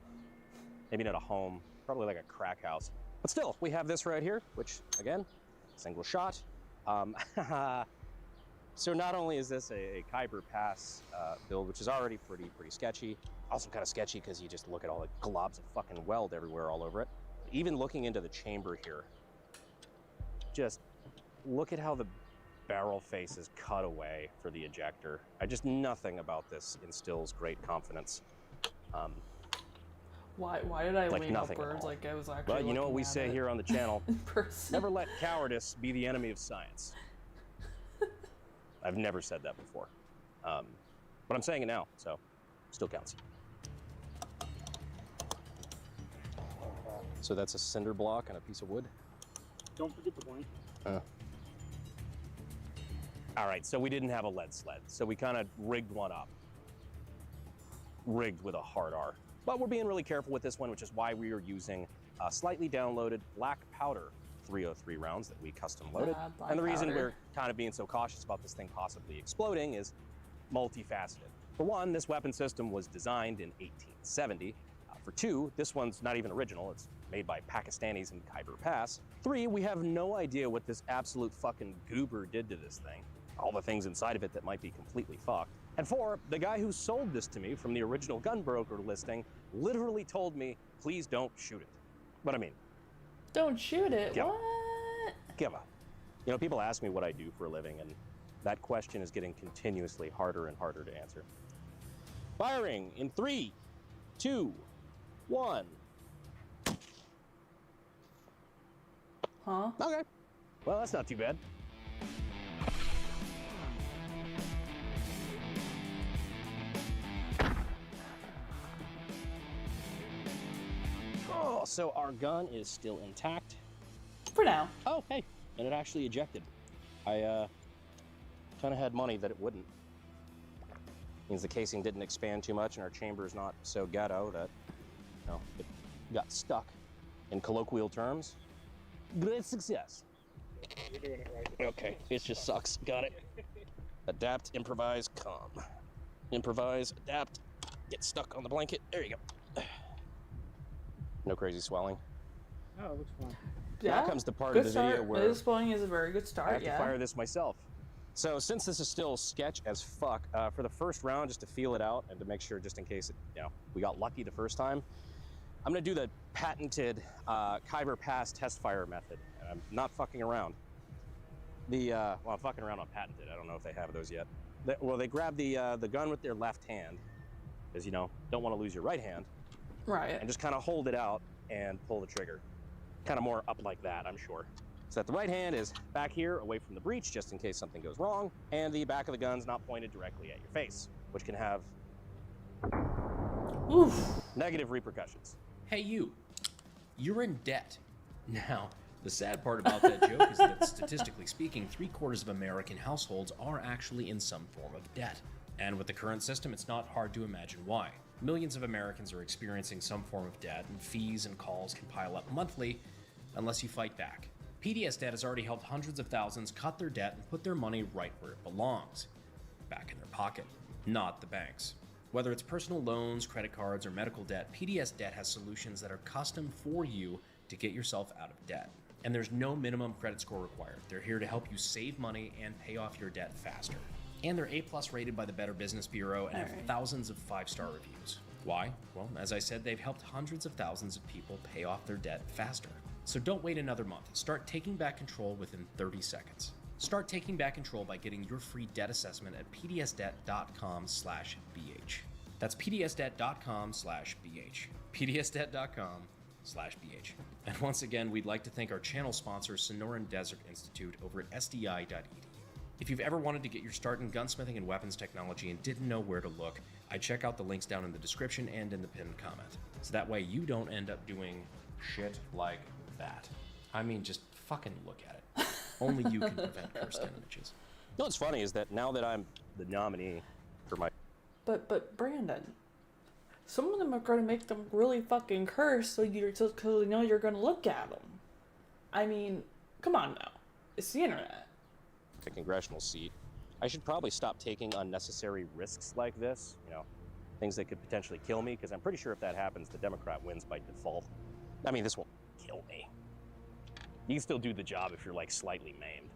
maybe not a home, probably like a crack house. But still, we have this right here, which, again, single shot. So not only is this a Khyber Pass build, which is already pretty sketchy, also kind of sketchy because you just look at all the globs of fucking weld everywhere all over it. Even looking into the chamber here, just look at how the barrel face is cut away for the ejector. Nothing about this instills great confidence. Why did I Like lean nothing at upwards all. like I was actually Well, you know what looking we at say it here on the channel. in person? Never let cowardice be the enemy of science. I've never said that before. But I'm saying it now, so still counts. So that's a cinder block and a piece of wood? Don't forget the point. All right, so we didn't have a lead sled, so we kind of rigged one up. Rigged with a hard R. But we're being really careful with this one, which is why we are using slightly downloaded black powder .303 rounds that we custom loaded. Black And the reason powder. we're kind of being so cautious about this thing possibly exploding is multifaceted. For one, this weapon system was designed in 1870. For two, this one's not even original. It's made by Pakistanis in Khyber Pass. Three, we have no idea what this absolute fucking goober did to this thing. All the things inside of it that might be completely fucked. And four, the guy who sold this to me from the original gunbroker listing literally told me, please don't shoot it. But I mean, Don't shoot it. Give What? give up. You know, people ask me what I do for a living, and that question is getting continuously harder and harder to answer. Firing in 3, 2, 1. Huh? Okay. Well, that's not too bad. Oh, so our gun is still intact. For now. Oh, hey, and it actually ejected. I kind of had money that it wouldn't. Means the casing didn't expand too much and our chamber's not so ghetto that, you know, it got stuck. In colloquial terms, great success. You're doing it right. Okay, it just sucks. Got it. Adapt, improvise, calm. Improvise, adapt, get stuck on the blanket. There you go. No crazy swelling. Oh, it looks fine. Yeah. Now comes the part good of the start. video where This spawning is a very good start. I have yeah. to fire this myself. So since this is still sketch as fuck, for the first round, just to feel it out and to make sure, just in case it, you know, we got lucky the first time, I'm gonna do the patented Khyber Pass test fire method. And I'm not fucking around. Well, I'm fucking around on patented. I don't know if they have those yet. They grab the gun with their left hand, because, you know, don't want to lose your right hand. Right. And just kind of hold it out and pull the trigger. Kind of more up like that, I'm sure. So that the right hand is back here, away from the breech, just in case something goes wrong, and the back of the gun's not pointed directly at your face, which can have negative repercussions. Hey, you're in debt. Now, the sad part about that joke is that statistically speaking, 3/4 of American households are actually in some form of debt. And with the current system, it's not hard to imagine why. Millions of Americans are experiencing some form of debt, and fees and calls can pile up monthly unless you fight back. PDS debt has already helped hundreds of thousands cut their debt and put their money right where it belongs, back in their pocket, not the banks. Whether it's personal loans, credit cards, or medical debt, PDS Debt has solutions that are custom for you to get yourself out of debt. And there's no minimum credit score required. They're here to help you save money and pay off your debt faster. And they're A+ rated by the Better Business Bureau and have thousands of 5-star reviews. Why? Well, as I said, they've helped hundreds of thousands of people pay off their debt faster. So don't wait another month. Start taking back control within 30 seconds. Start taking back control by getting your free debt assessment at pdsdebt.com/bh. That's pdsdebt.com/bh. pdsdebt.com/bh. And once again, we'd like to thank our channel sponsor, Sonoran Desert Institute, over at sdi.edu. If you've ever wanted to get your start in gunsmithing and weapons technology and didn't know where to look, I'd check out the links down in the description and in the pinned comment. So that way you don't end up doing shit like that. I mean, just fucking look at it. Only you can prevent cursed images. You know what's funny is that now that I'm the nominee for my... But Brandon, some of them are going to make them really fucking curse, so you know you're going to look at them. I mean, come on now. It's the internet. The congressional seat, I should probably stop taking unnecessary risks like this, you know, things that could potentially kill me, because I'm pretty sure if that happens, the Democrat wins by default. I mean, this won't kill me. You can still do the job if you're, like, slightly maimed.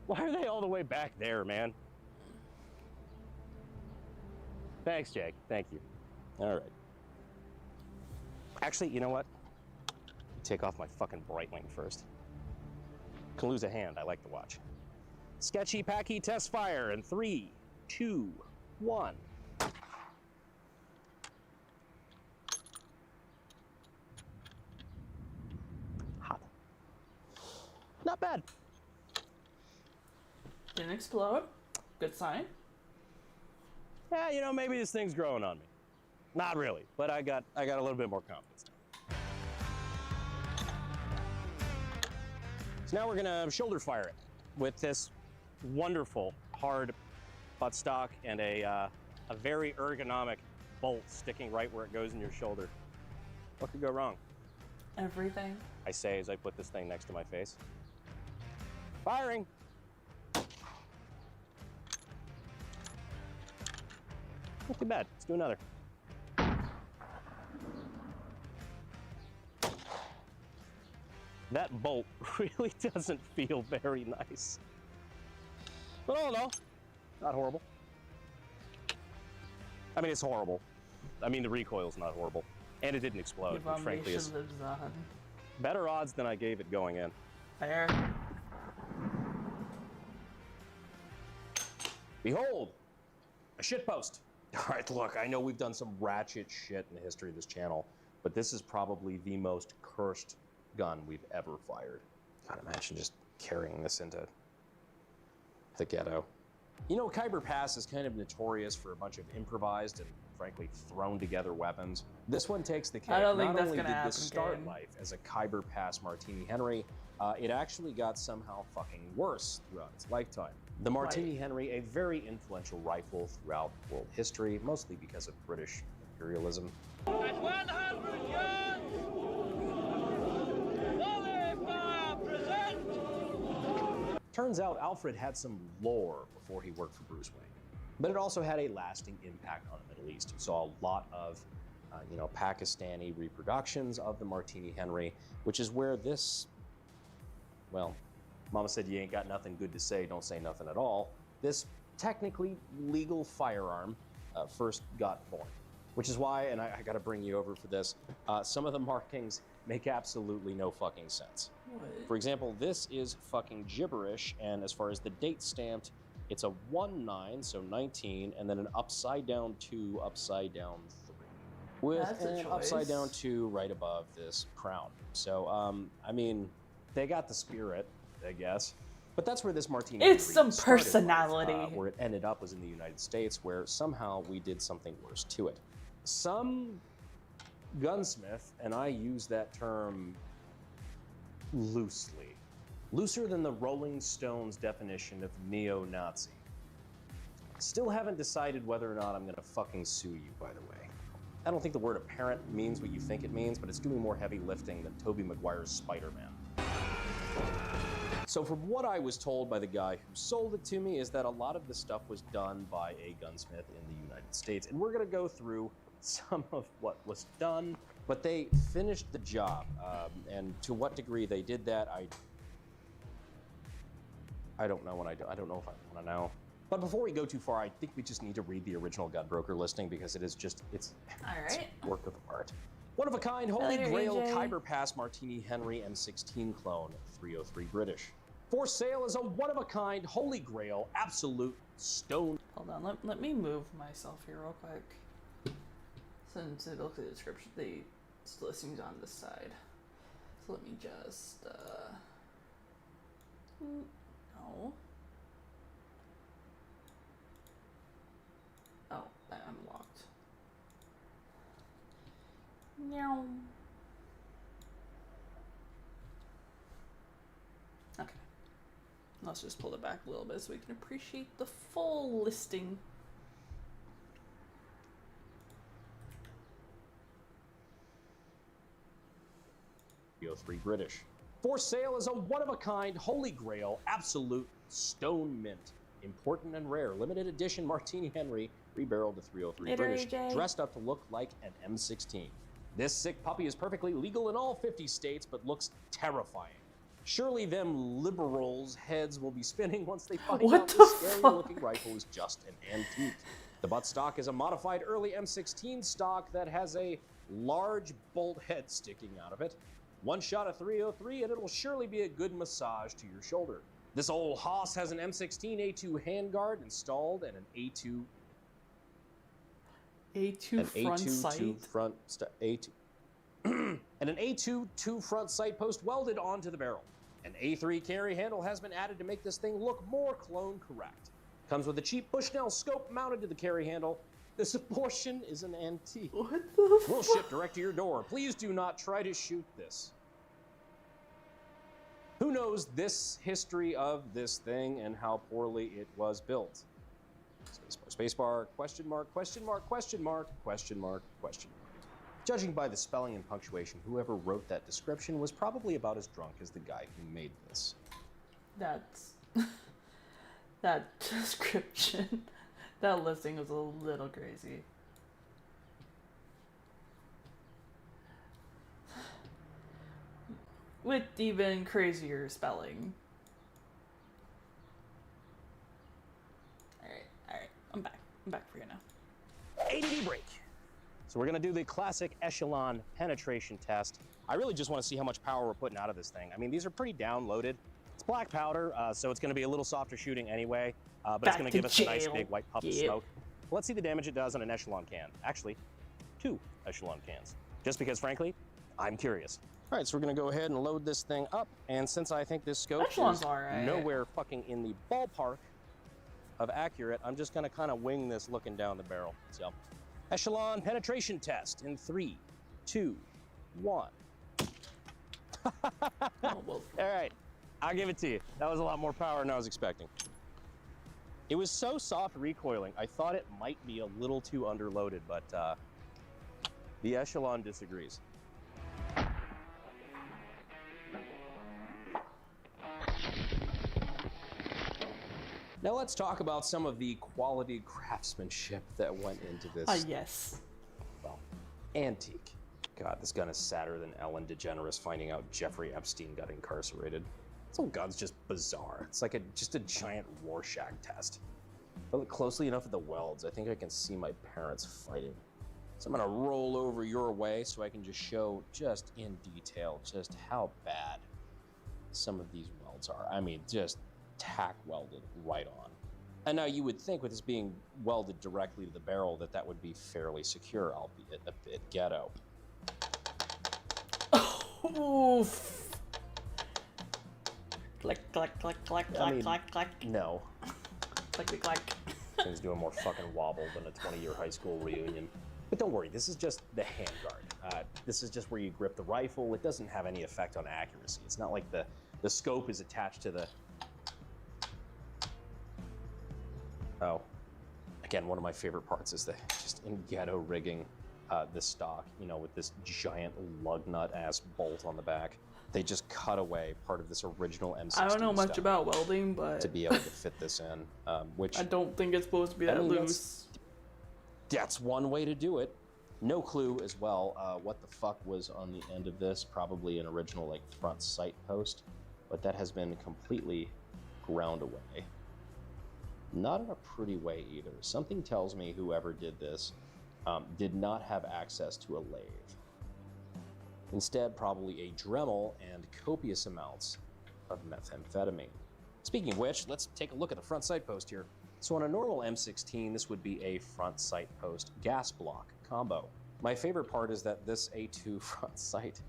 Why are they all the way back there, man? Thanks, Jake. Thank you. All right. Actually, you know what? Take off my fucking Breitling first. Can lose a hand. I like to watch. Sketchy Packy test fire in 3, 2, 1. Hot. Not bad. Didn't explode. Good sign. Yeah, you know, maybe this thing's growing on me. Not really, but I got a little bit more confidence now. So now we're gonna shoulder fire it with this wonderful hard buttstock and a very ergonomic bolt sticking right where it goes in your shoulder. What could go wrong? Everything. I say as I put this thing next to my face. Firing! Not too bad. Let's do another. That bolt really doesn't feel very nice. But all in all, not horrible. I mean, it's horrible. I mean, the recoil's not horrible. And it didn't explode, which frankly is better odds than I gave it going in. Fair. Behold, a shitpost. All right, look, I know we've done some ratchet shit in the history of this channel, but this is probably the most cursed gun we've ever fired. God, imagine just carrying this into the ghetto. You know, Khyber Pass is kind of notorious for a bunch of improvised and frankly thrown together weapons. This one takes the cake. I don't think Not that's only gonna did happen, this start Kane. life as a Khyber Pass Martini Henry, it actually got somehow fucking worse throughout its lifetime. The Martini Henry, a very influential rifle throughout world history, mostly because of British imperialism. At 100 yards, volley fire, present! Turns out Alfred had some lore before he worked for Bruce Wayne, but it also had a lasting impact on the Middle East. You saw a lot of, Pakistani reproductions of the Martini Henry, which is where this, well, Mama said you ain't got nothing good to say, don't say nothing at all. This technically legal firearm first got born, which is why, and I gotta bring you over for this, some of the markings make absolutely no fucking sense. What? For example, this is fucking gibberish, and as far as the date stamped, it's a 1-9, so 19, and then an upside down 2, upside down 3. With That's a an choice. upside down 2 right above this crown. So, I mean, they got the spirit, I guess. But that's where this Martini It's Henry some started personality. life. Where it ended up was in the United States, where somehow we did something worse to it. Some gunsmith, and I use that term loosely, looser than the Rolling Stones definition of neo-Nazi. Still haven't decided whether or not I'm gonna fucking sue you, by the way. I don't think the word apparent means what you think it means, but it's doing more heavy lifting than Tobey Maguire's Spider-Man. So from what I was told by the guy who sold it to me is that a lot of the stuff was done by a gunsmith in the United States. And we're gonna go through some of what was done, but they finished the job. And to what degree they did that, I don't know when I don't know if I wanna know. But before we go too far, I think we just need to read the original Gunbroker listing because it is just, it's work of art. One of a kind, Holy Hello, Grail AJ. Khyber Pass Martini Henry M16 clone, 303 British. For sale is a one of a kind, Holy Grail, absolute stone. Hold on, let me move myself here real quick. Since it looks at the description, the listings on this side. So let me just, no. Oh, I'm locked. No. Okay. Let's just pull it back a little bit so we can appreciate the full listing. .3 British. For sale is a one-of-a-kind, Holy Grail, absolute stone mint. Important and rare, limited edition Martini Henry, rebarreled to 303 Later, British, AJ. dressed up to look like an M16. This sick puppy is perfectly legal in all 50 states, but looks terrifying. Surely them liberals' heads will be spinning once they find What out the this scary-looking fuck? rifle is just an antique. The butt stock is a modified early M16 stock that has a large bolt head sticking out of it. One shot of 303 and it'll surely be a good massage to your shoulder. This old hoss has an M16 A2 handguard installed and an A2 front sight. A2 and an A2 front sight post welded onto the barrel. An A3 carry handle has been added to make this thing look more clone correct. Comes with a cheap Bushnell scope mounted to the carry handle. This portion is an antique. What the We'll ship direct to your door. Please do not try to shoot this. Who knows this history of this thing and how poorly it was built? Spacebar, question mark, question mark, question mark, question mark, question mark. Judging by the spelling and punctuation, whoever wrote that description was probably about as drunk as the guy who made this. That's that description. That listing was a little crazy. With even crazier spelling. Alright, I'm back for you now. ADD break. So we're gonna do the classic echelon penetration test. I really just wanna see how much power we're putting out of this thing. I mean, these are pretty downloaded. It's black powder, so it's gonna be a little softer shooting anyway, but it's gonna give us a nice big white puff of smoke. Let's see the damage it does on an echelon can. Actually, 2 echelon cans. Just because, frankly, I'm curious. All right, so we're gonna go ahead and load this thing up, and since I think this scope Echelon's is alright. nowhere fucking in the ballpark of accurate, I'm just gonna kind of wing this looking down the barrel. So, echelon penetration test in 3, 2, 1. All right, I'll give it to you. That was a lot more power than I was expecting. It was so soft recoiling, I thought it might be a little too underloaded, but the echelon disagrees. Now let's talk about some of the quality craftsmanship that went into this. Yes. Well, antique. God, this gun is sadder than Ellen DeGeneres finding out Jeffrey Epstein got incarcerated. This whole gun's just bizarre. It's like just a giant Rorschach test. If I look closely enough at the welds, I think I can see my parents fighting. So I'm gonna roll over your way so I can just show just in detail just how bad some of these welds are. I mean, just tack welded right on. And now you would think with this being welded directly to the barrel that would be fairly secure, albeit a bit ghetto. Oof. Click, click, click, click, I mean, click, click. No. Click, click, click. Thing's doing more fucking wobble than a 20-year high school reunion. But don't worry, this is just the handguard. This is just where you grip the rifle. It doesn't have any effect on accuracy. It's not like the scope is attached to the... Oh. Again, one of my favorite parts is the just in ghetto rigging this stock, you know, with this giant lug nut ass bolt on the back. They just cut away part of this original M16 I don't know much stock about welding, but to be able to fit this in, which I don't think it's supposed to be that loose. That's one way to do it. No clue as well what the fuck was on the end of this. Probably an original like front sight post, but that has been completely ground away. Not in a pretty way either. Something tells me whoever did this did not have access to a lathe. Instead, probably a Dremel and copious amounts of methamphetamine. Speaking of which, let's take a look at the front sight post here. So on a normal M16, this would be a front sight post gas block combo. My favorite part is that this A2 front sight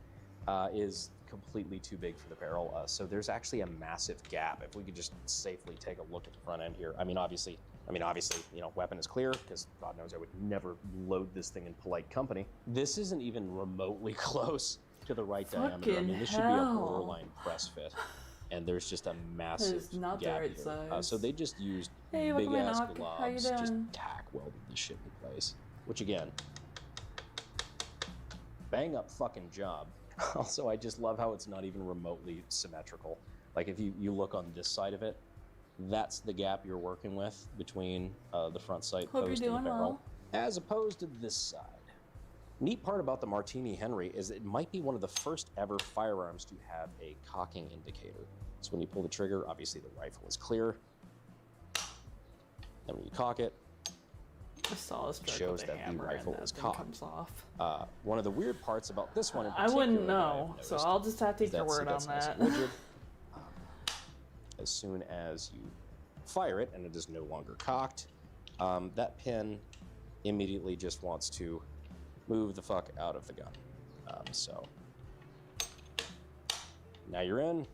is completely too big for the barrel, so there's actually a massive gap. If we could just safely take a look at the front end here. I mean, obviously, you know, weapon is clear, because God knows I would never load this thing in polite company. This isn't even remotely close to the right diameter. I mean, this should be a borderline press fit, and there's just a massive not the gap right here. size. So they just used Hey, big welcome in, ass Ock. How you globs, just doing? tack welded this shit in place. Which again, bang up fucking job. Also, I just love how it's not even remotely symmetrical. Like if you look on this side of it, that's the gap you're working with between the front sight Hope post you're and the doing barrel, well. as opposed to this side. Neat part about the Martini Henry is it might be one of the first ever firearms to have a cocking indicator. So when you pull the trigger, obviously the rifle is clear. And when you cock it, I saw this it shows that the rifle is cocked. comes off. One of the weird parts about this one in I particular wouldn't that I've know, so noticed I'll just have to is take your that, see, word on that's nice that. and rigid. As soon as you fire it and it is no longer cocked, that pin immediately just wants to move the fuck out of the gun. So now you're in.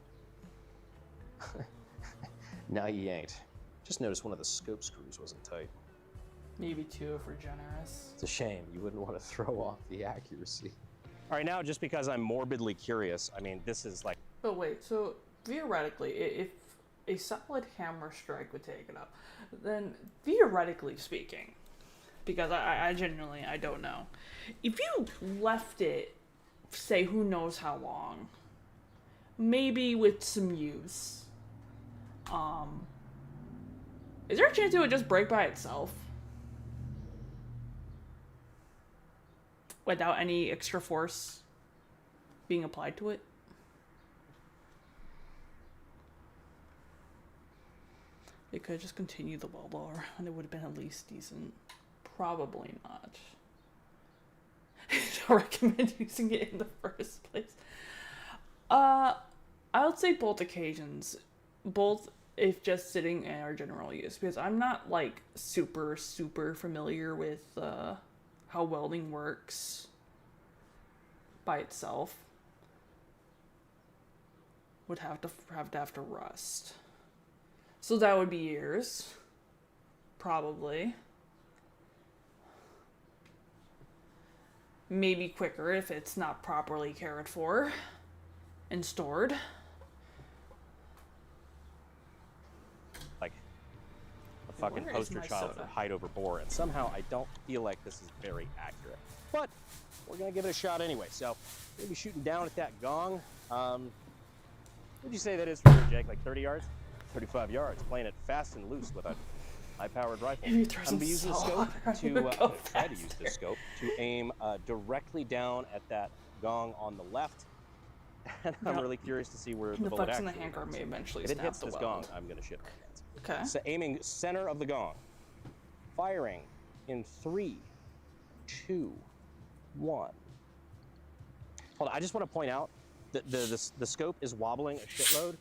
Now you ain't. Just noticed one of the scope screws wasn't tight. Maybe two if we're generous. It's a shame. You wouldn't want to throw off the accuracy. All right, now just because I'm morbidly curious, I mean, this is like... But wait, so theoretically, if a solid hammer strike would take it up, then theoretically speaking, because I genuinely, I don't know, if you left it, say, who knows how long, maybe with some use, is there a chance it would just break by itself? Without any extra force being applied to it? They could just continue the weld blower and it would have been at least decent. Probably not. I don't recommend using it in the first place. I would say both occasions. Both if just sitting in our general use, because I'm not like super familiar with how welding works by itself. Would have to rust. So that would be years. Probably. Maybe quicker if it's not properly cared for and stored. Like a fucking Where is poster my child soda? for height over bore, and somehow I don't feel like this is very accurate. But we're gonna give it a shot anyway. So we're gonna be shooting down at that gong. What'd you say that is for you, Jake? Like 30 yards? 35 yards. Playing it fast and loose with a high-powered rifle. You I'm throw gonna be using the so scope hard, to you would go try to use the scope to aim directly down at that gong on the left. And I'm No. really curious to see where the The bullet flex in the actually handguard lands. may eventually If it snap hits the this weld. gong, I'm gonna shit my pants. Okay. So aiming center of the gong. Firing in 3, 2, 1. Hold on, I just want to point out that the scope is wobbling a shitload.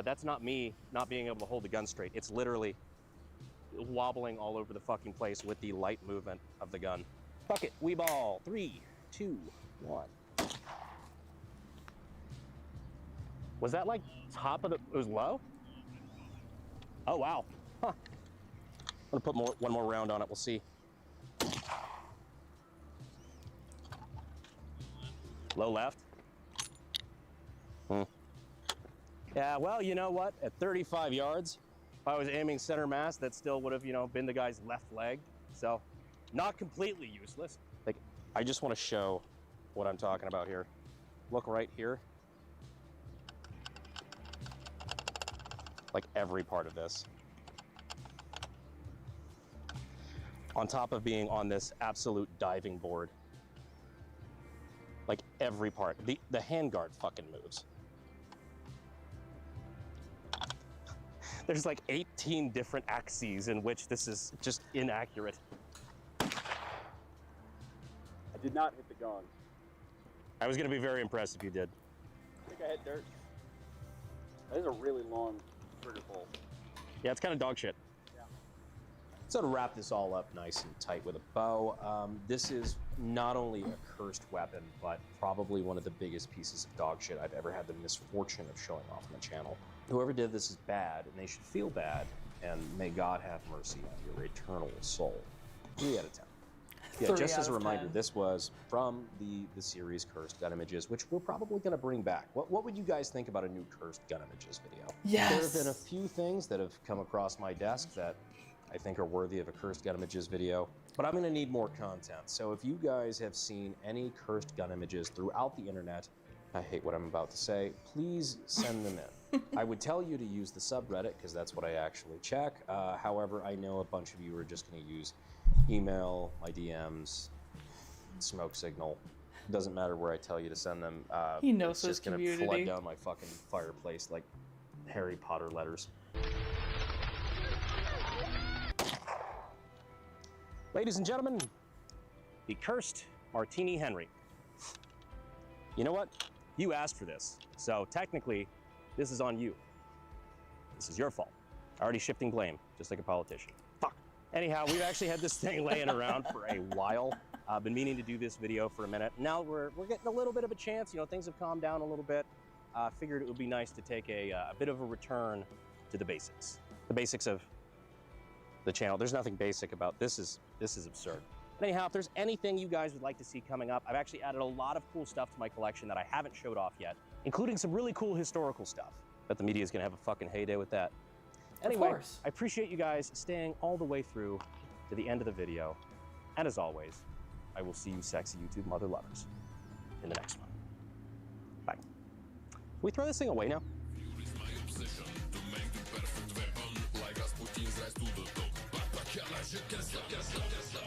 That's not me not being able to hold the gun straight. It's literally wobbling all over the fucking place with the light movement of the gun. Fuck it, we ball. 3, 2, 1. Was that like top of the, it was low? Oh, wow. Huh. I'm gonna put one more round on it, we'll see. Low left. Yeah, well, you know what? At 35 yards, if I was aiming center mass, that still would have, been the guy's left leg. So, not completely useless. Like, I just want to show what I'm talking about here. Look right here. Like every part of this. On top of being on this absolute diving board. Like every part. The handguard fucking moves. There's like 18 different axes in which this is just inaccurate. I did not hit the gong. I was gonna be very impressed if you did. I think I hit dirt. That is a really long trigger pull. Yeah, it's kind of dog shit. So to wrap this all up nice and tight with a bow, this is not only a cursed weapon, but probably one of the biggest pieces of dog shit I've ever had the misfortune of showing off on the channel. Whoever did this is bad, and they should feel bad, and may God have mercy on your eternal soul. 3 out of 10. Yeah, 3 just out as a of reminder, 10. this was from the series Cursed Gun Images, which we're probably going to bring back. What would you guys think about a new Cursed Gun Images video? Yes. There have been a few things that have come across my desk that I think are worthy of a Cursed Gun Images video, but I'm going to need more content. So if you guys have seen any Cursed Gun Images throughout the internet, I hate what I'm about to say, please send them in. I would tell you to use the subreddit because that's what I actually check. However, I know a bunch of you are just going to use email, my DMs, smoke signal. Doesn't matter where I tell you to send them. He knows it's his just going to community. flood down my fucking fireplace like Harry Potter letters. Ladies and gentlemen, the Cursed Martini Henry. You know what? You asked for this, so technically, this is on you. This is your fault. Already shifting blame, just like a politician. Fuck. Anyhow, we've actually had this thing laying around for a while. I've been meaning to do this video for a minute. Now we're getting a little bit of a chance. You know, things have calmed down a little bit. Figured it would be nice to take a bit of a return to the basics. The basics of the channel. There's nothing basic about this. Is absurd. Anyhow, if there's anything you guys would like to see coming up, I've actually added a lot of cool stuff to my collection that I haven't showed off yet, including some really cool historical stuff. Bet the media is gonna have a fucking heyday with that. Anyway, Of course. I appreciate you guys staying all the way through to the end of the video. And as always, I will see you sexy YouTube mother lovers in the next one. Bye. Can we throw this thing away now?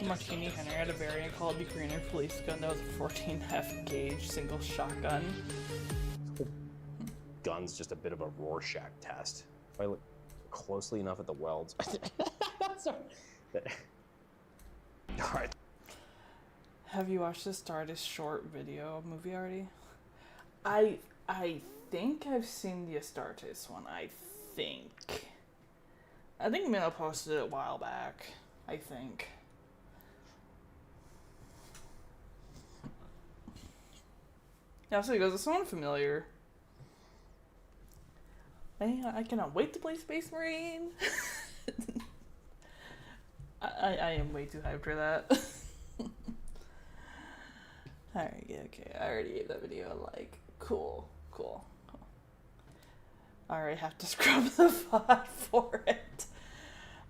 Martini Henry had a variant called the Greener Police Gun that was a 14F gauge single shotgun. Gun's just a bit of a Rorschach test. If I look closely enough at the welds. Sorry. All right. Have you watched the Stardust short video movie already? I think I've seen the Astartes one. I think Minnow posted it a while back. I think. Yeah, so he goes, "Does someone familiar?" Man, I cannot wait to play Space Marine. I am way too hyped for that. Alright, yeah, okay. I already gave that video a like. Cool. Alright, have to scrub the VOD for it.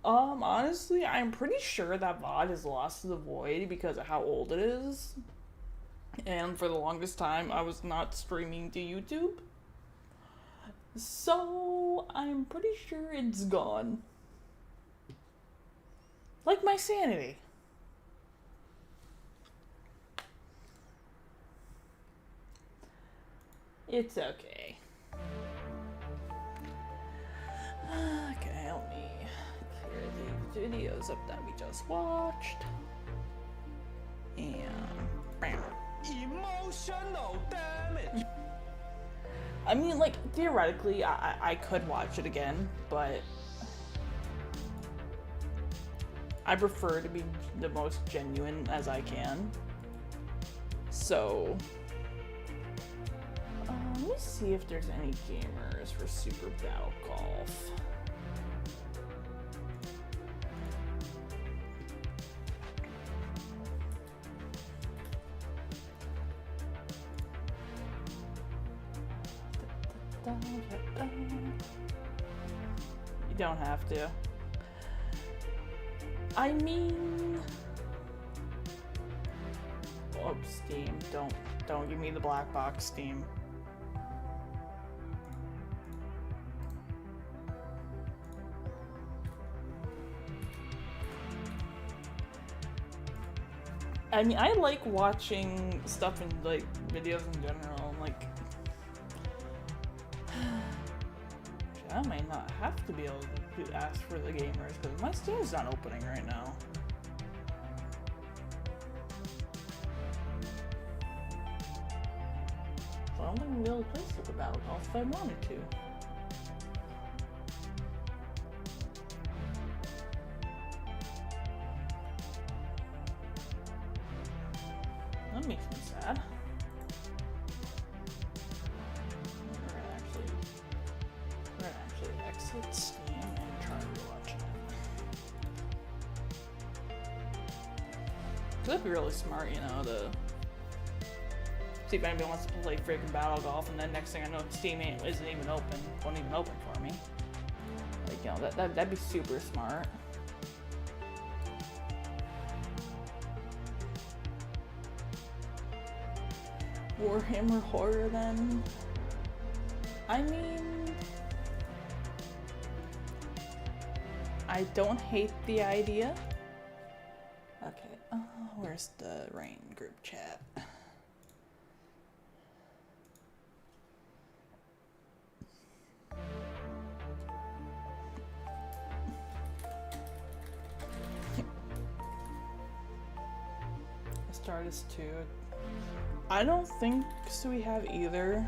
Honestly, I'm pretty sure that VOD is lost to the void because of how old it is. And for the longest time, I was not streaming to YouTube. So, I'm pretty sure it's gone. Like my sanity. It's okay. Okay, help me clear the videos up that we just watched. And bam. Emotional damage. I mean, like, theoretically, I could watch it again, but I prefer to be the most genuine as I can. So, let me see if there's any gamers for Super Battle Golf. You don't have to. I mean, oh, Steam, don't give me the black box, Steam. I mean, I like watching stuff in, like, videos in general, like, I I might not have to be able to ask for the gamers because my Steam's not opening right now. So I don't think I'm gonna be able to play Super Battle Golf if I wanted to. That makes me sad. We're gonna actually exit Steam and try to rewatch it. Cause that'd be really smart, you know, to see if anybody wants to play freaking Battle Golf, and then next thing I know, Steam isn't even open, won't even open for me. Like, you know, that'd be super smart. Warhammer Horror then? I mean, I don't hate the idea. Okay, where's the Rain group chat? Stardust 2. I don't think so we have either.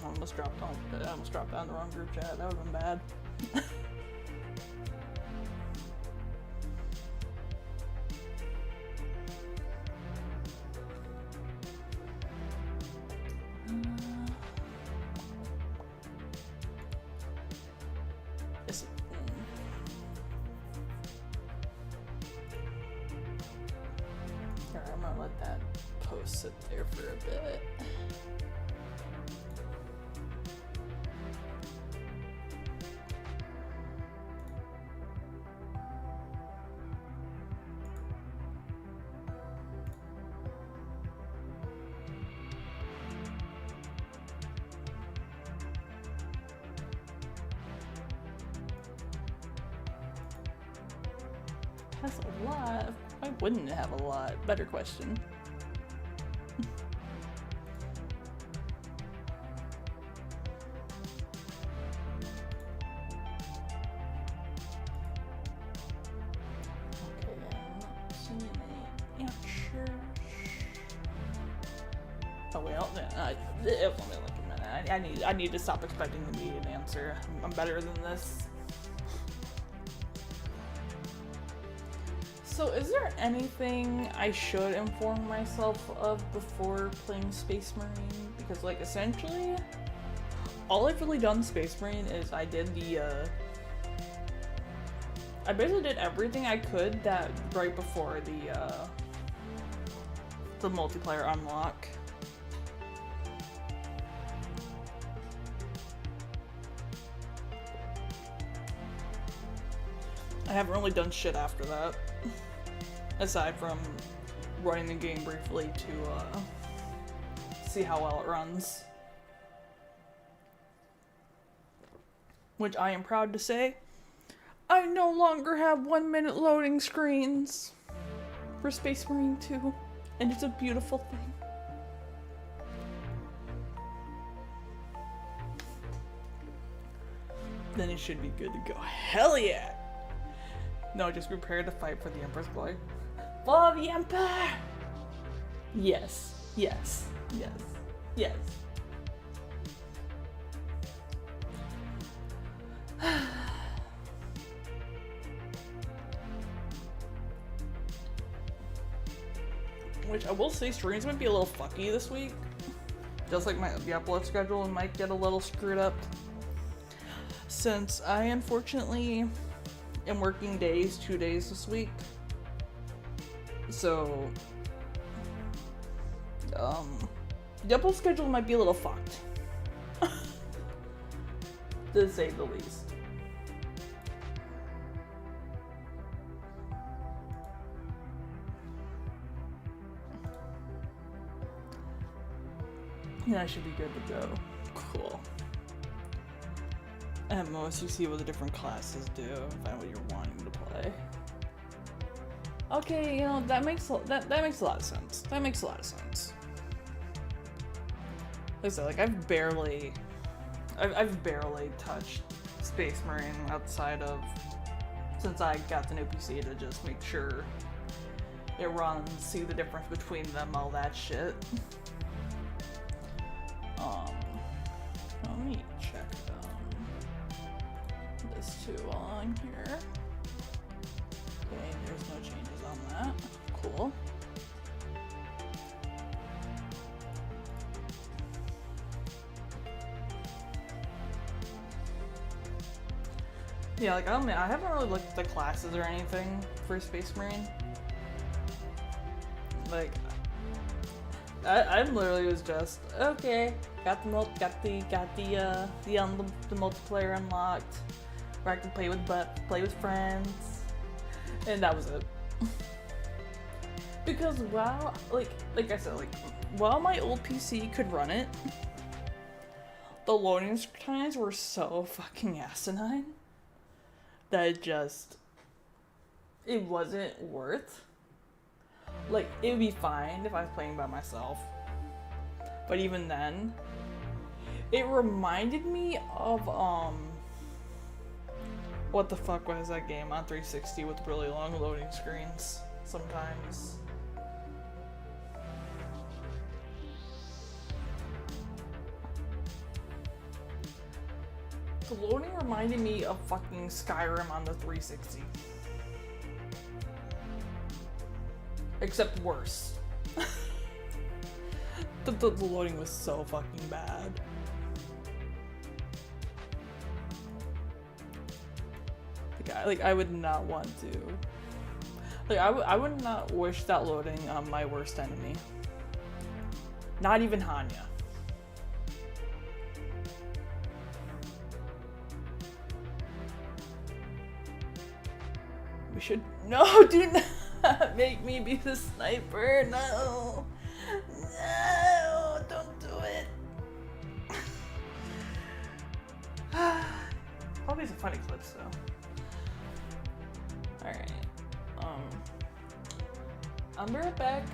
I almost dropped down the wrong group chat. That would have been bad. I'm gonna let that post sit there for a bit. Has a lot. Why wouldn't it have a lot? Better question. Okay, I'm not seeing any answers. Oh well, then it won't be like a minute. I need to stop expecting to be an answer. I'm better than this. So is there anything I should inform myself of before playing Space Marine? Because like essentially, all I've really done Space Marine is I did I basically did everything I could that right before the multiplayer unlock. I haven't really done shit after that. Aside from running the game briefly to see how well it runs. Which I am proud to say, I no longer have 1 minute loading screens for Space Marine 2, and it's a beautiful thing. Then it should be good to go. Hell yeah! No, just prepare to fight for the Emperor's Glory. For the Emperor! Yes, yes, yes, yes. Which I will say, streams might be a little fucky this week. Just like the upload schedule might get a little screwed up. Since I unfortunately am working 2 days this week. So, the upload schedule might be a little fucked. To say the least. Yeah, I should be good to go. Cool. At most, you see what the different classes do and find what you're wanting to play. Okay, you know, that makes a lot of sense. That makes a lot of sense. Like I said, like I've barely touched Space Marine outside of since I got the new PC to just make sure it runs, see the difference between them, all that shit. Let me check this too while I'm here. Okay, there's no changes on that. Cool. Yeah, like I haven't really looked at the classes or anything for Space Marine. Like, I literally was just okay. Got the multiplayer unlocked, where I can play with friends, and that was it. Because while like I said, like while my old PC could run it, the loading times were so fucking asinine that it wasn't worth. Like, it would be fine if I was playing by myself, but even then, it reminded me of, what the fuck was that game on 360 with really long loading screens, sometimes. The loading reminded me of fucking Skyrim on the 360. Except worse. The loading was so fucking bad. Like I would not want to. Like I would not wish that loading on my worst enemy. Not even Hanya. We should do not make me be the sniper. No, don't do it. Probably some funny clips though. All right, I'll be right back.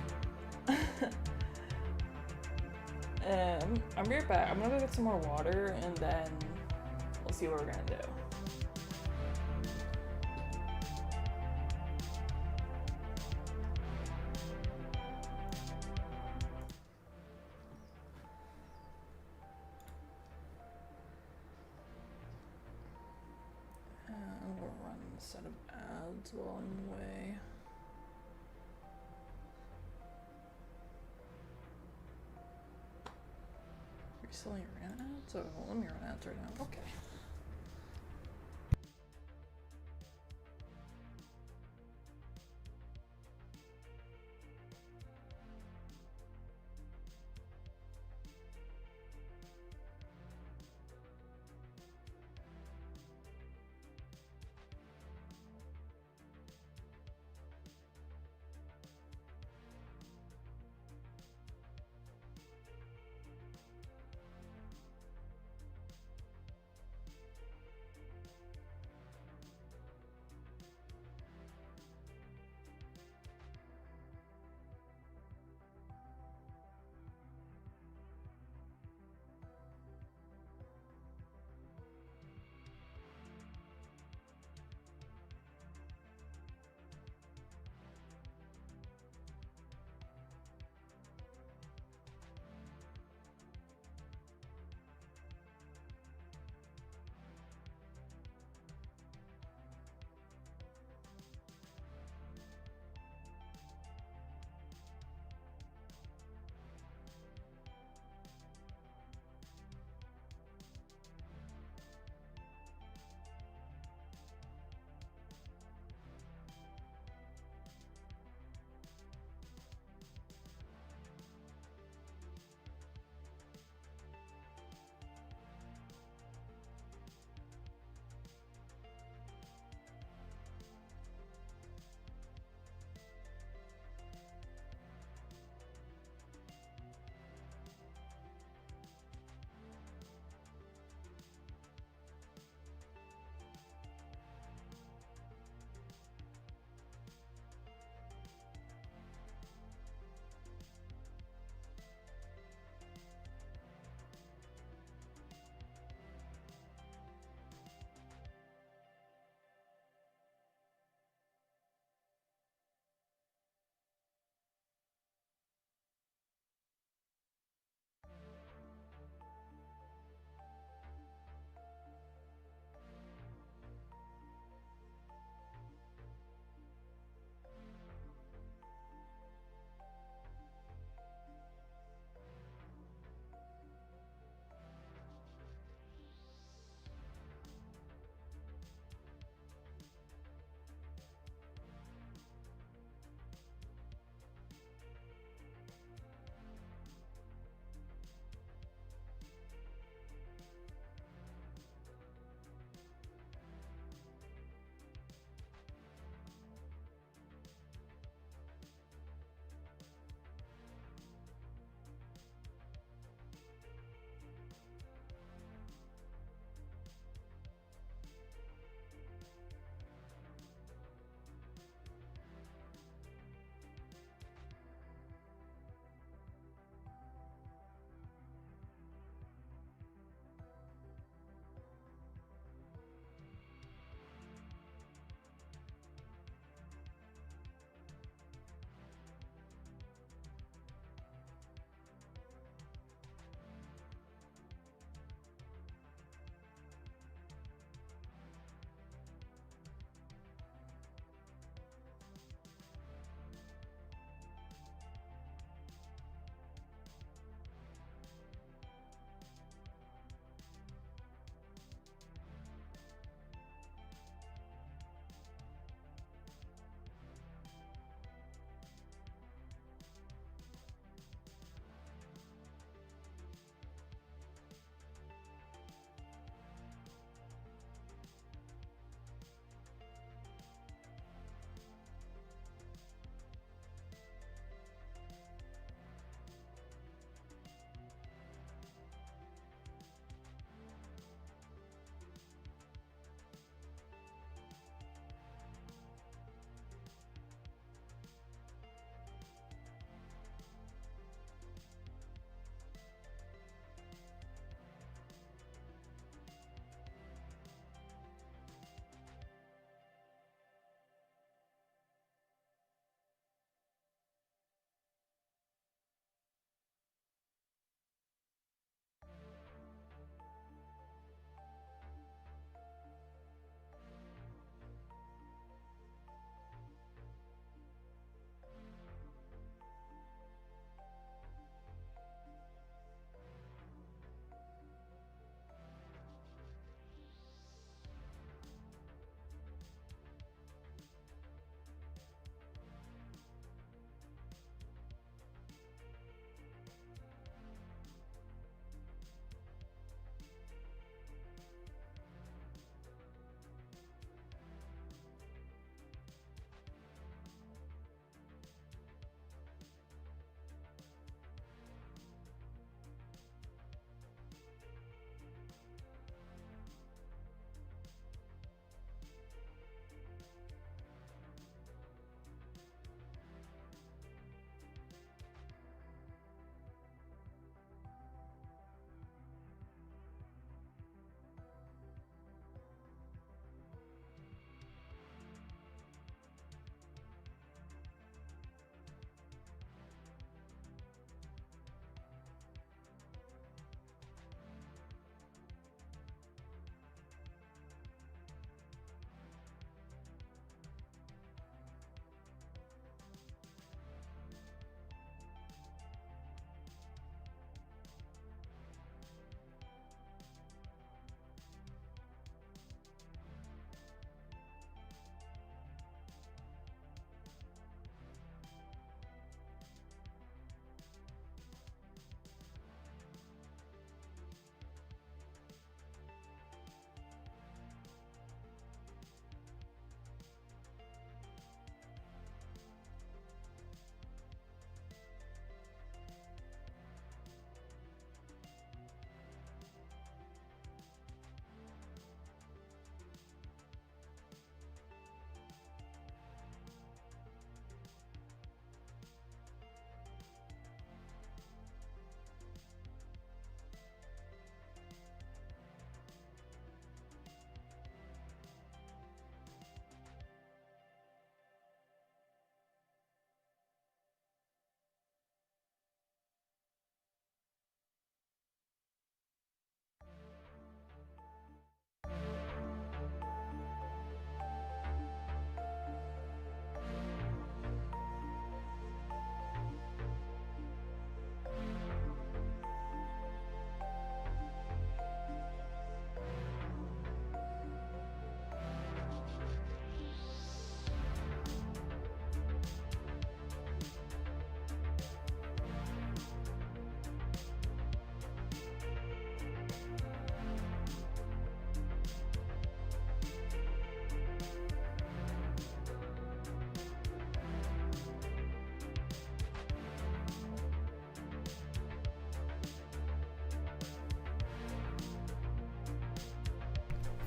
I'll be right back. I'm gonna go get some more water and then we'll see what we're gonna do. I'm gonna run a set of ads while I'm away. You're selling your rant ads? Oh, let me run ads right now. Okay.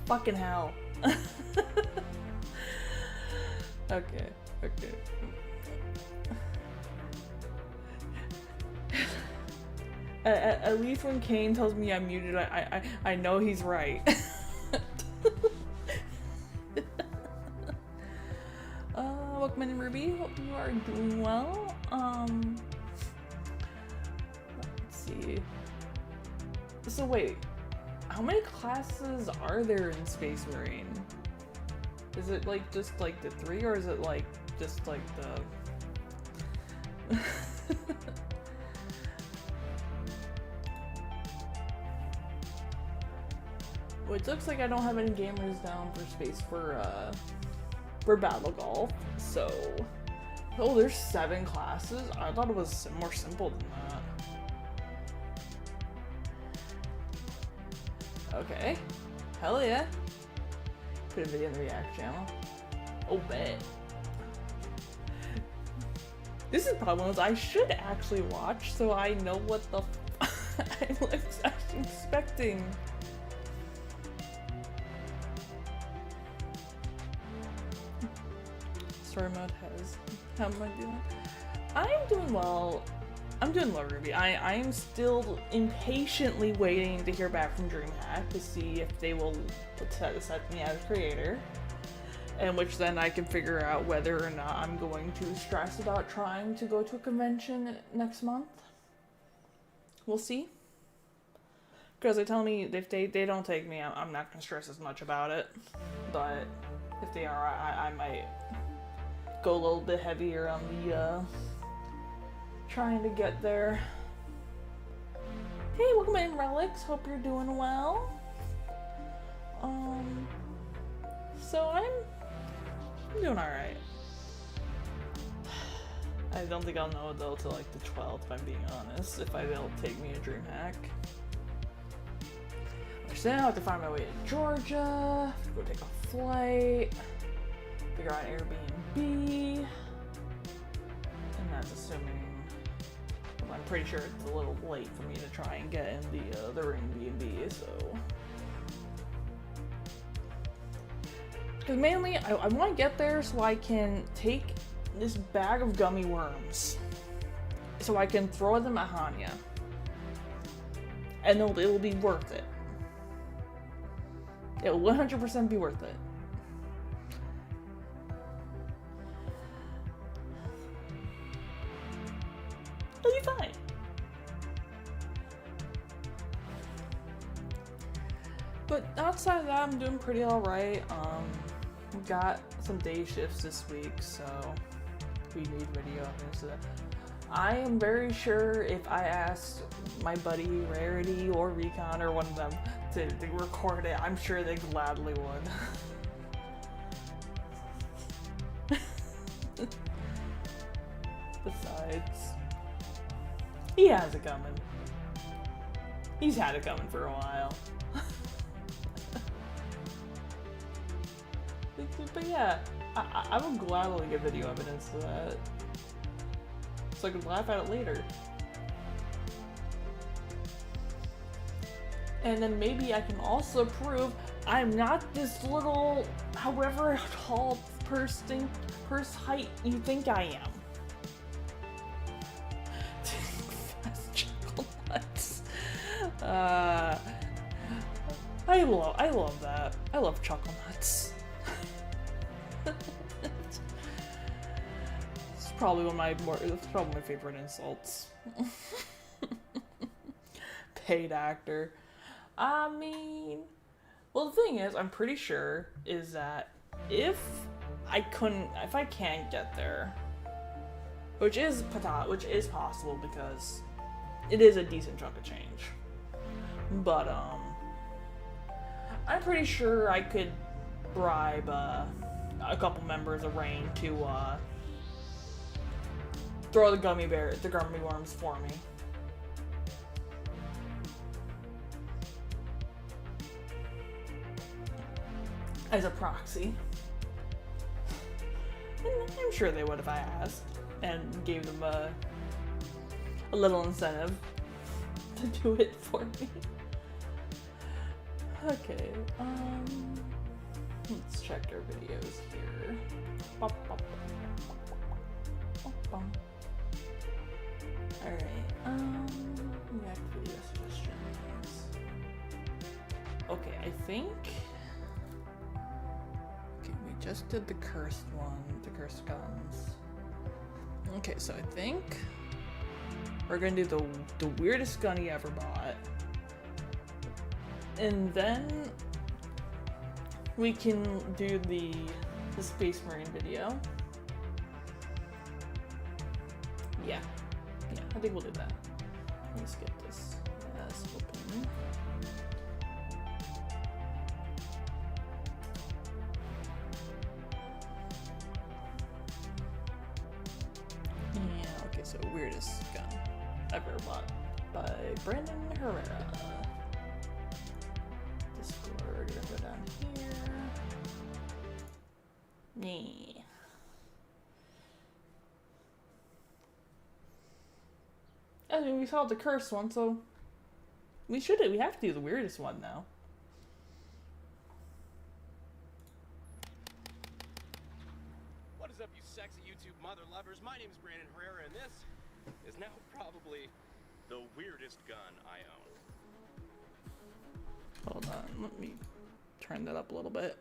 fucking hell. Okay. At least when Kane tells me I'm muted, I know he's right. Welcome in, Ruby. Hope you are doing well. Let's see. So wait, how many classes are there in Space Marine? Is it like just like the 3, or is it like just like the? Well, it looks like I don't have any gamers down for space for Battle Golf, so... Oh, there's 7 classes? I thought it was more simple than that. Okay. Hell yeah. Put a video in the React channel. Oh, bet. This is probably one of those I should actually watch, so I know what the I'm actually expecting. Story mode has. How am I doing? I'm doing well. I'm doing well, Ruby. I'm still impatiently waiting to hear back from DreamHack to see if they will set me as creator, and which then I can figure out whether or not I'm going to stress about trying to go to a convention next month. We'll see. Because they tell me if they don't take me, I'm not going to stress as much about it. But if they are, I might go a little bit heavier on the trying to get there. Hey, welcome in, Relics. Hope you're doing well. So I'm doing alright. I don't think I'll know though till like the 12th, if I'm being honest, if they'll take me to DreamHack. Which then I'll have to find my way to Georgia, go take a flight, figure out Airbnb, and that's assuming, well, I'm pretty sure it's a little late for me to try and get in the Airbnb, so. Because mainly, I want to get there so I can take this bag of gummy worms, so I can throw them at Hanya, and it'll be worth it. It will 100% be worth it. It'll be fine. But outside of that, I'm doing pretty alright. Got some day shifts this week, so we need video evidence of that. I am very sure if I asked my buddy Rarity or Recon or one of them to record it, I'm sure they gladly would. Besides, he has it coming. He's had it coming for a while. But yeah, I would gladly give video evidence to that, so I could laugh at it later. And then maybe I can also prove I'm not this little, however tall purse height you think I am. Fast chuckle nuts. I love that. I love chuckle nuts. It's probably it's probably my favorite insults. Paid actor. I mean, well, the thing is, I'm pretty sure is that if I can't get there, which is possible because it is a decent chunk of change, but I'm pretty sure I could bribe a couple members of Rain to throw the gummy worms for me. As a proxy. And I'm sure they would if I asked and gave them a little incentive to do it for me. Okay, let's check our videos here. Alright, react video suggestions. Okay, I think... Okay, we just did the cursed one, the cursed guns. Okay, so I think we're gonna do the weirdest gun he ever bought. And then we can do the Space Marine video. Yeah, I think we'll do that. Let's get this. Yes, open. Yeah, okay, so weirdest gun ever bought by Brandon Herrera. Discord, gonna go down here. Yeah. I mean, we saw the cursed one, so we have to do the weirdest one now. What is up, you sexy YouTube mother lovers? My name is Brandon Herrera, and this is now probably the weirdest gun I own. Hold on, let me turn that up a little bit.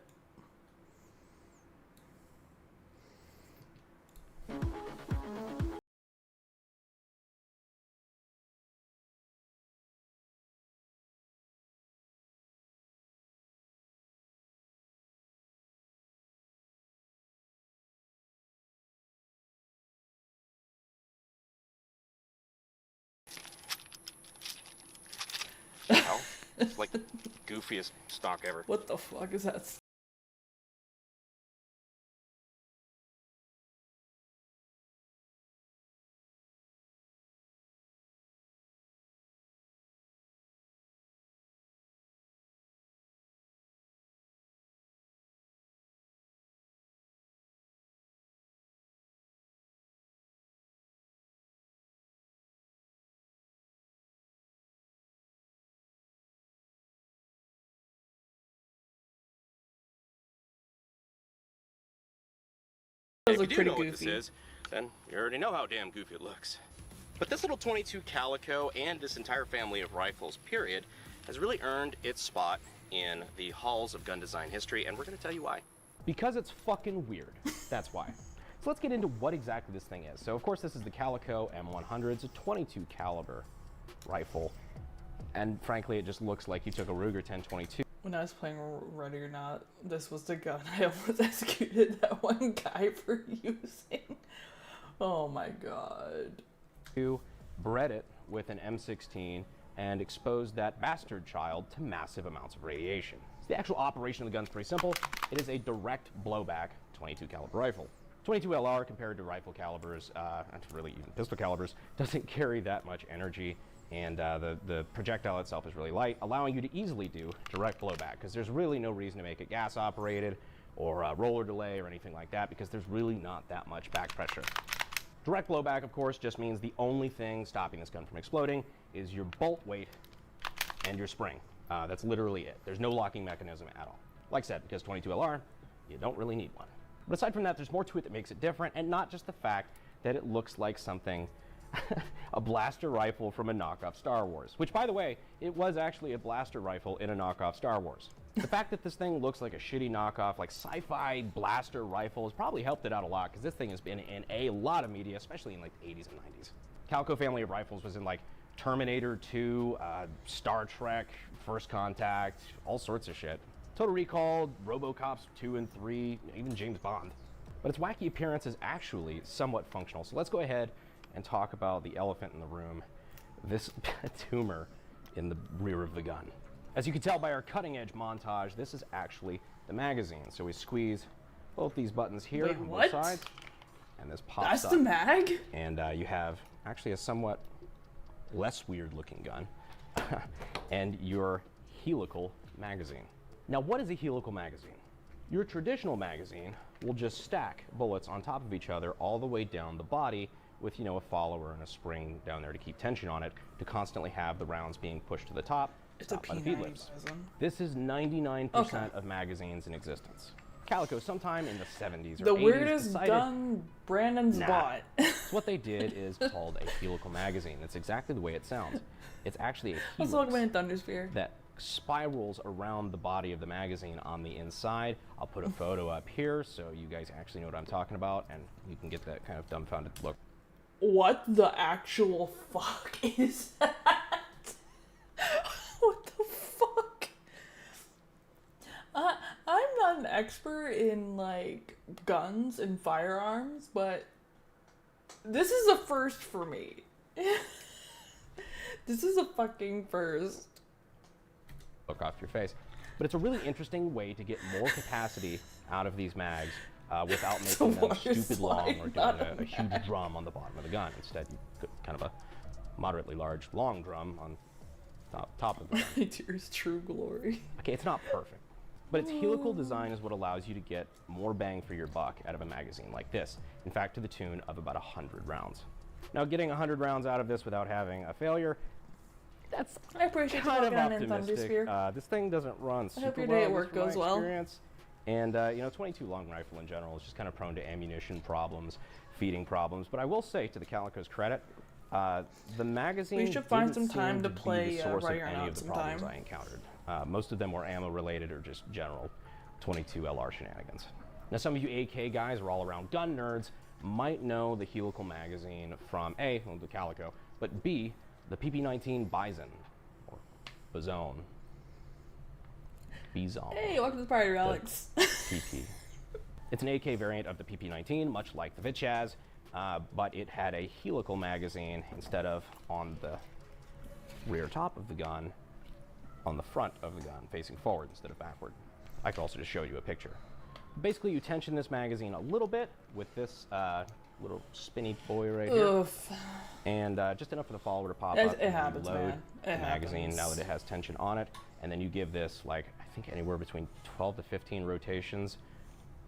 Hell, it's like the goofiest stock ever. What the fuck is that? If you do know what this is, then you already know how damn goofy it looks. But this little 22 calico and this entire family of rifles, period, has really earned its spot in the halls of gun design history, and we're going to tell you why. Because it's fucking weird. That's why. So let's get into what exactly this thing is. So of course this is the Calico M100. It's a 22 caliber rifle, and frankly it just looks like you took a Ruger 1022. When I was playing Ready or Not, this was the gun I almost executed that one guy for using. Oh my god. You bred it with an M16 and exposed that bastard child to massive amounts of radiation. So the actual operation of the gun's pretty simple. It is a direct blowback 22 caliber rifle. 22 LR compared to rifle calibers, and really even pistol calibers, doesn't carry that much energy. And the projectile itself is really light, allowing you to easily do direct blowback, because there's really no reason to make it gas operated or roller delay or anything like that, because there's really not that much back pressure. Direct blowback, of course, just means the only thing stopping this gun from exploding is your bolt weight and your spring. That's literally it. There's no locking mechanism at all. Like I said, because 22 LR, you don't really need one. But aside from that, there's more to it that makes it different, and not just the fact that it looks like something a blaster rifle from a knockoff Star Wars, which, by the way, it was actually a blaster rifle in a knockoff Star Wars. The fact that this thing looks like a shitty knockoff, like sci-fi blaster rifle, has probably helped it out a lot, because this thing has been in a lot of media, especially in like the 80s and 90s. Calico family of rifles was in like Terminator 2, Star Trek, First Contact, all sorts of shit. Total Recall, RoboCops 2 and 3, even James Bond. But its wacky appearance is actually somewhat functional, so let's go ahead and talk about the elephant in the room, this tumor in the rear of the gun. As you can tell by our cutting edge montage, this is actually the magazine. So we squeeze both these buttons here on both sides, and this pops up. That's the mag? And you have actually a somewhat less weird looking gun and your helical magazine. Now, what is a helical magazine? Your traditional magazine will just stack bullets on top of each other all the way down the body with, you know, a follower and a spring down there to keep tension on it, to constantly have the rounds being pushed to the top It's a Stop by the P90 feed lips. Bison. This is 99% Okay. of magazines in existence. Calico, sometime in the 70s or The 80s, weirdest decided, gun Brandon's bought. so what they did is called a helical magazine. That's exactly the way it sounds. It's actually a Let's helix talk about Thundersphere. that spirals around the body of the magazine on the inside. I'll put a photo up here so you guys actually know what I'm talking about, and you can get that kind of dumbfounded look. What the actual fuck is that? What the fuck? I'm not an expert in, like, guns and firearms, but this is a first for me. This is a fucking first. Look off your face. But it's a really interesting way to get more capacity out of these mags without making them stupid long or doing a huge drum on the bottom of the gun. Instead, you put kind of a moderately large long drum on top of the gun. Tears true glory. Okay, it's not perfect, but its helical design is what allows you to get more bang for your buck out of a magazine like this. In fact, to the tune of about 100 rounds. Now, getting 100 rounds out of this without having a failure, that's I appreciate you kind of walking on in optimistic. Thundersphere. This thing doesn't run super I hope your well, day at just work from my goes well. experience. And, you know, 22 long rifle in general is just kind of prone to ammunition problems, feeding problems. But I will say, to the Calico's credit, the magazine We should find didn't some time seem to be the play source of Right or any Not of the problems sometime. I encountered. Most of them were ammo related or just general 22 LR shenanigans. Now, some of you AK guys or all around gun nerds might know the helical magazine from A, well, the Calico, but B, the PP-19 Bison, or Bizone. Bizone. Hey, welcome to the party, Alex. PP. It's an AK variant of the PP-19, much like the Vitchaz, but it had a helical magazine instead of on the rear top of the gun, on the front of the gun, facing forward instead of backward. I could also just show you a picture. Basically, you tension this magazine a little bit with this little spinny boy right here, Oof. and just enough for the follower to pop It up. And then happens, you load man. the It magazine happens. now that it has tension on it, and then you give this, like, I think anywhere between 12 to 15 rotations.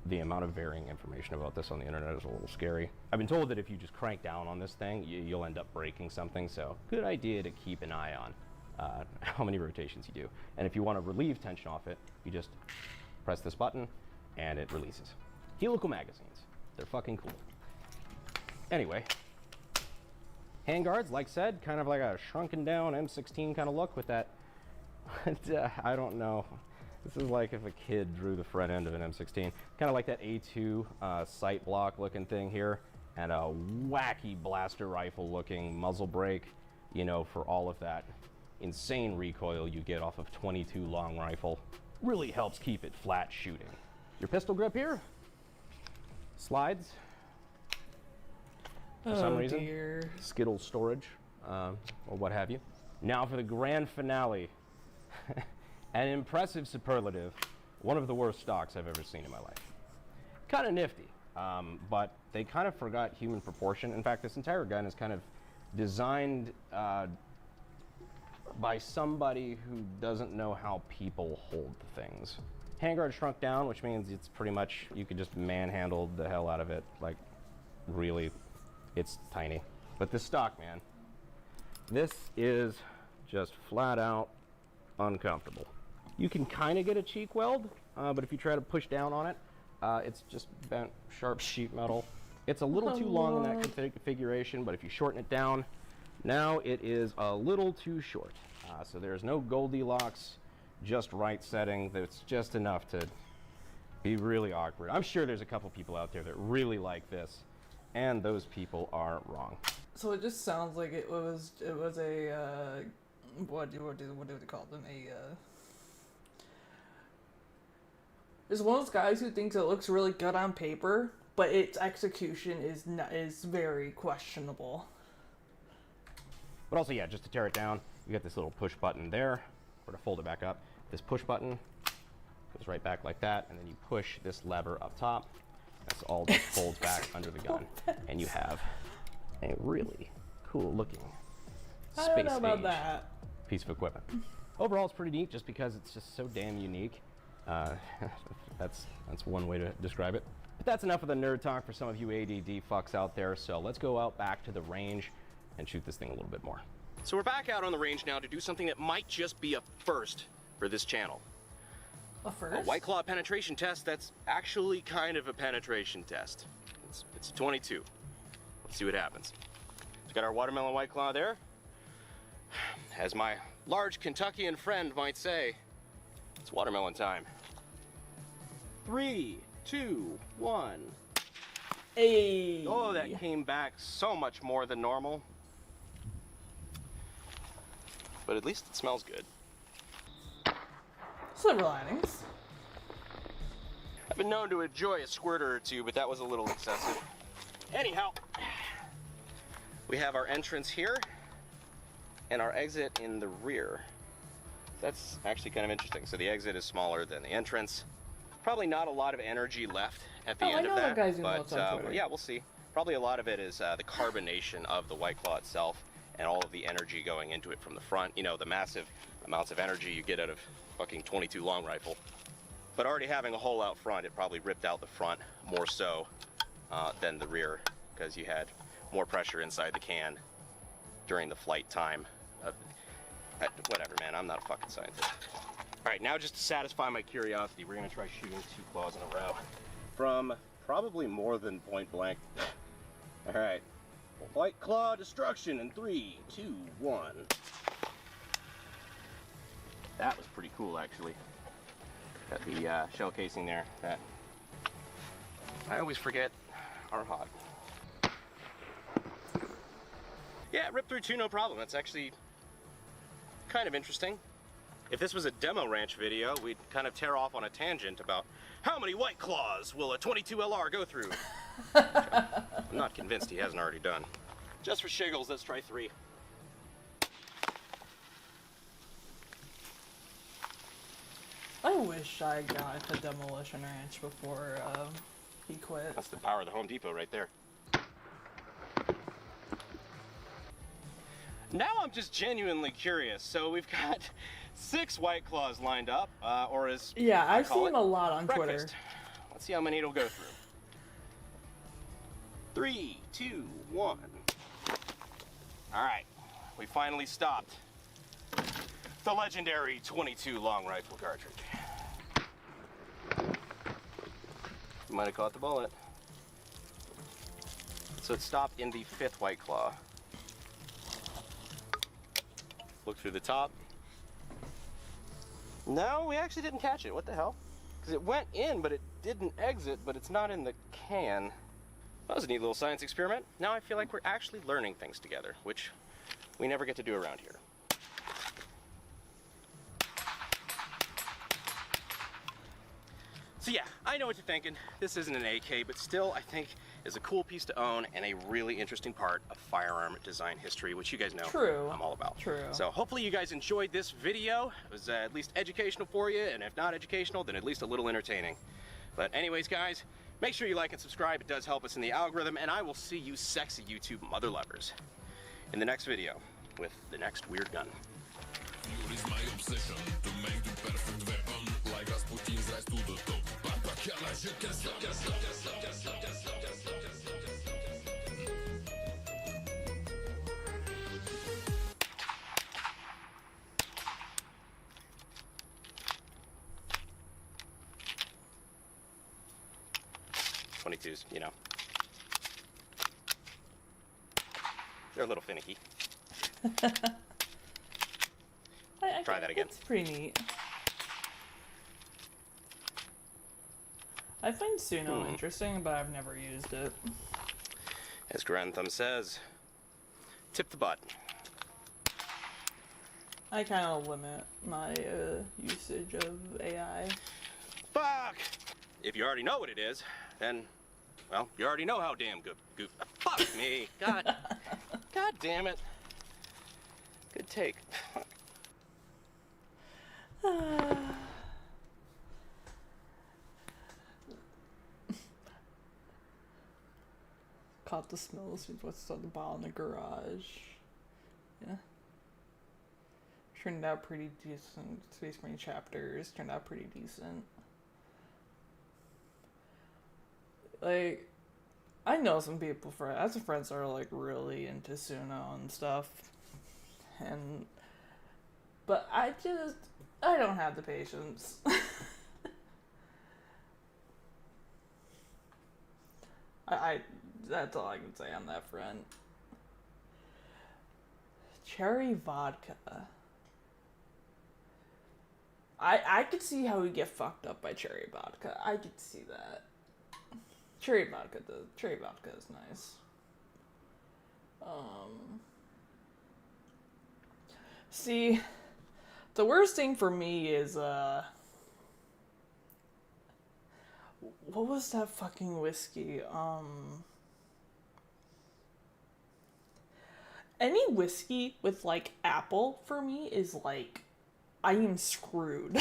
The amount of varying information about this on the internet is a little scary. I've been told that if you just crank down on this thing, you'll end up breaking something, so good idea to keep an eye on how many rotations you do. And if you want to relieve tension off it, you just press this button and it releases. Helical magazines, they're fucking cool. Anyway, handguards, like said, kind of like a shrunken down M16 kind of look with that, I don't know. This is like if a kid drew the front end of an M16. Kind of like that A2 sight block looking thing here, and a wacky blaster rifle looking muzzle brake, you know, for all of that insane recoil you get off of 22 long rifle. Really helps keep it flat shooting. Your pistol grip here slides for some reason. Dear. Skittle storage, or what have you. Now for the grand finale. An impressive superlative, one of the worst stocks I've ever seen in my life. Kind of nifty, but they kind of forgot human proportion. In fact, this entire gun is kind of designed by somebody who doesn't know how people hold things. Handguard shrunk down, which means it's pretty much, you could just manhandle the hell out of it. Like, really, it's tiny. But this stock, man, this is just flat out uncomfortable. You can kind of get a cheek weld, but if you try to push down on it, it's just bent, sharp sheet metal. It's a little too long in that configuration, but if you shorten it down, now it is a little too short. So there's no Goldilocks, just right setting. That's just enough to be really awkward. I'm sure there's a couple people out there that really like this, and those people are wrong. So it just sounds like it was a what do they call them? There's one of those guys who thinks it looks really good on paper, but its execution is very questionable. But also, yeah, just to tear it down, you got this little push button there, or to fold it back up. This push button goes right back like that, and then you push this lever up top. That's all just folds back under the gun, and you have a really cool looking I don't know about age that. piece of equipment. Overall, it's pretty neat just because it's just so damn unique. That's one way to describe it. But that's enough of the nerd talk for some of you ADD fucks out there, so let's go out back to the range and shoot this thing a little bit more. So we're back out on the range now to do something that might just be a first for this channel. A first? A White Claw penetration test that's actually kind of a penetration test. It's 22. Let's see what happens. We've got our watermelon White Claw there. As my large Kentuckian friend might say, it's watermelon time. 3, 2, 1. Hey. Oh, that came back so much more than normal. But at least it smells good. Silver linings. I've been known to enjoy a squirter or two, but that was a little excessive. Anyhow, we have our entrance here and our exit in the rear. That's actually kind of interesting. So the exit is smaller than the entrance. Probably not a lot of energy left at the end of that, but yeah, we'll see. Probably a lot of it is the carbonation of the White Claw itself and all of the energy going into it from the front. You know, the massive amounts of energy you get out of fucking 22 long rifle. But already having a hole out front, it probably ripped out the front more so than the rear, because you had more pressure inside the can during the flight time. Whatever, man, I'm not a fucking scientist. All right, now just to satisfy my curiosity, we're gonna try shooting 2 claws in a row from probably more than point blank. All right, White Claw destruction in 3, 2, 1. That was pretty cool, actually. Got the shell casing there that I always forget are hot. Yeah, ripped through 2, no problem. That's actually kind of interesting. If this was a demo ranch video, we'd kind of tear off on a tangent about how many White Claws will a 22 LR go through. I'm not convinced he hasn't already done. Just for shiggles, let's try 3. I wish I got the demolition ranch before he quit. That's the power of the Home Depot right there. Now I'm just genuinely curious. So we've got 6 White Claws lined up, or as yeah, I I've call seen it, a lot on breakfast. Twitter. Let's see how many it'll go through. 3, 2, 1. All right, we finally stopped the legendary 22 long rifle cartridge. Might have caught the bullet. So it stopped in the 5th White Claw. Look through the top. No, we actually didn't catch it. What the hell? Because it went in, but it didn't exit, but it's not in the can. That was a neat little science experiment. Now I feel like we're actually learning things together, which we never get to do around here. So yeah, I know what you're thinking. This isn't an AK, but still I think is a cool piece to own and a really interesting part of firearm design history, which you guys know I'm all about. True. So hopefully you guys enjoyed this video. It was at least educational for you, and if not educational, then at least a little entertaining. But anyways, guys, make sure you like and subscribe. It does help us in the algorithm, and I will see you sexy YouTube mother lovers in the next video with the next weird gun. Fuel is my obsession to make the perfect weapon, like Rasputin's rise to the top. Je can't stop, can't stop, can't stop, can't stop, can't stop, can't stop, can't stop, can't stop. .22s, you know. They're a little finicky. Try that again. It's pretty neat. I find Suno interesting, but I've never used it. As Grantham says, tip the butt. I kind of limit my usage of AI. Fuck! If you already know what it is, then, well, you already know how damn good. Fuck me! God, God damn it! Good take. Caught the smells of what's on the bottom of the garage. Yeah. Turned out pretty decent. Space Marine chapters turned out pretty decent. Like, I know some people, as friends, are like really into Suno and stuff. But I don't have the patience. That's all I can say on that front. Cherry vodka. I could see how we get fucked up by cherry vodka. I could see that. Cherry vodka is nice. See, the worst thing for me is what was that fucking whiskey? Any whiskey with like apple for me is like I am screwed.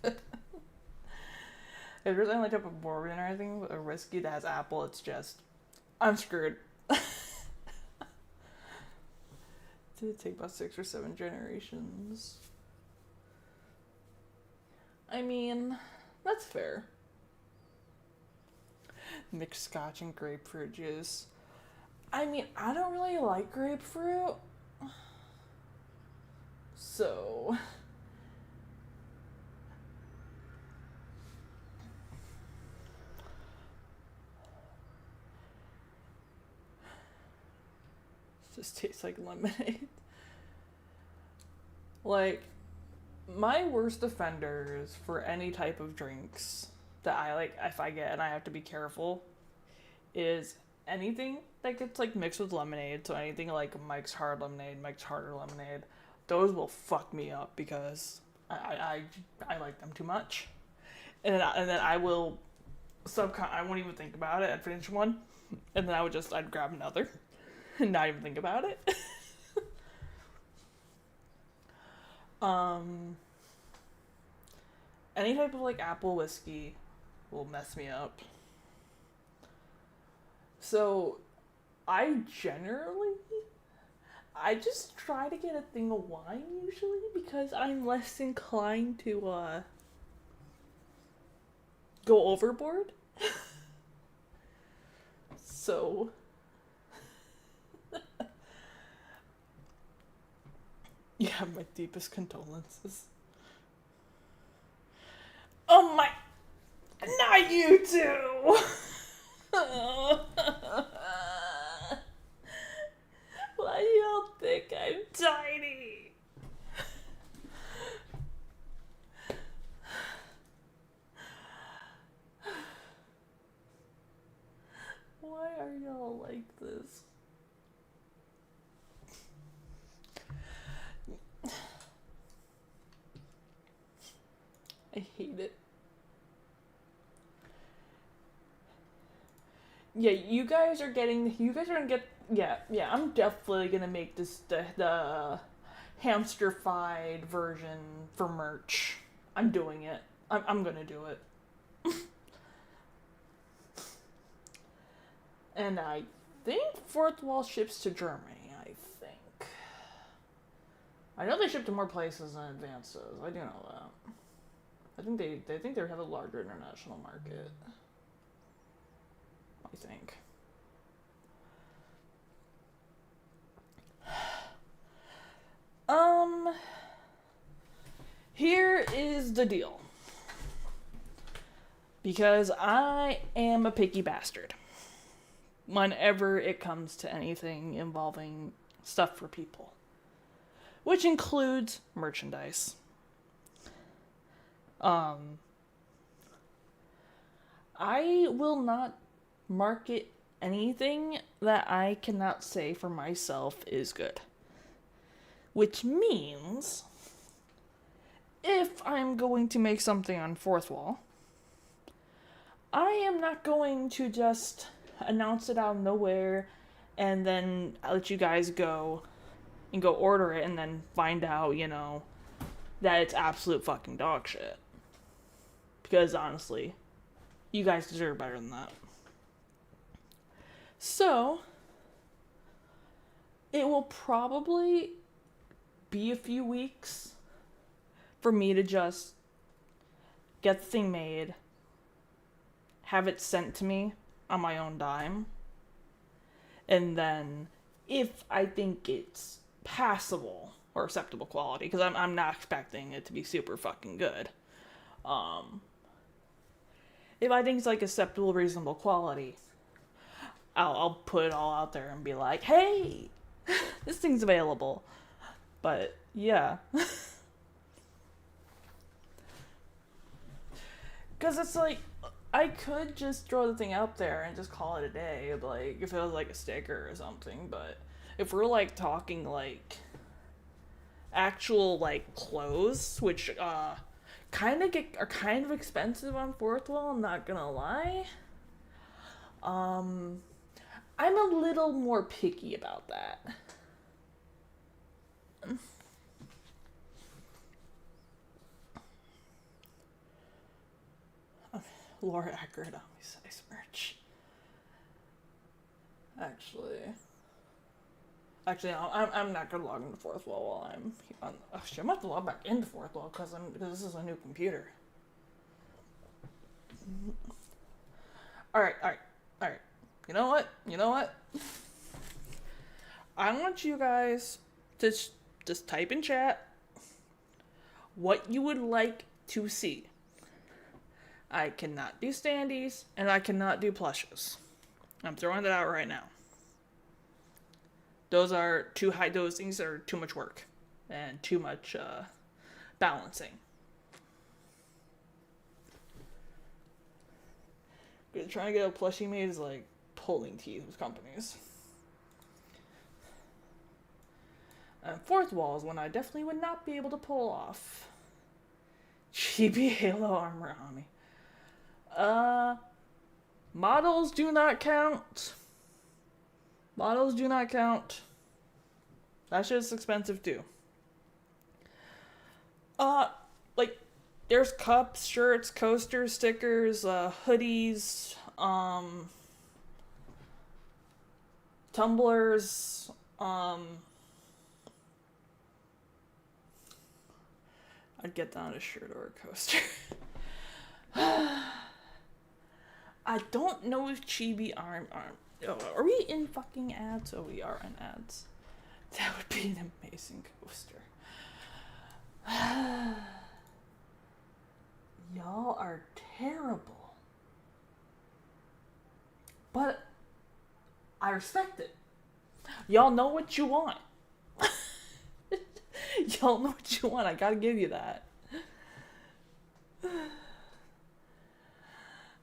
If there's any type of bourbon or anything or whiskey that has apple, it's just I'm screwed. Did it take about 6 or 7 generations? I mean, that's fair. Mixed scotch and grapefruit juice. I mean, I don't really like grapefruit. So... It just tastes like lemonade. Like, my worst offenders for any type of drinks that I like, if I get, and I have to be careful, is anything that gets like mixed with lemonade. So anything like Mike's Hard Lemonade, Mike's Harder Lemonade, those will fuck me up because I like them too much, and then I will I won't even think about it. I'd finish one, and then I'd grab another, and not even think about it. Any type of like apple whiskey will mess me up. So I just try to get a thing of wine usually because I'm less inclined to go overboard. So yeah, my deepest condolences. Oh my, not you too. Why do y'all think I'm tiny? Why are y'all like this? I hate it. Yeah, you guys are gonna get, yeah, I'm definitely gonna make this the hamster-fied version for merch. I'm doing it. I'm gonna do it. And I think Fourth Wall ships to Germany, I think. I know they ship to more places than Advance does. I do know that. I think they have a larger international market. I think. Here is the deal. Because I am a picky bastard. Whenever it comes to anything involving stuff for people. Which includes merchandise. I will not market anything that I cannot say for myself is good. Which means, if I'm going to make something on Fourth Wall, I am not going to just announce it out of nowhere and then let you guys go and go order it and then find out, that it's absolute fucking dog shit. Because honestly, you guys deserve better than that. So, it will probably be a few weeks for me to just get the thing made, have it sent to me on my own dime, and then if I think it's passable or acceptable quality, because I'm not expecting it to be super fucking good. If I think it's like acceptable, reasonable quality, I'll put it all out there and be like, hey, this thing's available. But yeah. Because it's like, I could just throw the thing out there and just call it a day, like, if it was like a sticker or something. But if we're like talking like actual like clothes, which are kind of expensive on Fourth Wall, I'm not gonna lie. I'm a little more picky about that. Laura accurate on my size merch. Actually, I'm not gonna log into Fourth Wall while I'm on. Oh shit, I'm gonna have to log back into Fourth Wall because this is a new computer. All right. You know what? I want you guys to just type in chat what you would like to see. I cannot do standees, and I cannot do plushes. I'm throwing that out right now. Those are too high. Those things are too much work and too much balancing. Because trying to get a plushie made is like pulling teeth with companies. And Fourth Wall is one I definitely would not be able to pull off. Chibi Halo armor on me. Models do not count. Models do not count. That shit's expensive too. Like, there's cups, shirts, coasters, stickers, hoodies, tumblers, I'd get down a shirt or a coaster. I don't know if Chibi are we in fucking ads? Oh, we are in ads. That would be an amazing coaster. Y'all are terrible. But I respect it. Y'all know what you want. Y'all know what you want. I gotta give you that.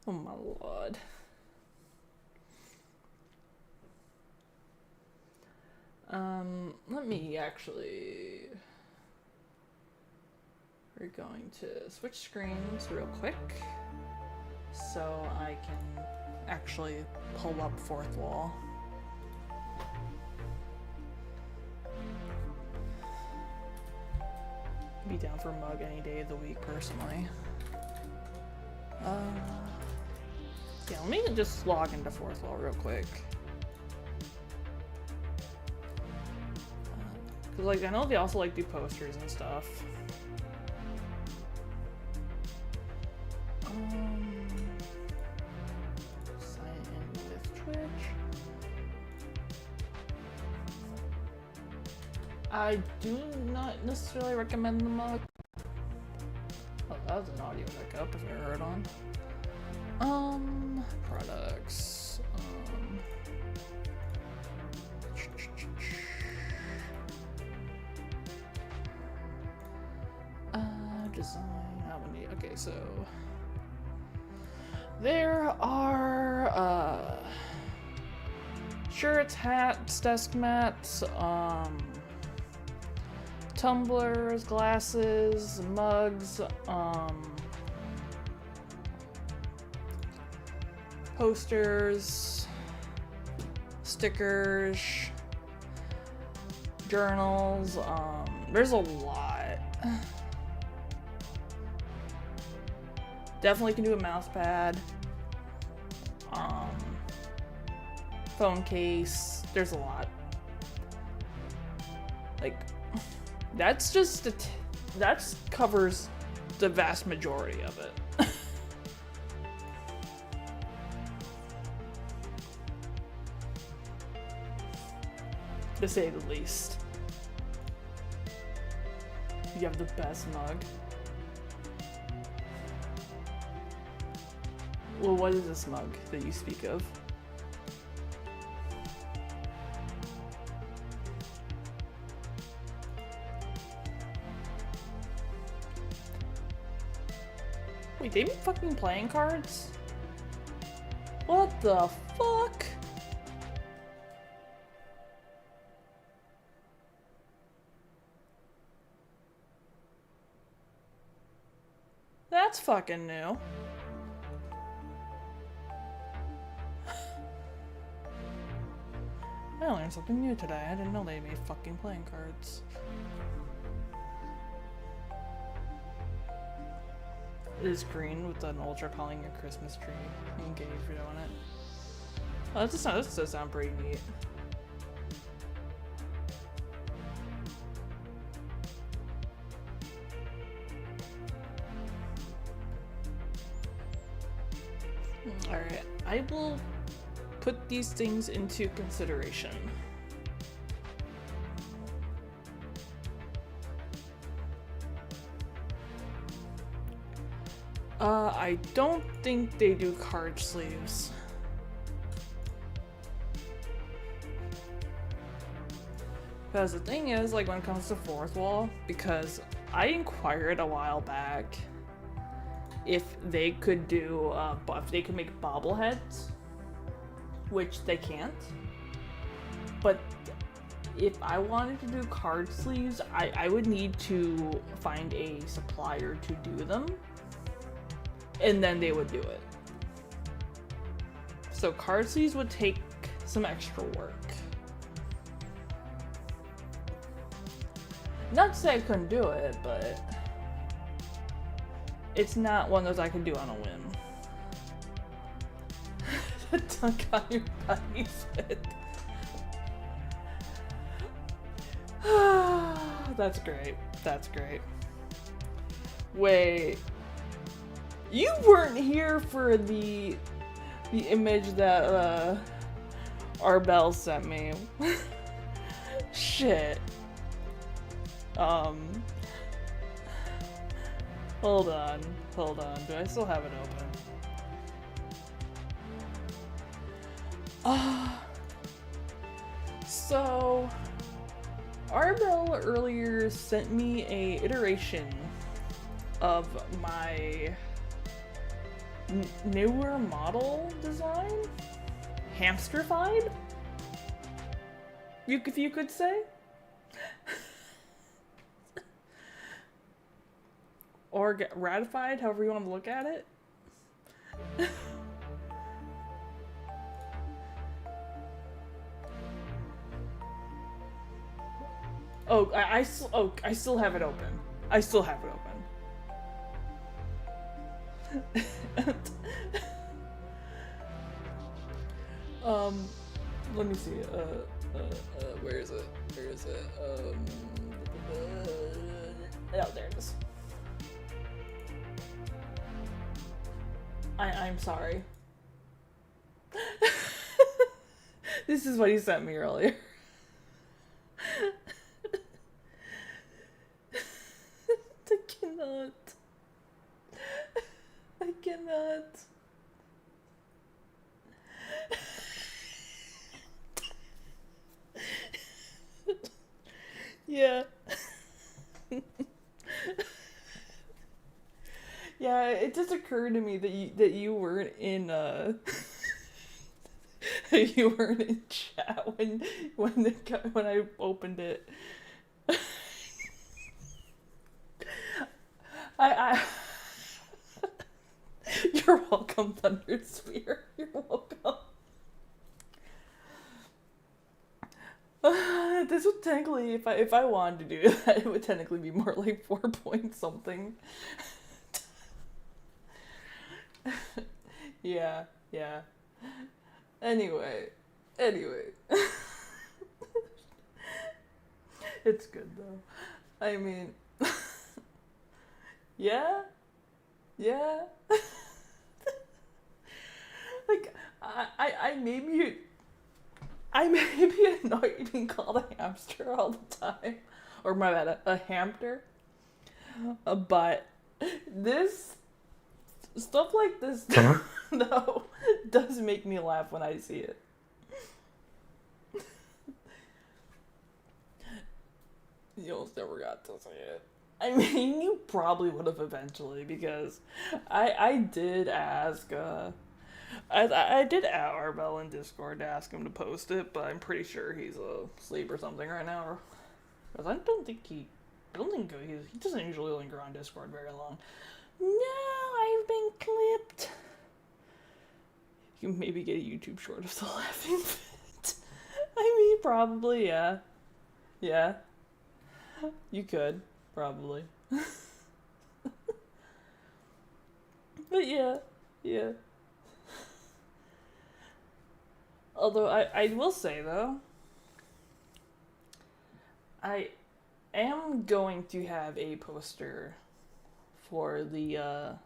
Oh my lord. Let me actually... We're going to switch screens real quick so I can actually pull up Fourth Wall. Be down for a mug any day of the week, personally. Yeah, let me just log into Fourth Wall real quick. Cause like, I know they also like do posters and stuff. Sign in with Twitch. I do not necessarily recommend the mug. Oh, that was an audio hiccup if I heard on. Products. Design. How many? Okay, so there are shirts, hats, desk mats, tumblers, glasses, mugs, posters, stickers, journals, there's a lot. Definitely can do a mouse pad, phone case, there's a lot. Like, that's just, that covers the vast majority of it. To say the least. you have the best mug. Well, what is this mug that you speak of? Wait, they be fucking playing cards? What the fuck? That's fucking new. I learned something new today. I didn't know they made fucking playing cards. It is green with an ultra calling a Christmas tree. Engage for doing it. Oh, this does sound pretty neat. Alright, I will put these things into consideration. I don't think they do card sleeves. Because the thing is, like when it comes to fourth wall, because I inquired a while back if they could do, if they could make bobbleheads, which they can't. But if I wanted to do card sleeves, I would need to find a supplier to do them. And then they would do it. So card sleeves would take some extra work. Not to say I couldn't do it, but it's not one of those I can do on a whim. Dunk on your body fit. That's great. That's great. Wait. You weren't here for the image that Arbel sent me. Shit. Hold on. Do I still have it open? So Arbel earlier sent me a iteration of my newer model design, hamstrified, if you could say, or get ratified, however you want to look at it. I still have it open. I still have it open. Let me see. Where is it? Oh, there it is. I'm sorry. This is what he sent me earlier. I cannot. Yeah. Yeah, it just occurred to me that you weren't in you weren't in chat when I opened it. I You're welcome, Thunder Sphere. You're welcome. This would technically, if I wanted to do that, it would technically be more like 4 point something. Yeah. Anyway. It's good though. I mean, yeah. Like, I maybe annoyed being called a hamster all the time. Or my bad, a hamster. But this stuff like this, no, does make me laugh when I see it. You almost never got to see it. I mean, you probably would have eventually, because I did ask, I did at Arbel in Discord to ask him to post it, but I'm pretty sure he's asleep or something right now. Because I don't think he doesn't usually linger on Discord very long. No, I've been clipped. You can maybe get a YouTube short of the laughing fit. I mean, probably, yeah. Yeah. You could, probably. But yeah, yeah. Although, I will say, though, I am going to have a poster for the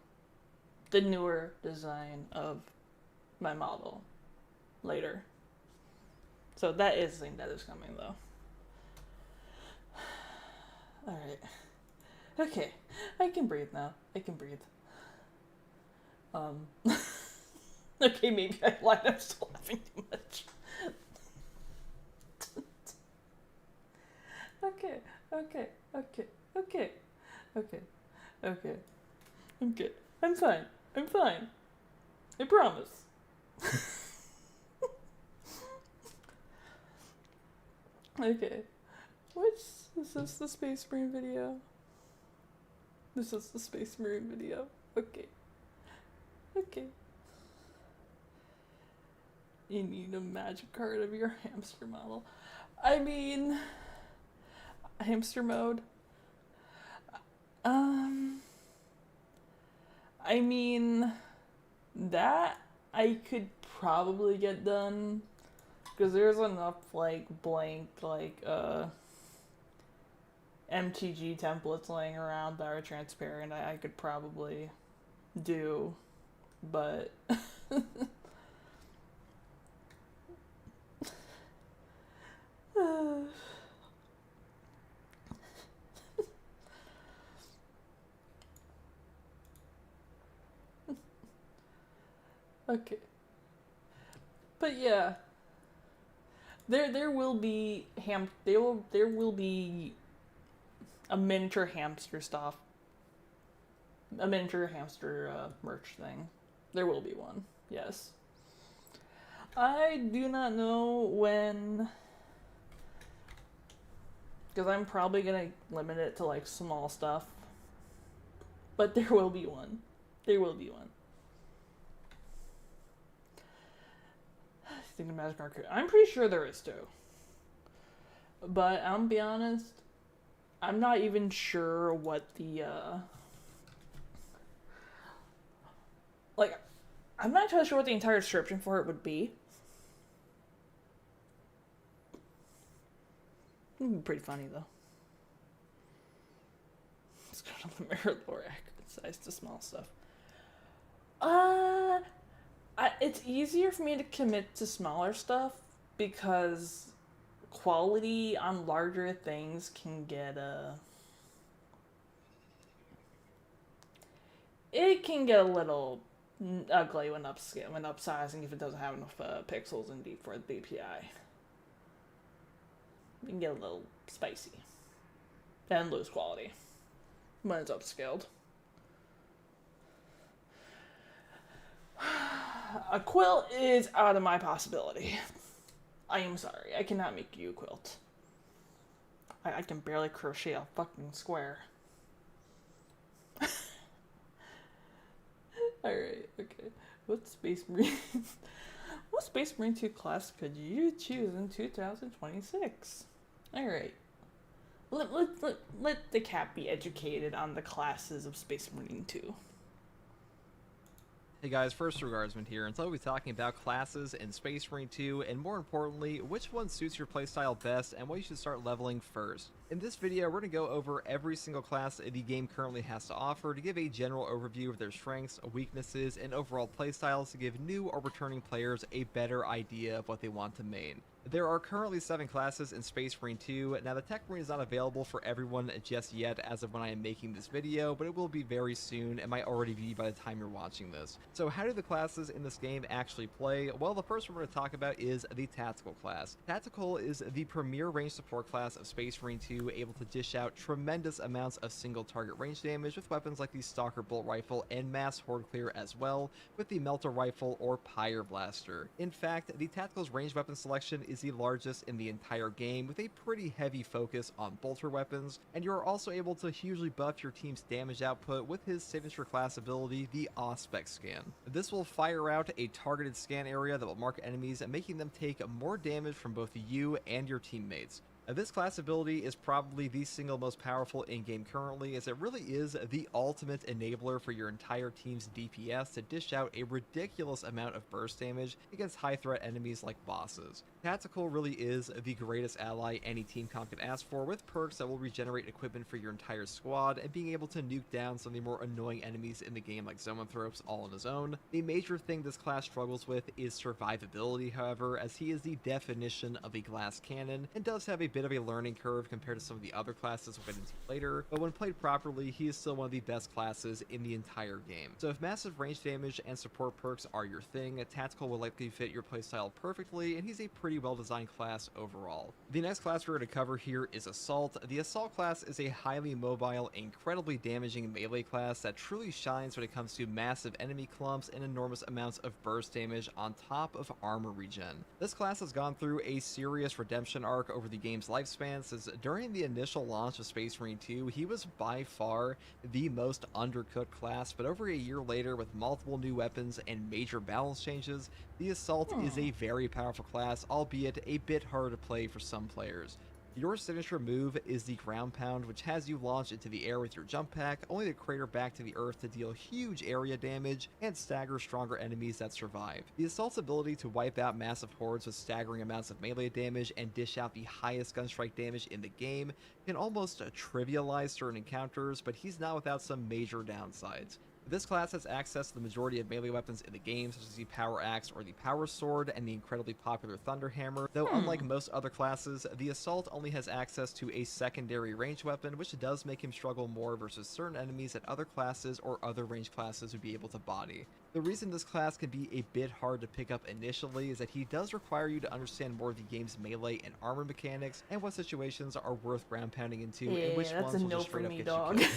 newer design of my model later. So that is the thing that is coming, though. Alright. Okay. I can breathe now. I can breathe. Okay, maybe I lied. I'm still laughing too much. Okay. Okay. Okay. Okay. Okay. Okay. I'm good. I'm fine. I'm fine. I promise. Okay. Is this the Space Marine video? This is the Space Marine video. Okay. Okay. You need a magic card of your hamster model. I mean, hamster mode. I mean, that I could probably get done, because there's enough, like, blank, like, MTG templates laying around that are transparent I could probably do, but okay. But yeah, there will be there will be a miniature hamster stuff, a miniature hamster merch thing. There will be one, yes. I do not know when, because I'm probably gonna limit it to like small stuff, but there will be one. There will be one. Thinking Magic Arcade. I'm pretty sure there is too. But I'm gonna be honest, I'm not even sure what the like, I'm not entirely sure what the entire description for it would be. It'd be pretty funny though. It's got on the mirror lore accurate size to small stuff. It's easier for me to commit to smaller stuff because quality on larger things can get it can get a little ugly when upsizing if it doesn't have enough pixels in deep for the DPI. It can get a little spicy and lose quality when it's upscaled. A quilt is out of my possibility. I am sorry, I cannot make you a quilt. I can barely crochet a fucking square. Alright, okay. What Space Marine... what Space Marine 2 class could you choose in 2026? Alright. Let the cat be educated on the classes of Space Marine 2. Hey guys, First Regardsman here, and so we'll be talking about classes in Space Marine 2, and more importantly, which one suits your playstyle best and what you should start leveling first. In this video, we're going to go over every single class the game currently has to offer to give a general overview of their strengths, weaknesses, and overall playstyles to give new or returning players a better idea of what they want to main. There are currently 7 classes in Space Marine 2. Now the Tech Marine is not available for everyone just yet as of when I am making this video, but it will be very soon and might already be by the time you're watching this. So how do the classes in this game actually play? Well, the first one we're going to talk about is the Tactical class. Tactical is the premier range support class of Space Marine 2, able to dish out tremendous amounts of single target range damage with weapons like the Stalker Bolt Rifle and Mass Horde Clear, as well with the Melter Rifle or Pyre Blaster. In fact, the Tactical's range weapon selection is the largest in the entire game, with a pretty heavy focus on bolter weapons, and you are also able to hugely buff your team's damage output with his signature class ability, the Auspex Scan. This will fire out a targeted scan area that will mark enemies, making them take more damage from both you and your teammates. This class ability is probably the single most powerful in-game currently, as it really is the ultimate enabler for your entire team's DPS to dish out a ridiculous amount of burst damage against high-threat enemies like bosses. Tactical really is the greatest ally any team comp can ask for, with perks that will regenerate equipment for your entire squad and being able to nuke down some of the more annoying enemies in the game like Zoanthropes all on his own. The major thing this class struggles with is survivability, however, as he is the definition of a glass cannon and does have a bit of a learning curve compared to some of the other classes we'll get into later, but when played properly, he is still one of the best classes in the entire game. So if massive range damage and support perks are your thing, Tactical will likely fit your playstyle perfectly, and he's a pretty well-designed class overall. The next class we're going to cover here is Assault. The Assault class is a highly mobile, incredibly damaging melee class that truly shines when it comes to massive enemy clumps and enormous amounts of burst damage on top of armor regen. This class has gone through a serious redemption arc over the game's lifespan, since during the initial launch of Space Marine 2, he was by far the most undercooked class, but over a year later, with multiple new weapons and major balance changes, the Assault is a very powerful class, albeit a bit harder to play for some players. Your signature move is the Ground Pound, which has you launch into the air with your jump pack, only to crater back to the earth to deal huge area damage and stagger stronger enemies that survive. The Assault's ability to wipe out massive hordes with staggering amounts of melee damage and dish out the highest gunstrike damage in the game can almost trivialize certain encounters, but he's not without some major downsides. This class has access to the majority of melee weapons in the game, such as the Power Axe or the Power Sword and the incredibly popular Thunder Hammer, though unlike most other classes, the Assault only has access to a secondary ranged weapon, which does make him struggle more versus certain enemies that other classes or other ranged classes would be able to body. The reason this class can be a bit hard to pick up initially is that he does require you to understand more of the game's melee and armor mechanics and what situations are worth ground pounding into and which ones will just straight up get you killed.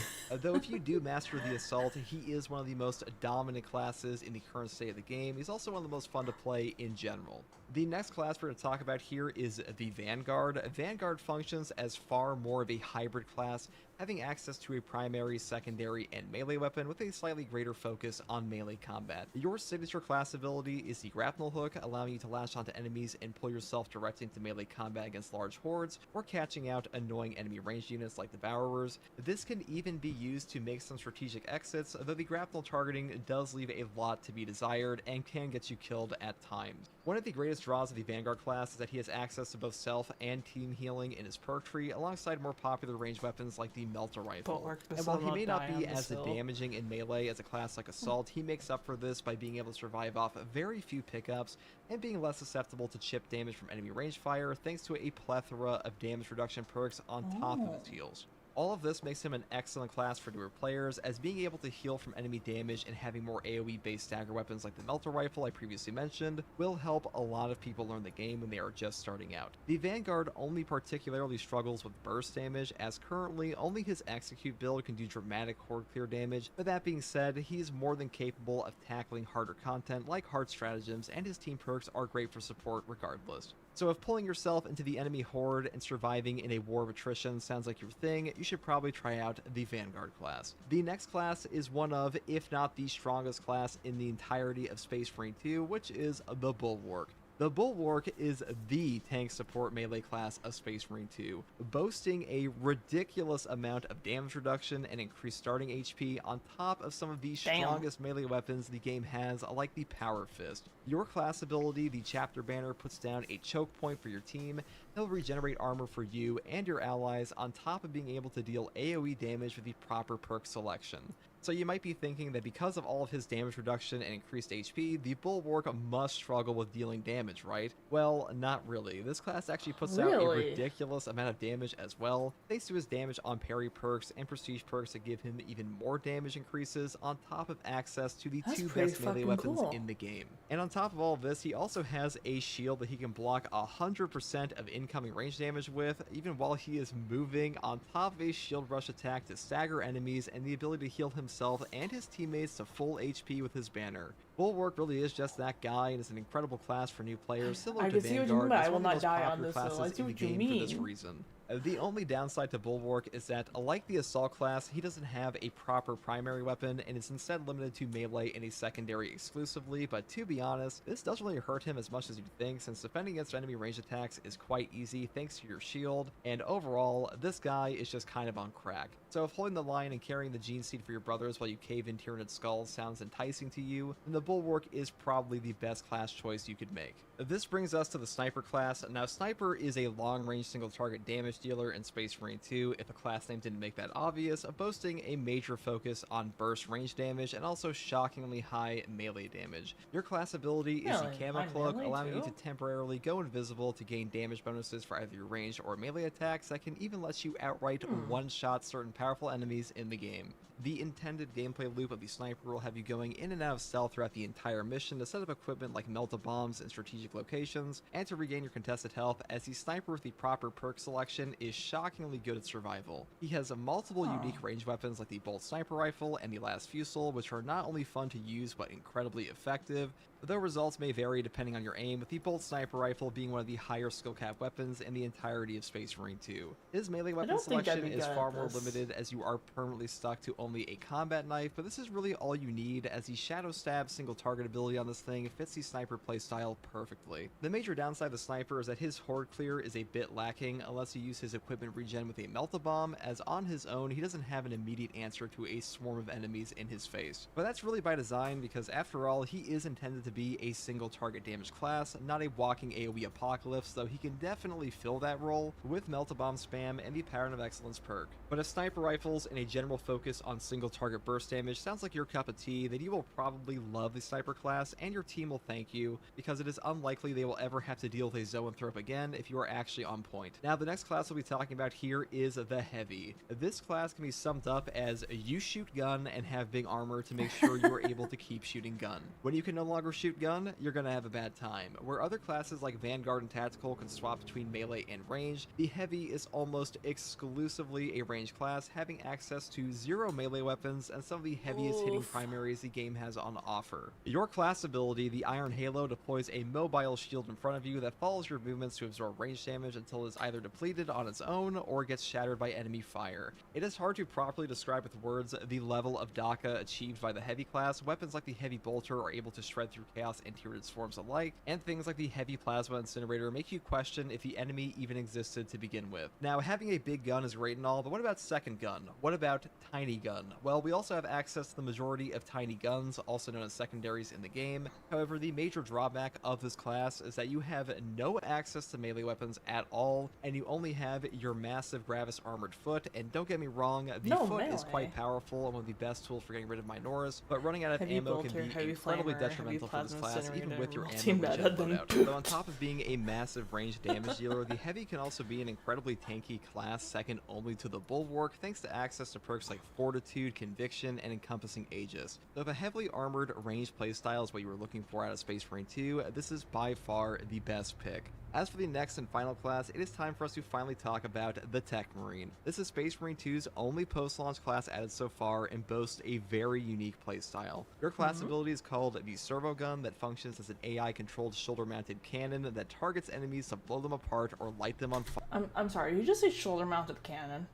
Though if you do master the Assault, he is one of the most dominant classes in the current state of the game. He's also one of the most fun to play in general. The next class we're going to talk about here is the Vanguard. Vanguard functions as far more of a hybrid class, having access to a primary, secondary, and melee weapon with a slightly greater focus on melee combat. Your signature class ability is the Grapnel Hook, allowing you to latch onto enemies and pull yourself direct into melee combat against large hordes, or catching out annoying enemy ranged units like the Borrowers. This can even be used to make some strategic exits, though the grapnel targeting does leave a lot to be desired and can get you killed at times. One of the greatest draws of the Vanguard class is that he has access to both self and team healing in his perk tree, alongside more popular ranged weapons like the Melter Rifle. And while he may not be as damaging in melee as a class like Assault, he makes up for this by being able to survive off very few pickups and being less susceptible to chip damage from enemy range fire, thanks to a plethora of damage reduction perks on top of his heals. All of this makes him an excellent class for newer players, as being able to heal from enemy damage and having more AoE-based stagger weapons like the Melter Rifle I previously mentioned will help a lot of people learn the game when they are just starting out. The Vanguard only particularly struggles with burst damage, as currently only his Execute build can do dramatic horde clear damage, but that being said, he's more than capable of tackling harder content like hard stratagems, and his team perks are great for support regardless. So if pulling yourself into the enemy horde and surviving in a war of attrition sounds like your thing, you should probably try out the Vanguard class. The next class is one of, if not the strongest class in the entirety of Space Marine 2, which is the Bulwark. The Bulwark is the tank support melee class of Space Marine 2, boasting a ridiculous amount of damage reduction and increased starting HP on top of some of the strongest melee weapons the game has, like the Power Fist. Your class ability, the Chapter Banner, puts down a choke point for your team. He'll regenerate armor for you and your allies, on top of being able to deal AoE damage with the proper perk selection. So you might be thinking that because of all of his damage reduction and increased HP, the Bulwark must struggle with dealing damage, right? Well, not really. This class actually puts out a ridiculous amount of damage as well, thanks to his damage on parry perks and prestige perks that give him even more damage increases on top of access to the two best melee weapons in the game. And on top of all of this, he also has a shield that he can block 100% of incoming range damage with, even while he is moving, on top of a shield rush attack to stagger enemies and the ability to heal himself and his teammates to full HP with his banner. Bulwark really is just that guy and is an incredible class for new players, similar to Vanguard. I will not die on this, so I see what you mean. For this reason. The only downside to Bulwark is that, like the Assault class, he doesn't have a proper primary weapon and is instead limited to melee and a secondary exclusively, but to be honest, this doesn't really hurt him as much as you'd think, since defending against enemy range attacks is quite easy thanks to your shield, and overall, this guy is just kind of on crack. So if holding the line and carrying the gene seed for your brothers while you cave in Tyranid skulls sounds enticing to you, then the Bulwark is probably the best class choice you could make. This brings us to the Sniper class. Now, Sniper is a long-range single-target damage dealer in Space Marine 2, if a class name didn't make that obvious, boasting a major focus on burst range damage and also shockingly high melee damage. Your class ability is the Camo Cloak, allowing you to temporarily go invisible to gain damage bonuses for either your ranged or melee attacks that can even let you outright one-shot certain powerful enemies in the game. The intended gameplay loop of the Sniper will have you going in and out of stealth throughout the entire mission to set up equipment like melt-a-bombs in strategic locations, and to regain your contested health, as the Sniper with the proper perk selection is shockingly good at survival. He has multiple unique range weapons like the Bolt Sniper Rifle and the Last Fusel, which are not only fun to use but incredibly effective, though results may vary depending on your aim, with the Bolt Sniper Rifle being one of the higher skill cap weapons in the entirety of Space Marine 2. His melee weapon selection is far more limited, as you are permanently stuck to only a combat knife, but this is really all you need, as the Shadow Stab single target ability on this thing fits the Sniper playstyle perfectly. The major downside of the Sniper is that his horde clear is a bit lacking unless you use his equipment regen with a Melt-A-Bomb, as on his own he doesn't have an immediate answer to a swarm of enemies in his face. But that's really by design, because after all, he is intended to be a single target damage class, not a walking AoE apocalypse, though he can definitely fill that role with Melt-A-Bomb spam and the Pattern of Excellence perk. But if Sniper Rifles and a general focus on single target burst damage sounds like your cup of tea, then you will probably love the Sniper class, and your team will thank you, because it is unlikely they will ever have to deal with a Zoanthrope again if you are actually on point. Now, the next class we'll be talking about here is the Heavy. This class can be summed up as you shoot gun and have big armor to make sure you are able to keep shooting gun. When you can no longer shoot gun, you're gonna have a bad time. Where other classes like Vanguard and Tactical can swap between melee and range, the Heavy is almost exclusively a range class, having access to 0 melee weapons and some of the heaviest hitting primaries the game has on offer. Your class ability, the Iron Halo, deploys a mobile shield in front of you that follows your movements to absorb range damage until it is either depleted on its own or gets shattered by enemy fire. It is hard to properly describe with words the level of DACA achieved by the Heavy class. Weapons like the Heavy Bolter are able to shred through chaos and Tyranid swarms alike, and things like the Heavy Plasma Incinerator make you question if the enemy even existed to begin with. Now, having a big gun is great and all, but what about second gun? What about tiny gun? Well, we also have access to the majority of tiny guns, also known as secondaries, in the game. However, the major drawback of this class is that you have no access to melee weapons at all, and you only have your massive Gravis armored foot. And don't get me wrong, the foot is quite powerful and one of the best tools for getting rid of Minoris, but running out of ammo can be incredibly detrimental for this class, even with your ammo regen loadout. Though on top of being a massive range damage dealer, the Heavy can also be an incredibly tanky class, second only to the Bulwark, thanks to access to perks like Fortitude, Conviction, and Encompassing Aegis. So if a heavily armored ranged playstyle is what you were looking for out of Space Marine 2, this is by far the best pick. As for the next and final class, it is time for us to finally talk about the Tech Marine. This is Space Marine 2's only post-launch class added so far and boasts a very unique playstyle. Your class ability is called the Servo Gun, that functions as an AI-controlled shoulder-mounted cannon that targets enemies to blow them apart or light them on fire. I'm sorry, you just say shoulder-mounted cannon?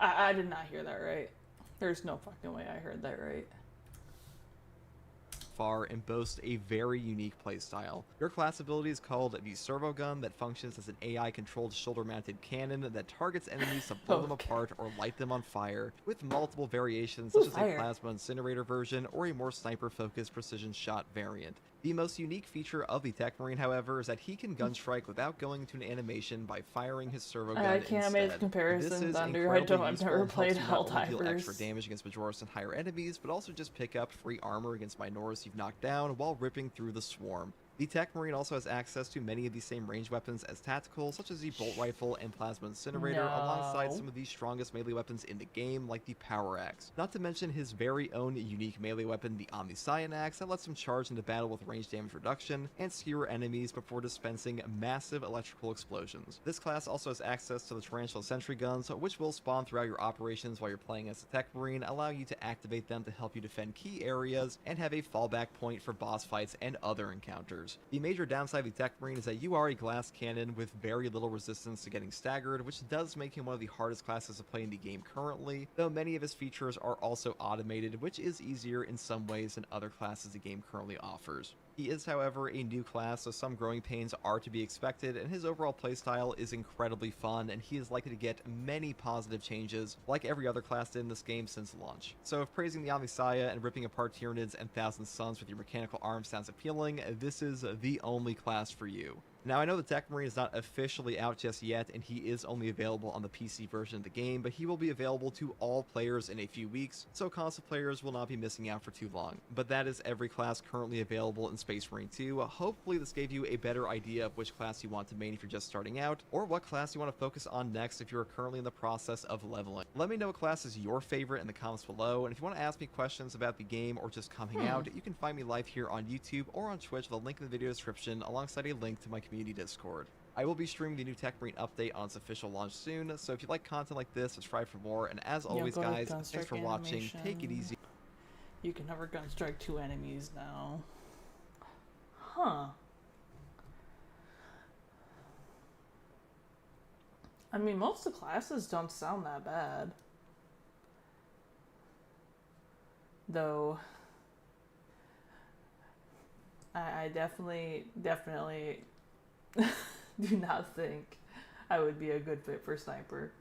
I did not hear that right. There's no fucking way I heard that right. And boasts a very unique playstyle. Your class ability is called the Servo Gun, that functions as an AI-controlled shoulder-mounted cannon that targets enemies to blow them apart or light them on fire, with multiple variations such as a Plasma Incinerator version or a more sniper-focused precision shot variant. The most unique feature of the Tech Marine, however, is that he can gun strike without going into an animation by firing his servo gun I can't make the instead. comparison, This is Thunder. incredibly I've useful never and played helps you not only deal Helldivers. extra damage against Majoris and higher enemies, but also just pick up free armor against Minoris you've knocked down while ripping through the swarm. The Tech Marine also has access to many of the same ranged weapons as tactical, such as the bolt rifle and plasma incinerator, alongside some of the strongest melee weapons in the game, like the power axe. Not to mention his very own unique melee weapon, the Omniscion axe, that lets him charge into battle with range damage reduction and skewer enemies before dispensing massive electrical explosions. This class also has access to the Tarantula sentry guns, which will spawn throughout your operations while you're playing as the Tech Marine, allowing you to activate them to help you defend key areas and have a fallback point for boss fights and other encounters. The major downside of the Tech Marine is that you are a glass cannon with very little resistance to getting staggered, which does make him one of the hardest classes to play in the game currently, though many of his features are also automated, which is easier in some ways than other classes the game currently offers. He is, however, a new class, so some growing pains are to be expected, and his overall playstyle is incredibly fun, and he is likely to get many positive changes, like every other class did in this game since launch. So if praising the Omniscion and ripping apart Tyranids and Thousand Suns with your mechanical arm sounds appealing, this is the only class for you. Now, I know the Tech Marine is not officially out just yet, and he is only available on the PC version of the game, but he will be available to all players in a few weeks, so console players will not be missing out for too long. But that is every class currently available in Space Marine 2. Hopefully this gave you a better idea of which class you want to main if you're just starting out, or what class you want to focus on next if you are currently in the process of leveling. Let me know what class is your favorite in the comments below, and if you want to ask me questions about the game or just come hang out, you can find me live here on YouTube or on Twitch with a link in the video description alongside a link to my community Discord. I will be streaming the new Tech Marine update on its official launch soon, so if you like content like this, subscribe for more, and as always guys, thanks for watching, take it easy. You can never gun strike 2 enemies now. Huh. I mean, most of the classes don't sound that bad. Though, I definitely do not think I would be a good fit for sniper.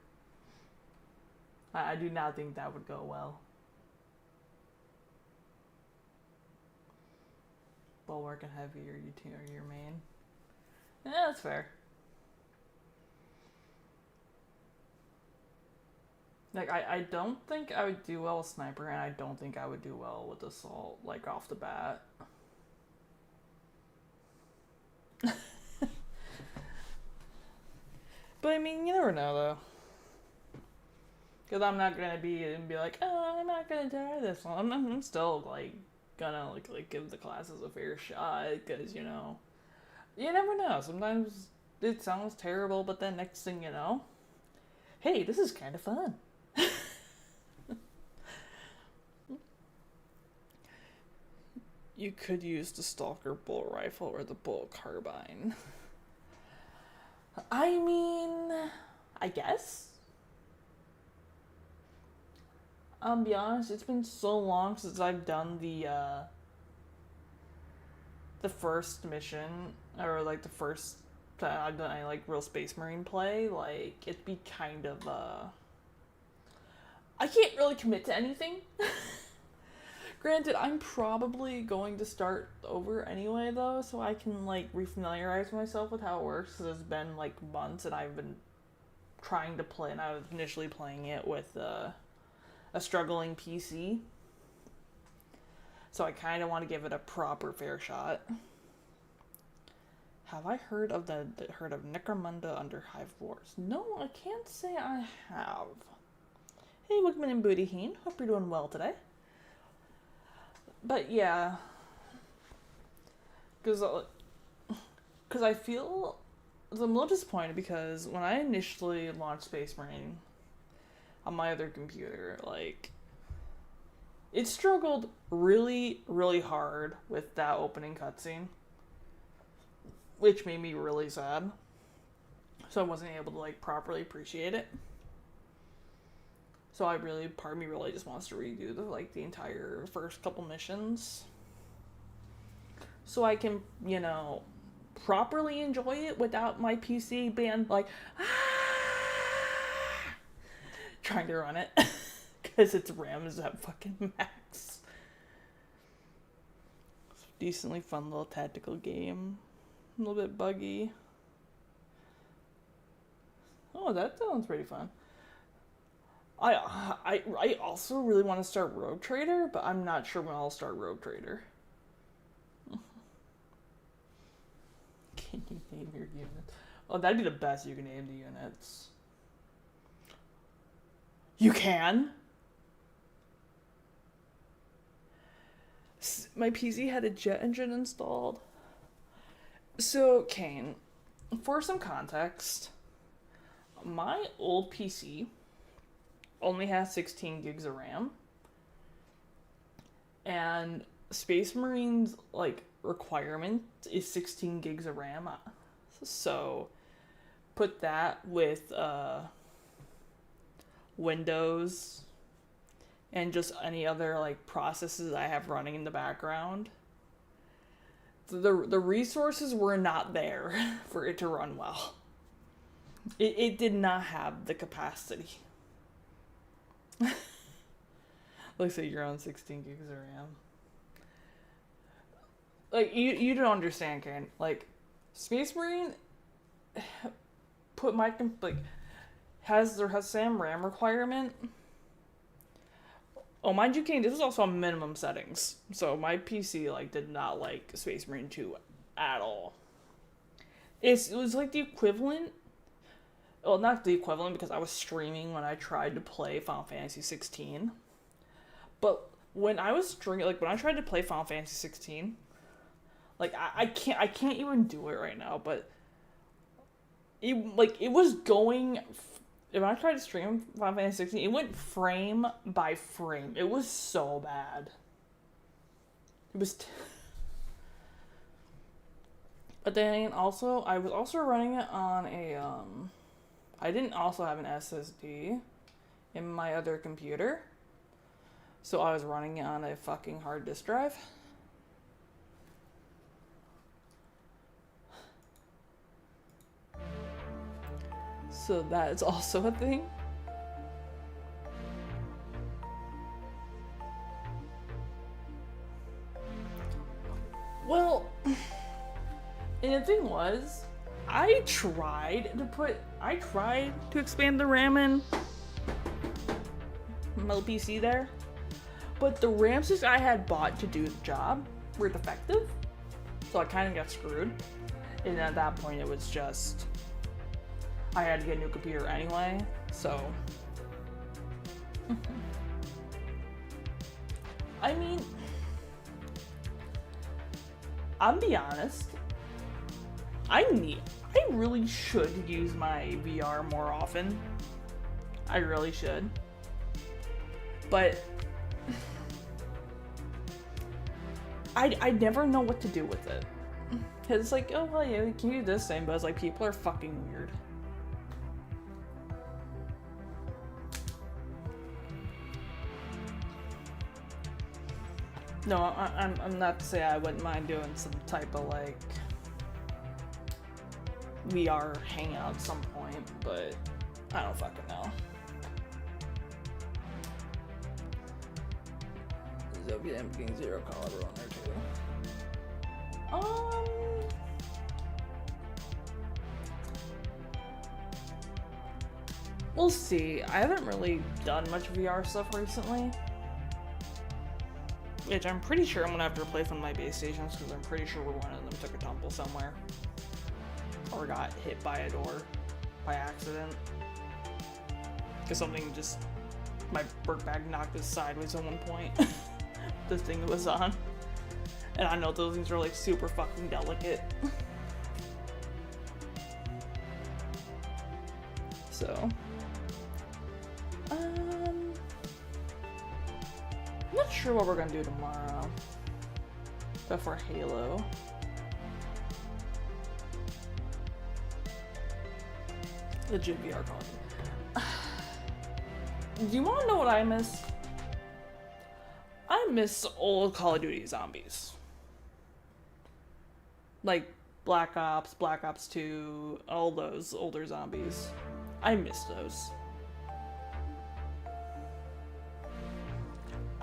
I do not think that would go well. Bulwark and heavy, or your main. Yeah, that's fair. Like, I don't think I would do well with sniper, and I don't think I would do well with assault, like, off the bat. But I mean, you never know though. Because I'm not gonna be like, oh, I'm not gonna try this one. I'm still like gonna like give the classes a fair shot, because you know, you never know. Sometimes it sounds terrible, but then next thing you know, hey, this is kind of fun. You could use the Stalker bolt rifle or the bolt carbine. I mean, I guess. I'll be honest, it's been so long since I've done the first mission, or like the first time I've done any like real Space Marine play. Like, it'd be kind of I can't really commit to anything. Granted, I'm probably going to start over anyway, though, so I can, like, refamiliarize myself with how it works, because it's been, like, months, and I've been trying to play, and I was initially playing it with a struggling PC. So I kind of want to give it a proper fair shot. Have I heard of Necromunda under Hive Wars? No, I can't say I have. Hey, Wickman and Bootyheen, hope you're doing well today. But yeah, because I feel I'm a little disappointed, because when I initially launched Space Marine on my other computer, like, it struggled really, really hard with that opening cutscene, which made me really sad. So I wasn't able to like properly appreciate it. So part of me really just wants to redo the entire first couple missions, so I can, you know, properly enjoy it without my PC being like, trying to run it, because its RAM is at fucking max. decently fun little tactical game. A little bit buggy. Oh, that sounds pretty fun. I also really want to start Rogue Trader, but I'm not sure when I'll start Rogue Trader. Can you name your units? Oh, that'd be the best. You can name the units. You can? My PC had a jet engine installed. So, Kane, for some context, my old PC only has 16 gigs of RAM. And Space Marine's, like, requirement is 16 gigs of RAM. So, put that with Windows and just any other, like, processes I have running in the background. The resources were not there for it to run well. It did not have the capacity. Looks like you're on 16 gigs of RAM. Like, you don't understand, Karen. Like, Space Marine put my, like, has the same RAM requirement. Oh, mind you, Kane, this was also on minimum settings. So my PC, like, did not like Space Marine 2 at all. It was like the equivalent. Well, not the equivalent because I was streaming when I tried to play Final Fantasy 16. But when I was streaming, like, when I tried to play Final Fantasy 16, like, I can't even do it right now, but it was going. If I tried to stream Final Fantasy 16, it went frame by frame. It was so bad. It was. But then also, I was also running it on a I didn't also have an SSD in my other computer, so I was running it on a fucking hard disk drive. So that is also a thing. Well, and the thing was, I tried to expand the RAM in my PC there, but the RAM sticks I had bought to do the job were defective, so I kind of got screwed. And at that point, it was just, I had to get a new computer anyway, so. I mean, I'll be honest, I really should use my VR more often. I really should. But I never know what to do with it. Cause it's like, oh well, yeah, you can do this thing, but it's like people are fucking weird. No, I'm not to say I wouldn't mind doing some type of like VR hangout at some point, but I don't fucking know. Zobian being zero caliber on there too. We'll see. I haven't really done much VR stuff recently. Which I'm pretty sure I'm gonna have to replace one of my base stations because I'm pretty sure one of them took a tumble somewhere. Or got hit by a door by accident. Because something just, my work bag knocked it sideways at one point. This thing was on. And I know those things are like super fucking delicate. So. I'm not sure what we're gonna do tomorrow. Before Halo. Legit VR Call. Do you want to know what I miss? I miss old Call of Duty zombies. Like Black Ops 2, all those older zombies. I miss those.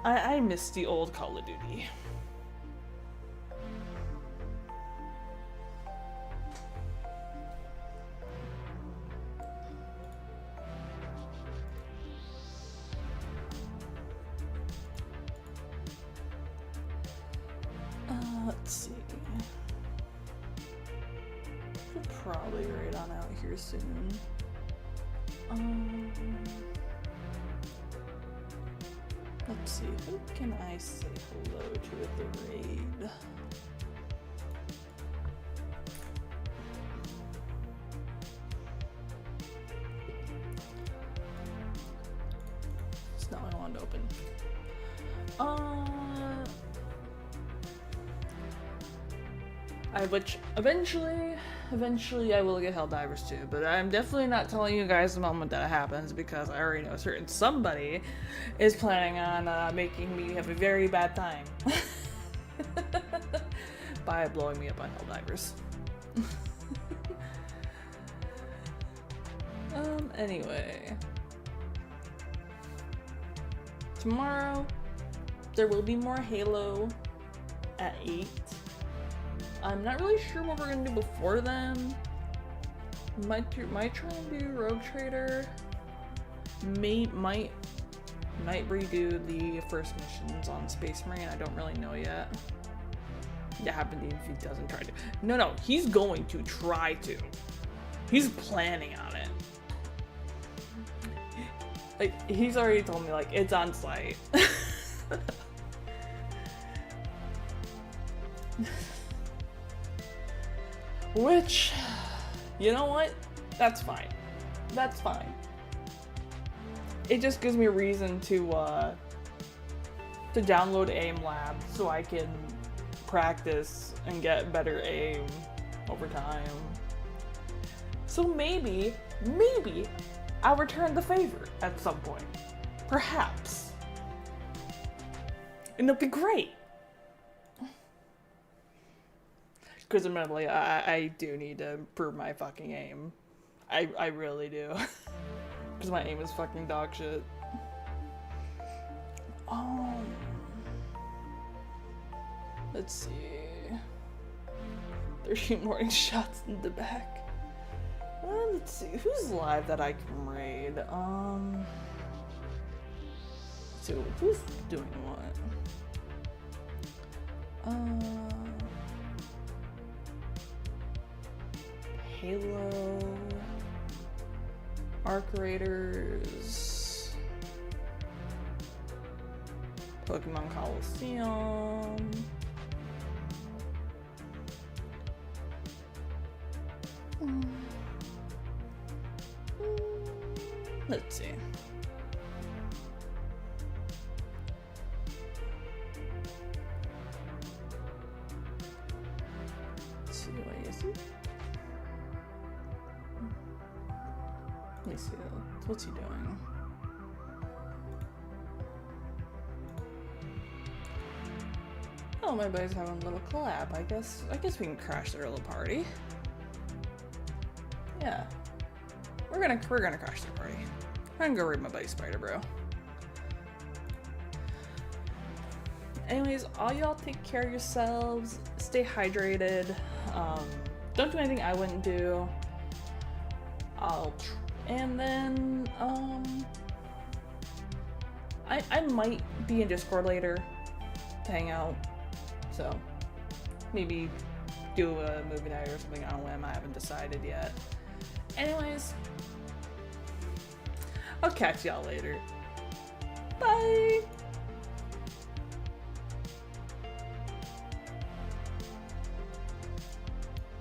I miss the old Call of Duty. Let's see. Should probably raid on out here soon. Let's see, who can I say hello to at the raid? It's not what I wanted to open. Which eventually I will get Helldivers too, but I'm definitely not telling you guys the moment that it happens because I already know certain somebody is planning on making me have a very bad time by blowing me up on Helldivers. Anyway. Tomorrow, there will be more Halo at 8. I'm not really sure what we're gonna do before then. Might try and do Rogue Trader. Might redo the first missions on Space Marine. I don't really know yet. Yeah, happened if he doesn't try to. No, he's going to try to. He's planning on it. Like, he's already told me, like, it's on site. Which, you know what? That's fine. That's fine. It just gives me a reason to download Aim Lab so I can practice and get better aim over time. So maybe I'll return the favor at some point. Perhaps. And it'll be great. Because admittedly, I do need to improve my fucking aim. I really do. Because my aim is fucking dog shit. Let's see. 13 morning shots in the back. Let's see. Who's live that I can raid? So who's doing what? Halo, Arc Raiders, Pokemon Coliseum, let's see. Let's see what is it? Let me see. What's he doing? Oh, my buddy's having a little collab. I guess we can crash their little party. Yeah. We're gonna crash their party. I'm gonna go raid my buddy Spider Bro. Anyways, all y'all take care of yourselves. Stay hydrated. Don't do anything I wouldn't do. And then, I might be in Discord later to hang out, so maybe do a movie night or something on a whim. I haven't decided yet. Anyways, I'll catch y'all later. Bye!